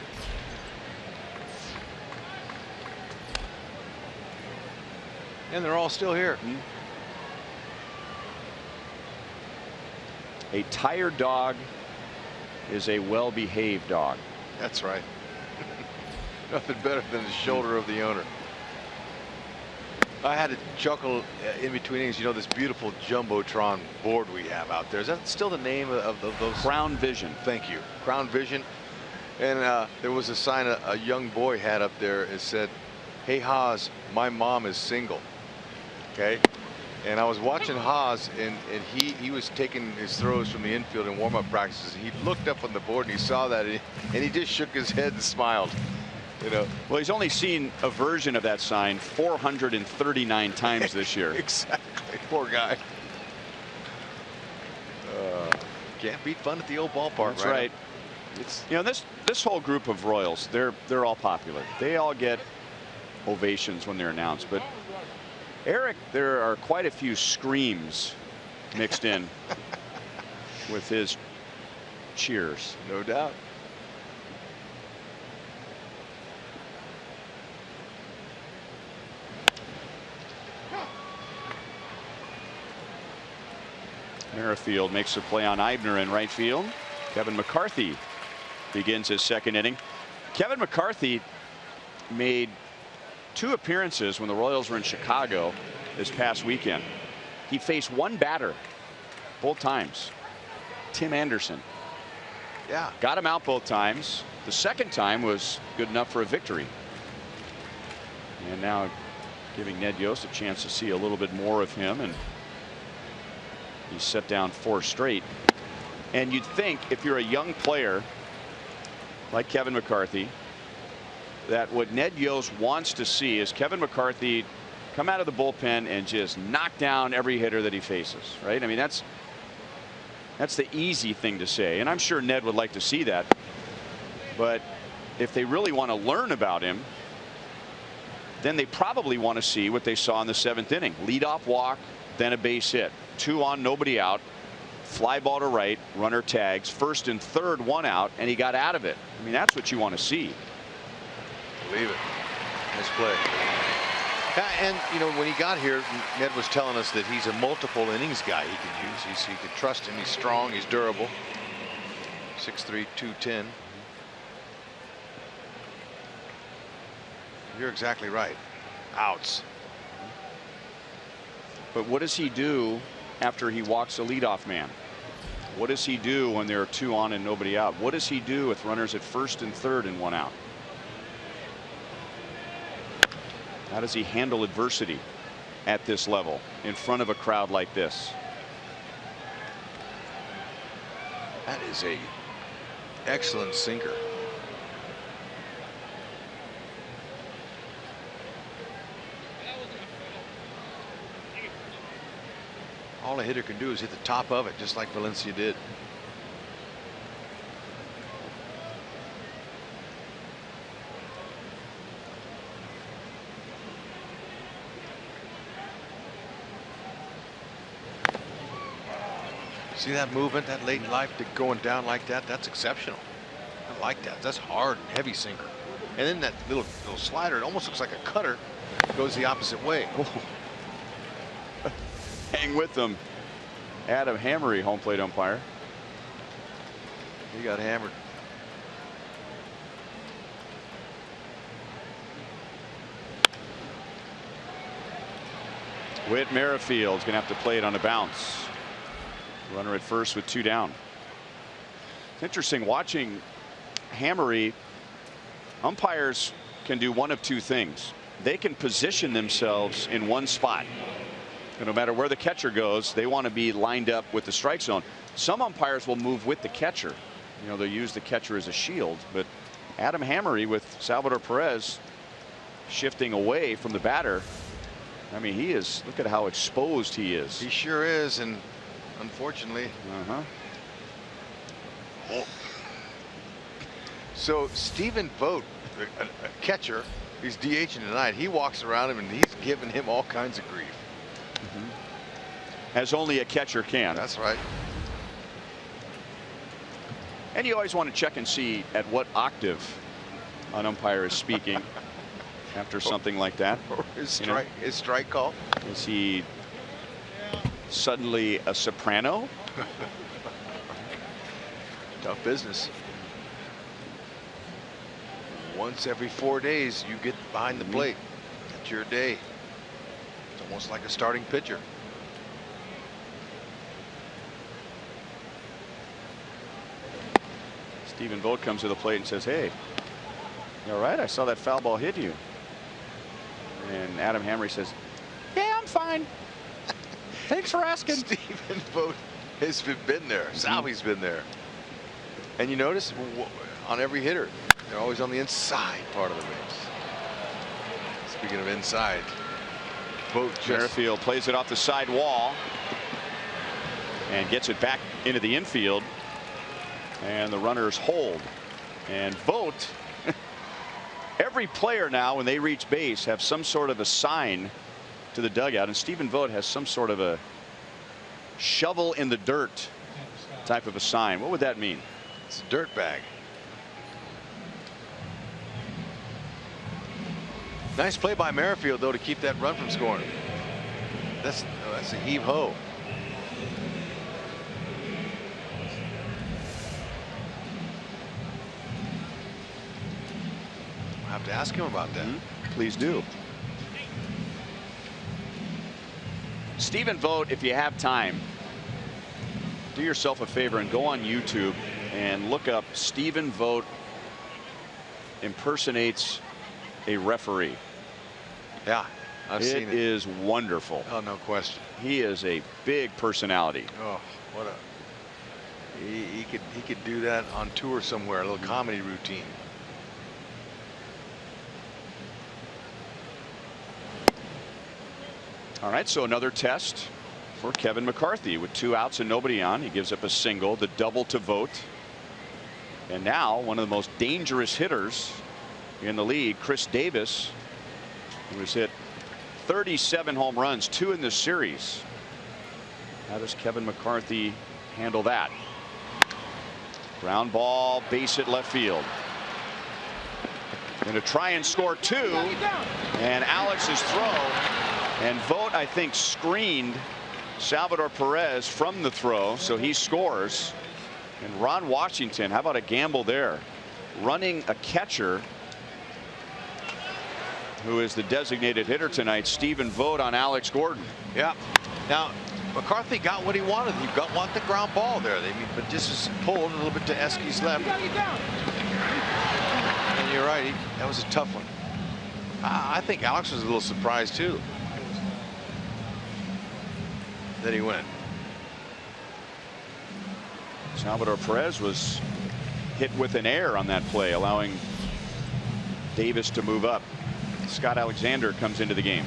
And they're all still here. A tired dog is a well-behaved dog. That's right. Nothing better than the shoulder of the owner. I had to chuckle in between innings. You know, this beautiful Jumbotron board we have out there. Is that still the name of those? Crown Vision. Thank you. Crown Vision. And there was a sign a young boy had up there. It said, "Hey Haas, my mom is single." Okay. And I was watching Haas, and he was taking his throws from the infield in warm-up practices. He looked up on the board and he saw that, and he just shook his head and smiled. You know. Well, he's only seen a version of that sign 439 times this year. Exactly. Poor guy. Can't beat fun at the old ballpark. That's right. You know, this whole group of Royals, they're all popular. They all get ovations when they're announced. But Eric, there are quite a few screams mixed in with his cheers. No doubt. Merrifield makes a play on Eibner in right field. Kevin McCarthy begins his second inning. Kevin McCarthy made 2 appearances when the Royals were in Chicago this past weekend. He faced one batter both times, Tim Anderson. Yeah. Got him out both times. The second time was good enough for a victory. And now giving Ned Yost a chance to see a little bit more of him, and he's set down 4 straight. And you'd think if you're a young player like Kevin McCarthy, that what Ned Yost wants to see is Kevin McCarthy come out of the bullpen and just knock down every hitter that he faces, right? I mean, that's the easy thing to say, and I'm sure Ned would like to see that. But if they really want to learn about him, then they probably want to see what they saw in the 7th inning. Leadoff walk, then a base hit. 2 on, nobody out. Fly ball to right, runner tags, 1st and 3rd, 1 out, and he got out of it. I mean, that's what you want to see. Believe it. Nice play. Yeah, and you know, when he got here, Ned was telling us that he's a multiple innings guy he can use. You can trust him. He's strong. He's durable. 6'3", 210. You're exactly right. Outs. But what does he do after he walks a leadoff man? What does he do when there are 2 on and nobody out? What does he do with runners at 1st and 3rd and 1 out? How does he handle adversity at this level in front of a crowd like this? That is a excellent sinker. All a hitter can do is hit the top of it, just like Valencia did. See that movement, that late in life, going down like that? That's exceptional. I like that. That's hard and heavy sinker. And then that little slider, it almost looks like a cutter, goes the opposite way. Hang with them. Adam Hammery, home plate umpire. He got hammered. Whit Merrifield's going to have to play it on a bounce. Runner at 1st with 2 down. It's interesting watching Hammery. Umpires can do one of 2 things. They can position themselves in one spot. And no matter where the catcher goes, they want to be lined up with the strike zone. Some umpires will move with the catcher. You know, they'll use the catcher as a shield. But Adam Hammery with Salvador Perez shifting away from the batter. I mean, he is, look at how exposed he is. He sure is, and unfortunately. Oh. So Stephen Vogt, a catcher, he's DHing tonight. He walks around him and he's giving him all kinds of grief. As only a catcher can. That's right. And you always want to check and see at what octave an umpire is speaking after something like that. His strike call. Is he suddenly a soprano? Tough business. Once every 4 days you get behind the plate. That's your day. It's almost like a starting pitcher. Stephen Vogt comes to the plate and says, hey, you all right? I saw that foul ball hit you. And Adam Hammery says, yeah, I'm fine. Thanks for asking. Stephen Vogt has been there. Salvy's been there. And you notice on every hitter, they're always on the inside part of the base. Speaking of inside, Merrifield plays it off the side wall and gets it back into the infield. And the runners hold. And Vogt, every player now when they reach base have some sort of a sign to the dugout, and Stephen Vogt has some sort of a shovel in the dirt type of a sign. What would that mean? It's a dirt bag. Nice play by Merrifield, though, to keep that run from scoring. That's a heave-ho. I'll have to ask him about that. Please do. Stephen Vogt, if you have time, do yourself a favor and go on YouTube and look up Stephen Vogt impersonates a referee. Yeah, I've seen it. It is wonderful. Oh, no question. He is a big personality. Oh, what a... He could do that on tour somewhere, a little comedy routine. All right, so another test for Kevin McCarthy with 2 outs and nobody on. He gives up a single, the double to Vogt. And now one of the most dangerous hitters in the league, Chris Davis, who has hit 37 home runs, 2 in this series. How does Kevin McCarthy handle that? Ground ball, base hit left field. Going to try and score 2. And Alex's throw. And Vogt, I think, screened Salvador Perez from the throw, so he scores. And Ron Washington, how about a gamble there? Running a catcher who is the designated hitter tonight, Stephen Vogt, on Alex Gordon. Yeah. Now, McCarthy got what he wanted. He want the ground ball there. But just was pulled a little bit to Eske's left. And you're right. That was a tough one. I think Alex was a little surprised, too, that he went. Salvador Perez was hit with an error on that play, allowing Davis to move up. Scott Alexander comes into the game.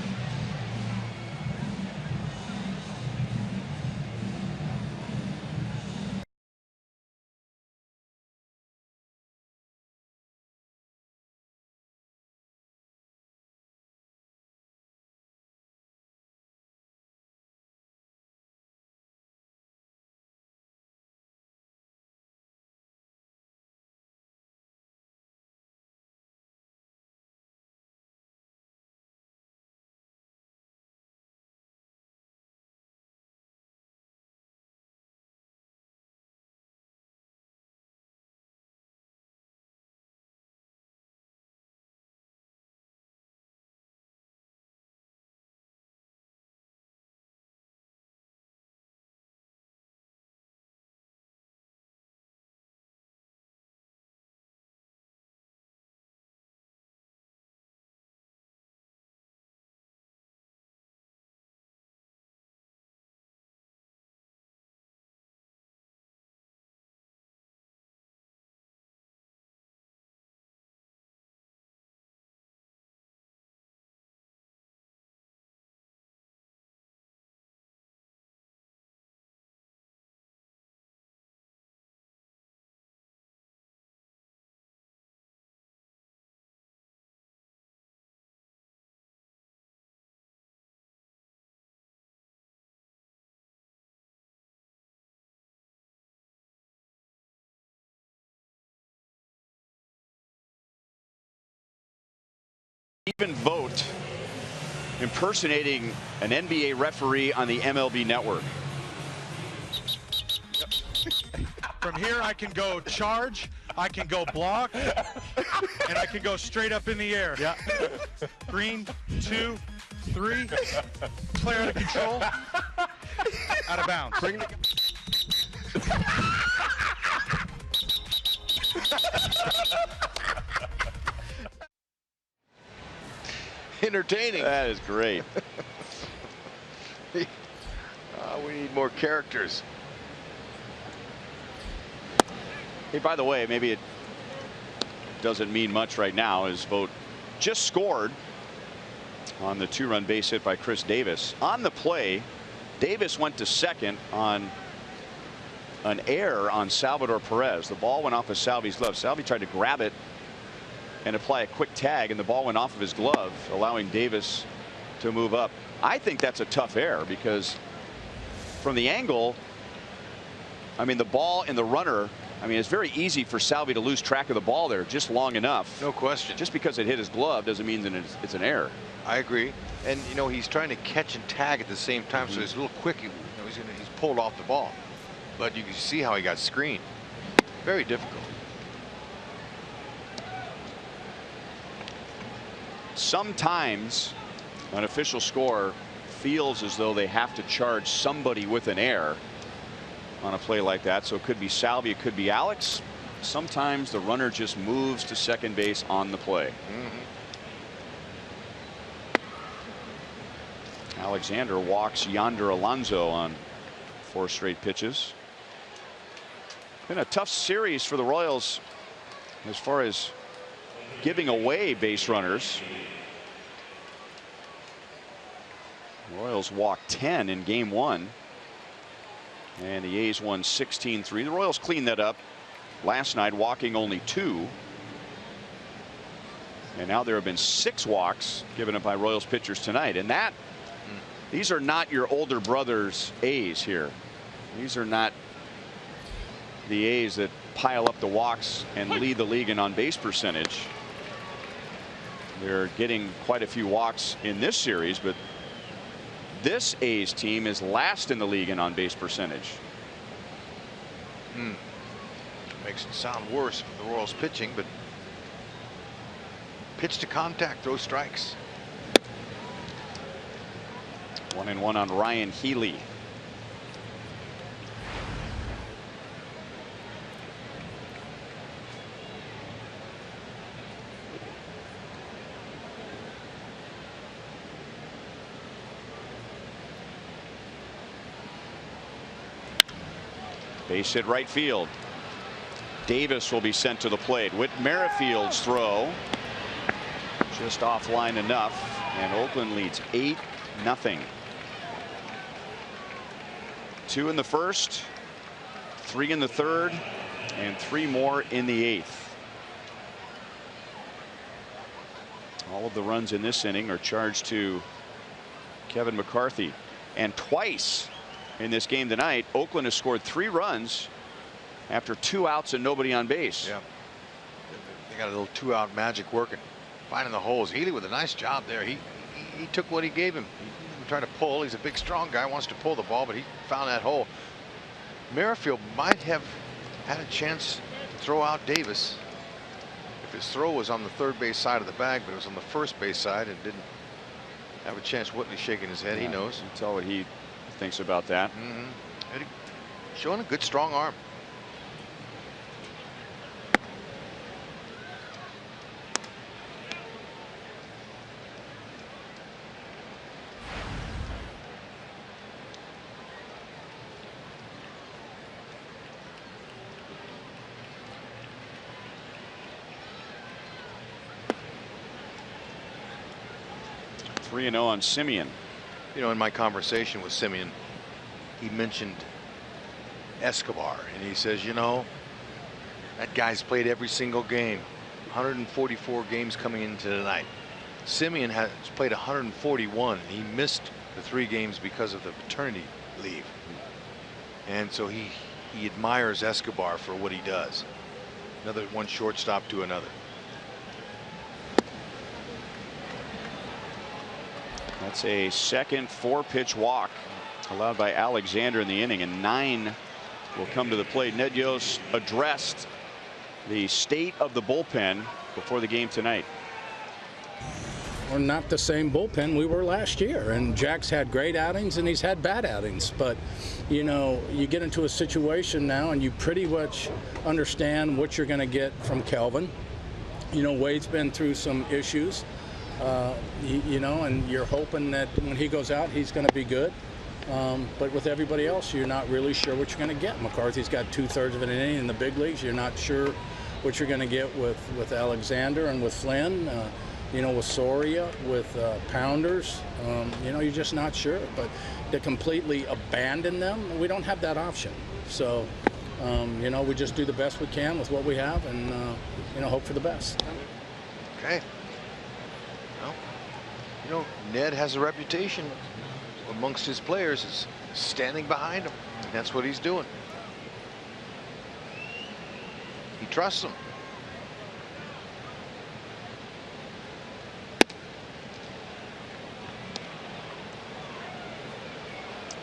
Stephen Vogt impersonating an NBA referee on the MLB Network. From here, I can go charge, I can go block, and I can go straight up in the air. Yeah. Green, 2, 3, player out of control, out of bounds. Bring the Entertaining. That is great. We need more characters. Hey, by the way, maybe it doesn't mean much right now, as Vogt just scored on the 2-run base hit by Chris Davis. On the play, Davis went to second on an error on Salvador Perez. The ball went off of Salvi's glove. Salvi tried to grab it and apply a quick tag, and the ball went off of his glove, allowing Davis to move up. I think that's a tough error because from the angle, I mean, the ball and the runner, I mean, it's very easy for Salvi to lose track of the ball there just long enough. No question. Just because it hit his glove doesn't mean that it's an error. I agree. And, you know, he's trying to catch and tag at the same time, so he's a little quick. You know, he's pulled off the ball. But you can see how he got screened. Very difficult. Sometimes an official score feels as though they have to charge somebody with an error on a play like that. So it could be Salvi, it could be Alex. Sometimes the runner just moves to second base on the play. Alexander walks Yonder Alonso on 4 straight pitches. Been a tough series for the Royals as far as giving away base runners. The Royals walked 10 in game 1. And the A's won 16-3. The Royals cleaned that up last night, walking only 2. And now there have been 6 walks given up by Royals pitchers tonight. And that, these are not your older brother's A's here. These are not the A's that pile up the walks and lead the league in on base percentage. They're getting quite a few walks in this series, but this A's team is last in the league in on base percentage. Makes it sound worse for the Royals pitching, but pitch to contact, throw strikes. 1-1 on Ryan Healy. Base hit right field. Davis will be sent to the plate. Whit Merrifield's throw just offline enough, and Oakland leads 8-0. 2 in the first, 3 in the third, and 3 more in the 8th. All of the runs in this inning are charged to Kevin McCarthy, and twice in this game tonight, Oakland has scored 3 runs after 2 outs and nobody on base. Yeah, they got a little 2-out magic working, finding the holes. Healy with a nice job there. He took what he gave him. He tried to pull. He's a big, strong guy, wants to pull the ball, but he found that hole. Merrifield might have had a chance to throw out Davis if his throw was on the third base side of the bag, but it was on the first base side and didn't have a chance. Whitley shaking his head. Yeah, he knows. You can tell what he thinks about that. Showing a good, strong arm. Three 3-0 on Simeon. You know, in my conversation with Simeon, he mentioned Escobar, and he says, you know, that guy's played every single game. 144 games coming into tonight. Simeon has played 141. He missed the 3 games because of the paternity leave, and so he admires Escobar for what he does. Another one shortstop to another. That's a second 4-pitch walk allowed by Alexander in the inning, and 9 will come to the plate. Ned Yost addressed the state of the bullpen before the game tonight. We're not the same bullpen we were last year, and Jack's had great outings and he's had bad outings, but you know, you get into a situation now and you pretty much understand what you're going to get from Kelvin. You know, Wade's been through some issues, you know, and you're hoping that when he goes out he's going to be good. But with everybody else, you're not really sure what you're going to get. McCarthy's got 2/3 of an inning in the big leagues. You're not sure what you're going to get with Alexander and with Flynn. You know, with Soria, with Pounders, you know, you're just not sure. But to completely abandon them, we don't have that option. So you know, we just do the best we can with what we have, and you know, hope for the best. Okay. Well, you know, Ned has a reputation amongst his players as standing behind him. That's what he's doing. He trusts them.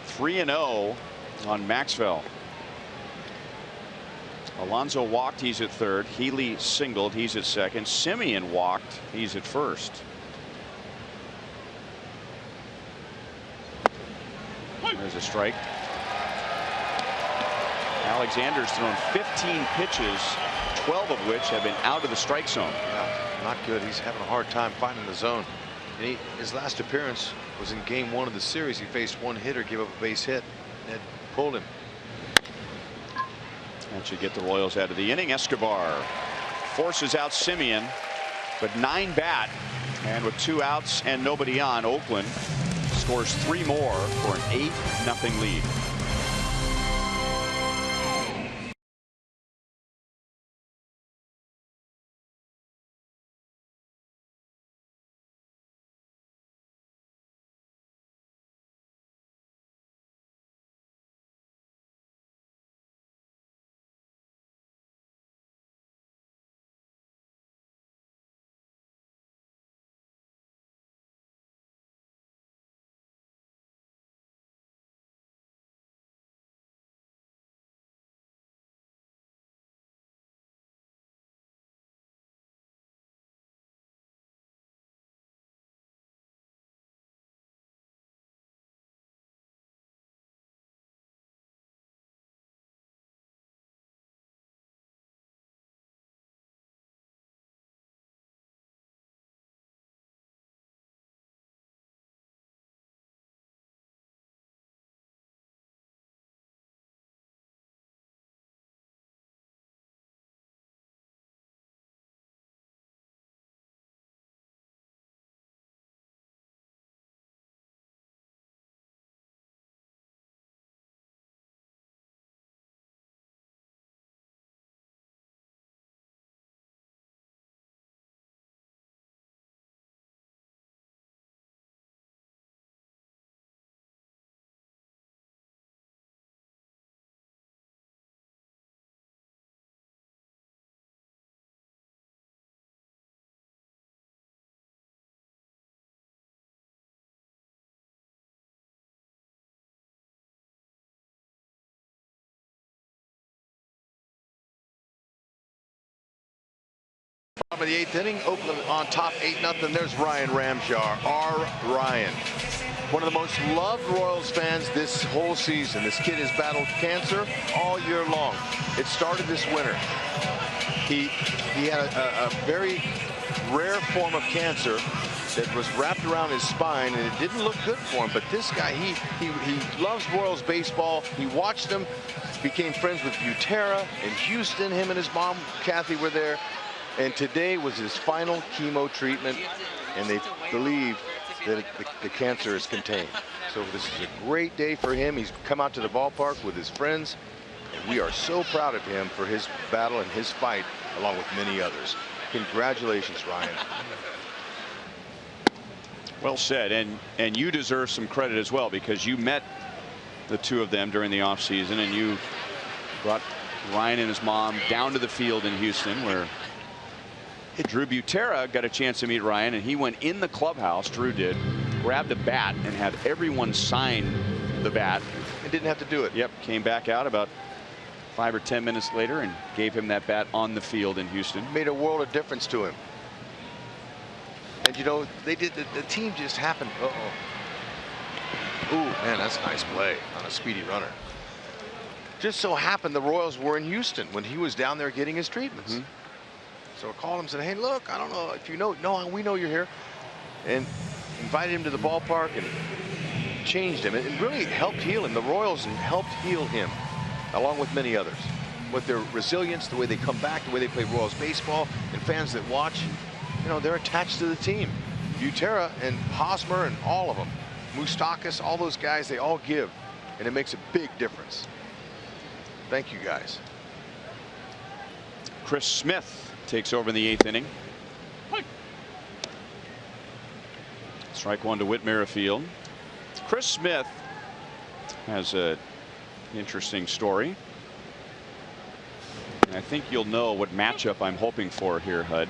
3-0 on Maxwell. Alonso walked, he's at third. Healy singled, he's at second. Simeon walked, he's at first. There's a strike. Alexander's thrown 15 pitches, 12 of which have been out of the strike zone. Yeah, not good. He's having a hard time finding the zone. And his last appearance was in game 1 of the series. He faced one hitter, gave up a base hit. Ned pulled him. That should get the Royals out of the inning. Escobar forces out Simeon, but 9 bat, and with 2 outs and nobody on, Oakland scores 3 more for an 8-0 lead. Of the 8th inning, Oakland on top 8-0. There's Ryan Ramjar, Ryan. One of the most loved Royals fans this whole season. This kid has battled cancer all year long. It started this winter. He had a very rare form of cancer that was wrapped around his spine, and it didn't look good for him. But this guy, he loves Royals baseball. He watched them, became friends with Butera in Houston. Him and his mom, Kathy, were there. And today was his final chemo treatment, and they believe that the cancer is contained. So this is a great day for him. He's come out to the ballpark with his friends, and we are so proud of him for his battle and his fight, along with many others. Congratulations, Ryan. Well said, and you deserve some credit as well, because you met the 2 of them during the offseason, and you brought Ryan and his mom down to the field in Houston, where Drew Butera got a chance to meet Ryan, and he went in the clubhouse, Drew did, grabbed a bat and had everyone sign the bat. And didn't have to do it. Yep, came back out about 5 or 10 minutes later and gave him that bat on the field in Houston. Made a world of difference to him. And you know, they did, the team just happened. Ooh, man, that's a nice play on a speedy runner. Just so happened the Royals were in Houston when he was down there getting his treatments. So I called him and said, hey, look, I don't know if you know. No, we know you're here. And invited him to the ballpark and changed him. It really helped heal him. The Royals helped heal him, along with many others. With their resilience, the way they come back, the way they play Royals baseball, and fans that watch, you know, they're attached to the team. Butera and Hosmer and all of them. Moustakas, all those guys, they all give. And it makes a big difference. Thank you, guys. Chris Smith takes over in the 8th inning. Strike one to Whit Merrifield. Chris Smith has an interesting story. And I think you'll know what matchup I'm hoping for here, Hud.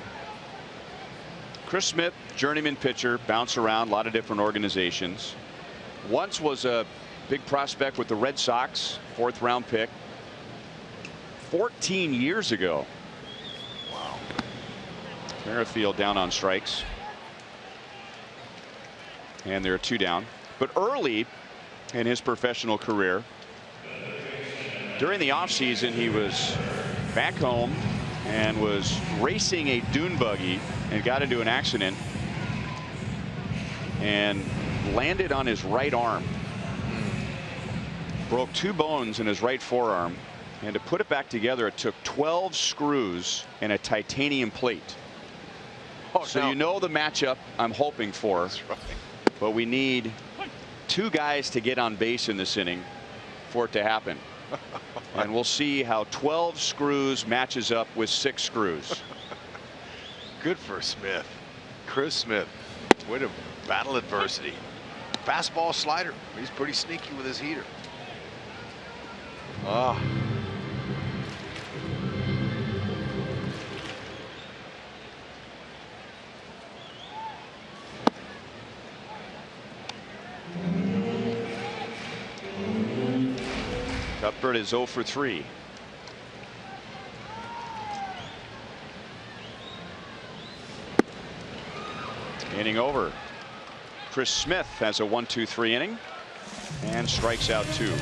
Chris Smith, journeyman pitcher, bounced around a lot of different organizations. Once was a big prospect with the Red Sox, 4th round pick 14 years ago. Wow. Merrifield down on strikes. And there are 2 down. But early in his professional career, during the offseason, he was back home and was racing a dune buggy and got into an accident and landed on his right arm. Broke 2 bones in his right forearm, and to put it back together, it took 12 screws and a titanium plate. So you know the matchup I'm hoping for. That's right. But we need 2 guys to get on base in this inning for it to happen. And we'll see how 12 screws matches up with 6 screws. Good for Smith. Chris Smith. Way to battle adversity. Fastball, slider. He's pretty sneaky with his heater. Ah. Cuthbert is 0 for 3. Inning over. Chris Smith has a 1-2-3 inning and strikes out 2.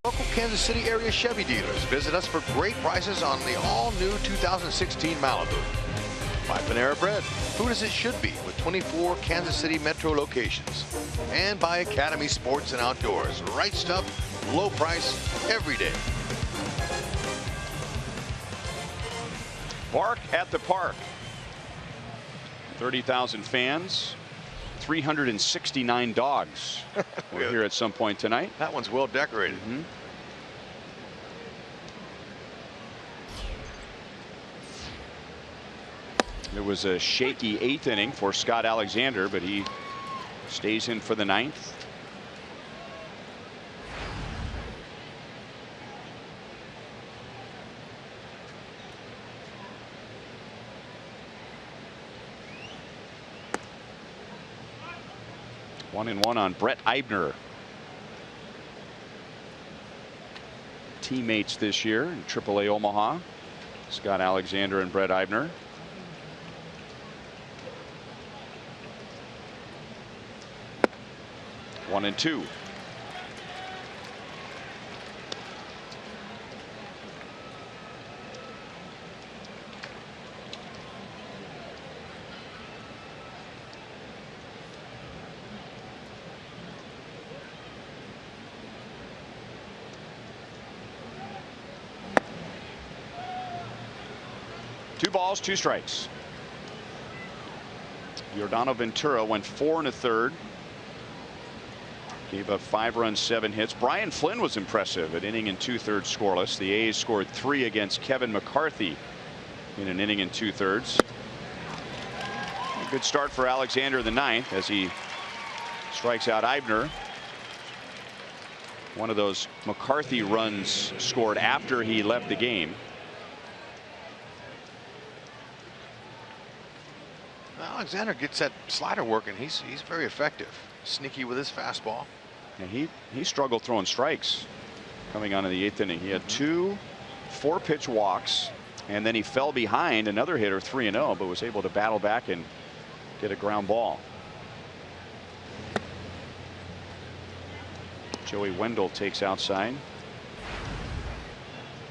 Local Kansas City area Chevy dealers. Visit us for great prices on the all-new 2016 Malibu. By Panera Bread, food as it should be with 24 Kansas City metro locations. And by Academy Sports and Outdoors. Right stuff, low price, every day. Bark at the Park. 30,000 fans. 369 dogs. We're here at some point tonight. That one's well decorated. It was a shaky 8th inning for Scott Alexander, but he stays in for the 9th. One and one on Brett Eibner. Teammates this year in AAA Omaha. Scott Alexander and Brett Eibner. One and two. 2 balls, 2 strikes. Yordano Ventura went 4 1/3. Gave up 5 runs, 7 hits. Brian Flynn was impressive, an inning and 2/3 scoreless. The A's scored 3 against Kevin McCarthy in an inning and 2/3. A good start for Alexander in the 9th as he strikes out Eibner. One of those McCarthy runs scored after he left the game. Alexander gets that slider working. He's very effective. Sneaky with his fastball. And he struggled throwing strikes coming on in the 8th inning. He had 2 4-pitch walks, and then he fell behind another hitter 3-0, but was able to battle back and get a ground ball. Joey Wendell takes outside.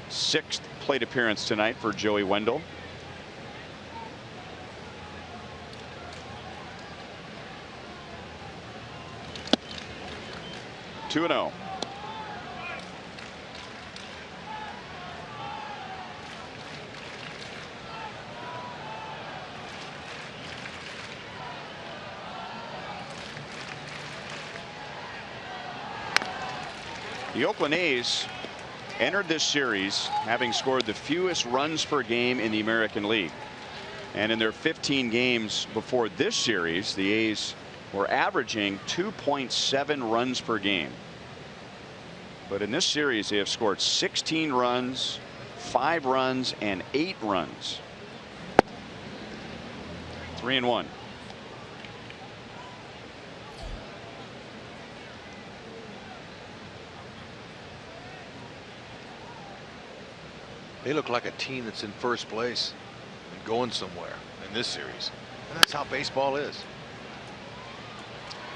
6th plate appearance tonight for Joey Wendell. Two and 0. The Oakland A's entered this series having scored the fewest runs per game in the American League. And in their 15 games before this series, the A's were averaging 2.7 runs per game. But in this series, they have scored 16 runs, 5 runs, and 8 runs. 3-1. They look like a team that's in first place and going somewhere in this series. And that's how baseball is.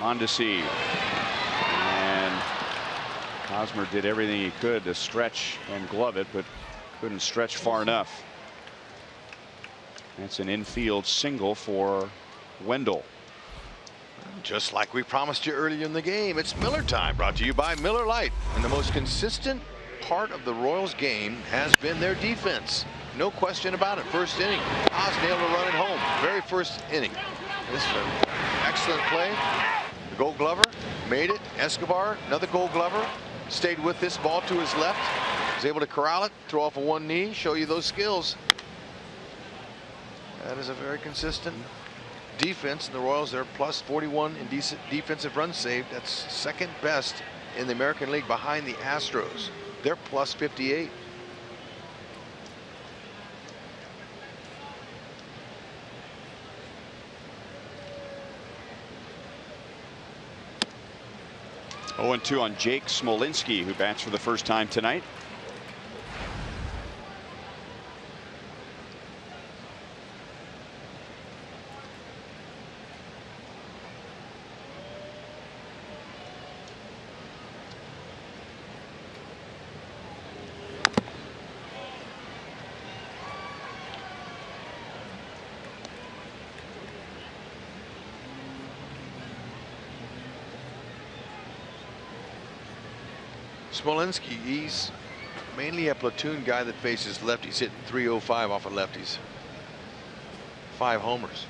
On to see. And Hosmer did everything he could to stretch and glove it, but couldn't stretch far enough. That's an infield single for Wendell. Just like we promised you earlier in the game, it's Miller time, brought to you by Miller Lite. And the most consistent part of the Royals game has been their defense. No question about it. First inning, Oz nailed a run at home. Very first inning. This is an excellent play. The Gold Glover made it. Escobar, another Gold Glover, stayed with this ball to his left. Was able to corral it, throw off of one knee, show you those skills. That is a very consistent defense. And the Royals, they're plus 41 in defensive runs saved. That's second best in the American League behind the Astros. They're plus 58. Oh, 0-2 on Jake Smolinski, who bats for the first time tonight. Smolinski, he's mainly a platoon guy that faces lefties, hitting .305 off of lefties. 5 homers.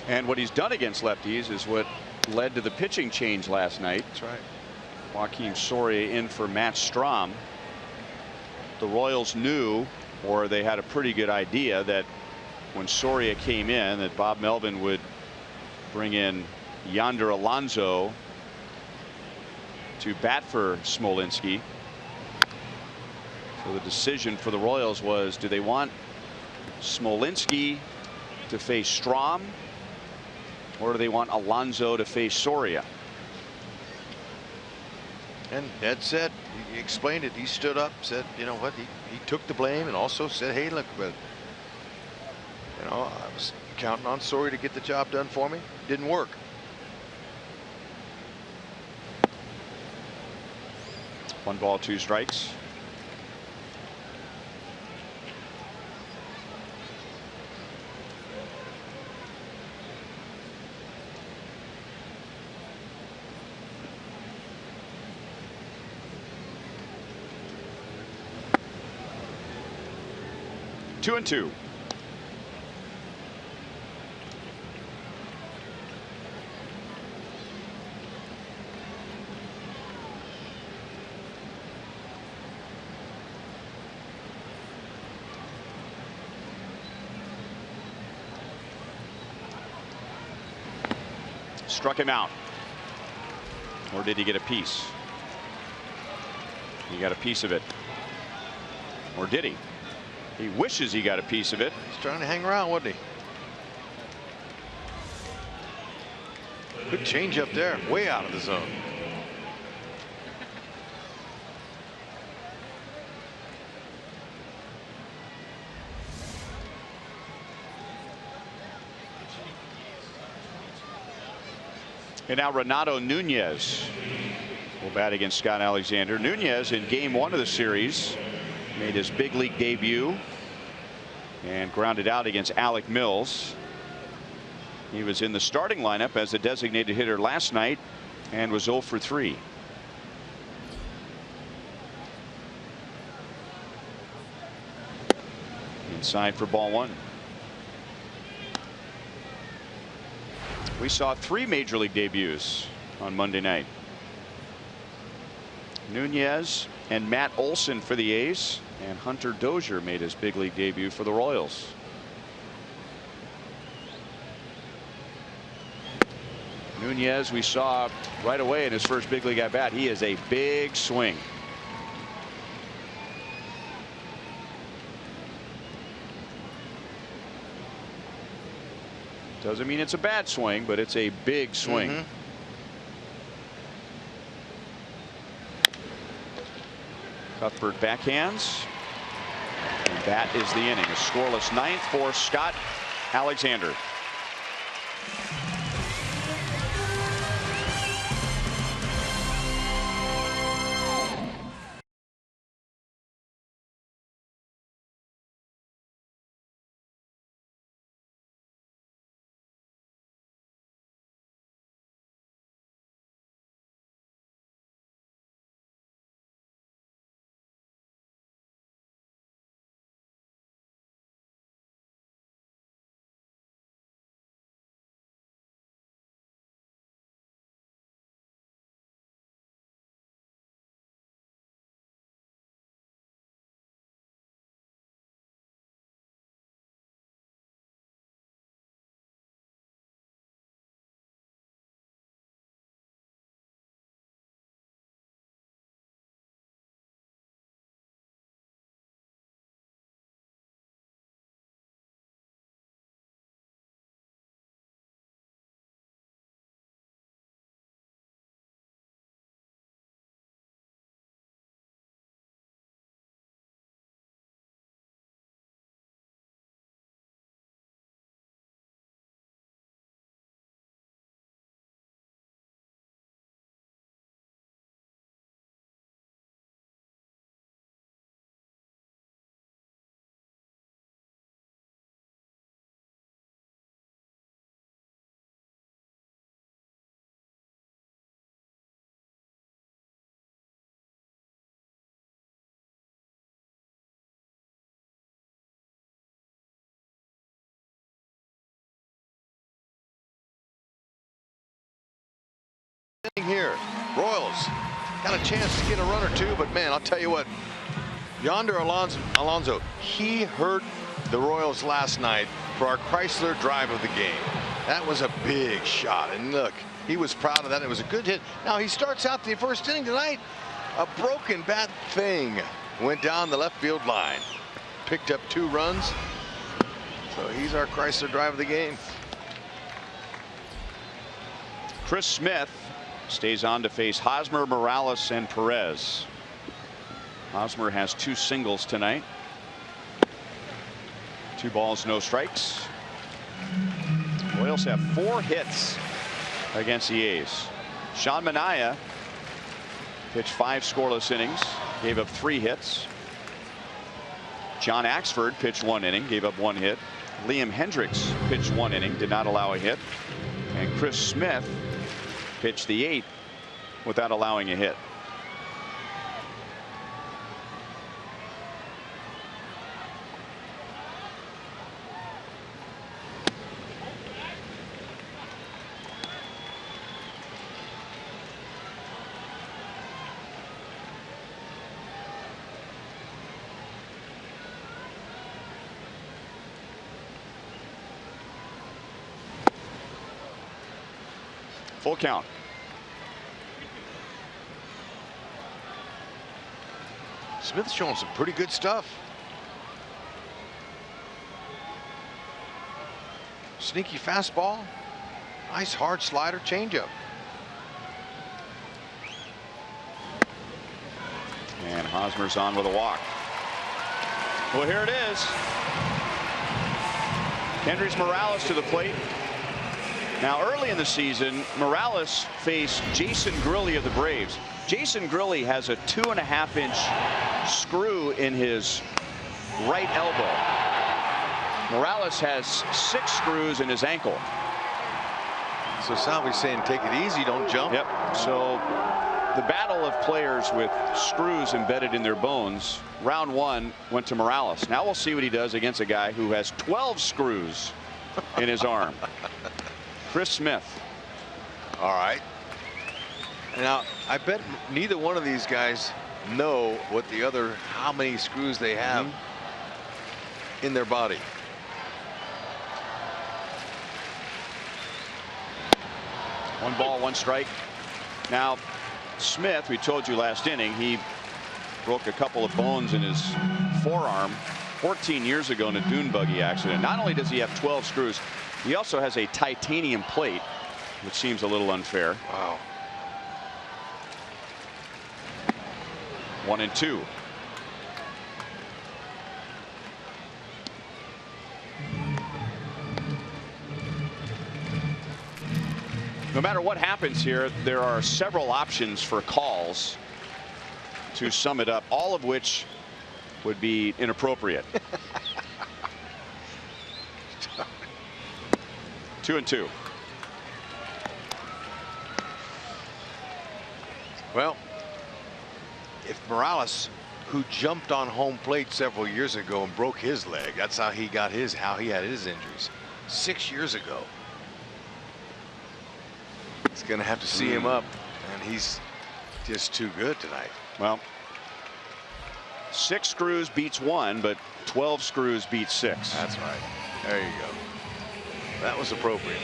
And what he's done against lefties is what led to the pitching change last night. That's right. Joakim Soria in for Matt Strahm. The Royals knew, or they had a pretty good idea, that when Soria came in, that Bob Melvin would bring in Yonder Alonso to bat for Smolinski. So the decision for the Royals was, do they want Smolinski to face Strahm, or do they want Alonso to face Soria? And Ned said, he explained it. He stood up, said, you know what, he took the blame, and also said, hey, look, but you know, I was counting on Soria to get the job done for me. Didn't work. One ball, 2 strikes. 2-2. Struck him out. Or did he get a piece? He got a piece of it. Or did he? He wishes he got a piece of it. He's trying to hang around, wasn't he? Good change up there, way out of the zone. And now Renato Nunez will bat against Scott Alexander. Nunez in game 1 of the series made his big league debut and grounded out against Alec Mills. He was in the starting lineup as a designated hitter last night and was 0 for 3. Inside for ball 1. We saw 3 major league debuts on Monday night. Nunez and Matt Olson for the A's, and Hunter Dozier made his big league debut for the Royals. Nunez, we saw right away in his first big league at bat, he is a big swing. Doesn't mean it's a bad swing, but it's a big swing. Cuthbert backhands. And that is the inning. A scoreless 9th for Scott Alexander. Here, Royals got a chance to get a run or two, but man, I'll tell you what, Yonder Alonso, he hurt the Royals last night for our Chrysler drive of the game. That was a big shot, and look, he was proud of that. It was a good hit. Now he starts out the first inning tonight. A broken bat thing went down the left field line, picked up 2 runs. So he's our Chrysler drive of the game. Chris Smith stays on to face Hosmer, Morales, and Perez. Hosmer has 2 singles tonight. 2 balls, no strikes. Royals have 4 hits against the A's. Sean Manaea pitched 5 scoreless innings, gave up 3 hits. John Axford pitched 1 inning, gave up 1 hit. Liam Hendricks pitched 1 inning, did not allow a hit. And Chris Smith pitched the 8th without allowing a hit. Full count. Smith's showing some pretty good stuff. Sneaky fastball. Nice hard slider, changeup. And Hosmer's on with a walk. Well, here it is. Kendrys Morales to the plate. Now, early in the season, Morales faced Jason Grilli of the Braves. Jason Grilli has a 2.5-inch screw in his right elbow. Morales has 6 screws in his ankle. So Salvi's saying, take it easy, don't jump. Yep. So the battle of players with screws embedded in their bones, round 1 went to Morales. Now we'll see what he does against a guy who has 12 screws in his arm. Chris Smith. All right. Now, I bet neither one of these guys know what the other, how many screws they have in their body. One ball, 1 strike. Now, Smith, we told you last inning, he broke a couple of bones in his forearm 14 years ago in a dune buggy accident. Not only does he have 12 screws, he also has a titanium plate, which seems a little unfair. Wow. 1-2. No matter what happens here, there are several options for calls, to sum it up, all of which would be inappropriate. 2-2. Well, if Morales, who jumped on home plate several years ago and broke his leg, that's how he got his, how he had his injuries 6 years ago. He's going to have to see him up, and he's just too good tonight. Well, 6 screws beats 1, but 12 screws beats 6. That's right. There you go. That was appropriate.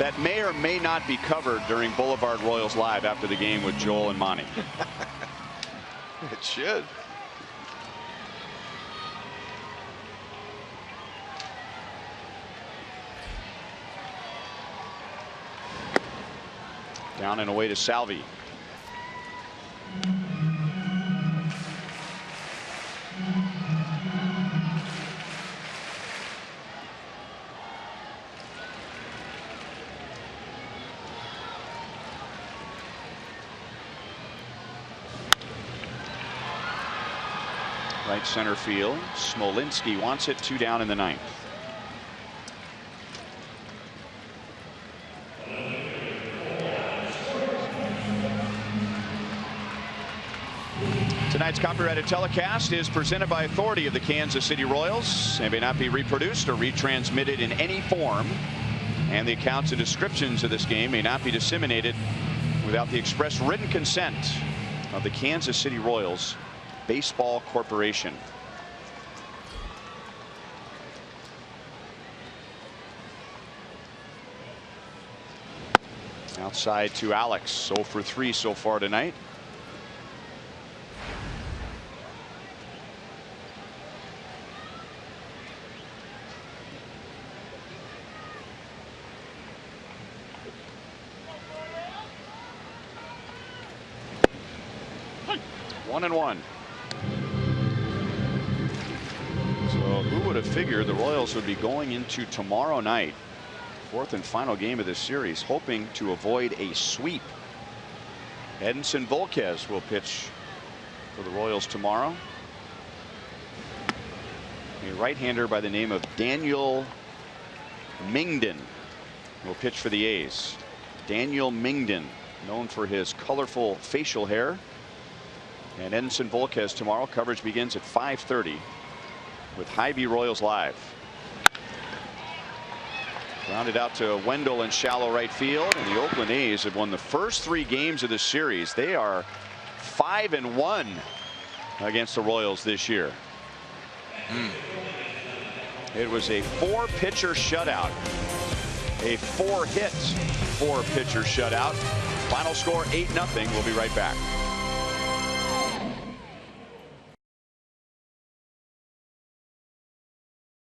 That may or may not be covered during Boulevard Royals Live after the game with Joel and Monty. It should. Down and away to Salvi. Right center field. Smolinski wants it, 2 down in the 9th. Tonight's copyrighted telecast is presented by authority of the Kansas City Royals and may not be reproduced or retransmitted in any form. And the accounts and descriptions of this game may not be disseminated without the express written consent of the Kansas City Royals Baseball Corporation. Outside to Alex, 0 for 3 so far tonight. One and one. So who would have figured the Royals would be going into tomorrow night, 4th and final game of this series, hoping to avoid a sweep. Edinson Volquez will pitch for the Royals tomorrow. A right-hander by the name of Daniel Mingden will pitch for the A's. Daniel Mingden, known for his colorful facial hair. And Edinson Volquez tomorrow. Coverage begins at 5:30 with Hy-Vee Royals Live. Grounded out to Wendell in shallow right field, and the Oakland A's have won the first 3 games of the series. They are 5-1 against the Royals this year. It was a 4-pitcher shutout. A 4-hit, 4-pitcher shutout. Final score 8-0. We'll be right back.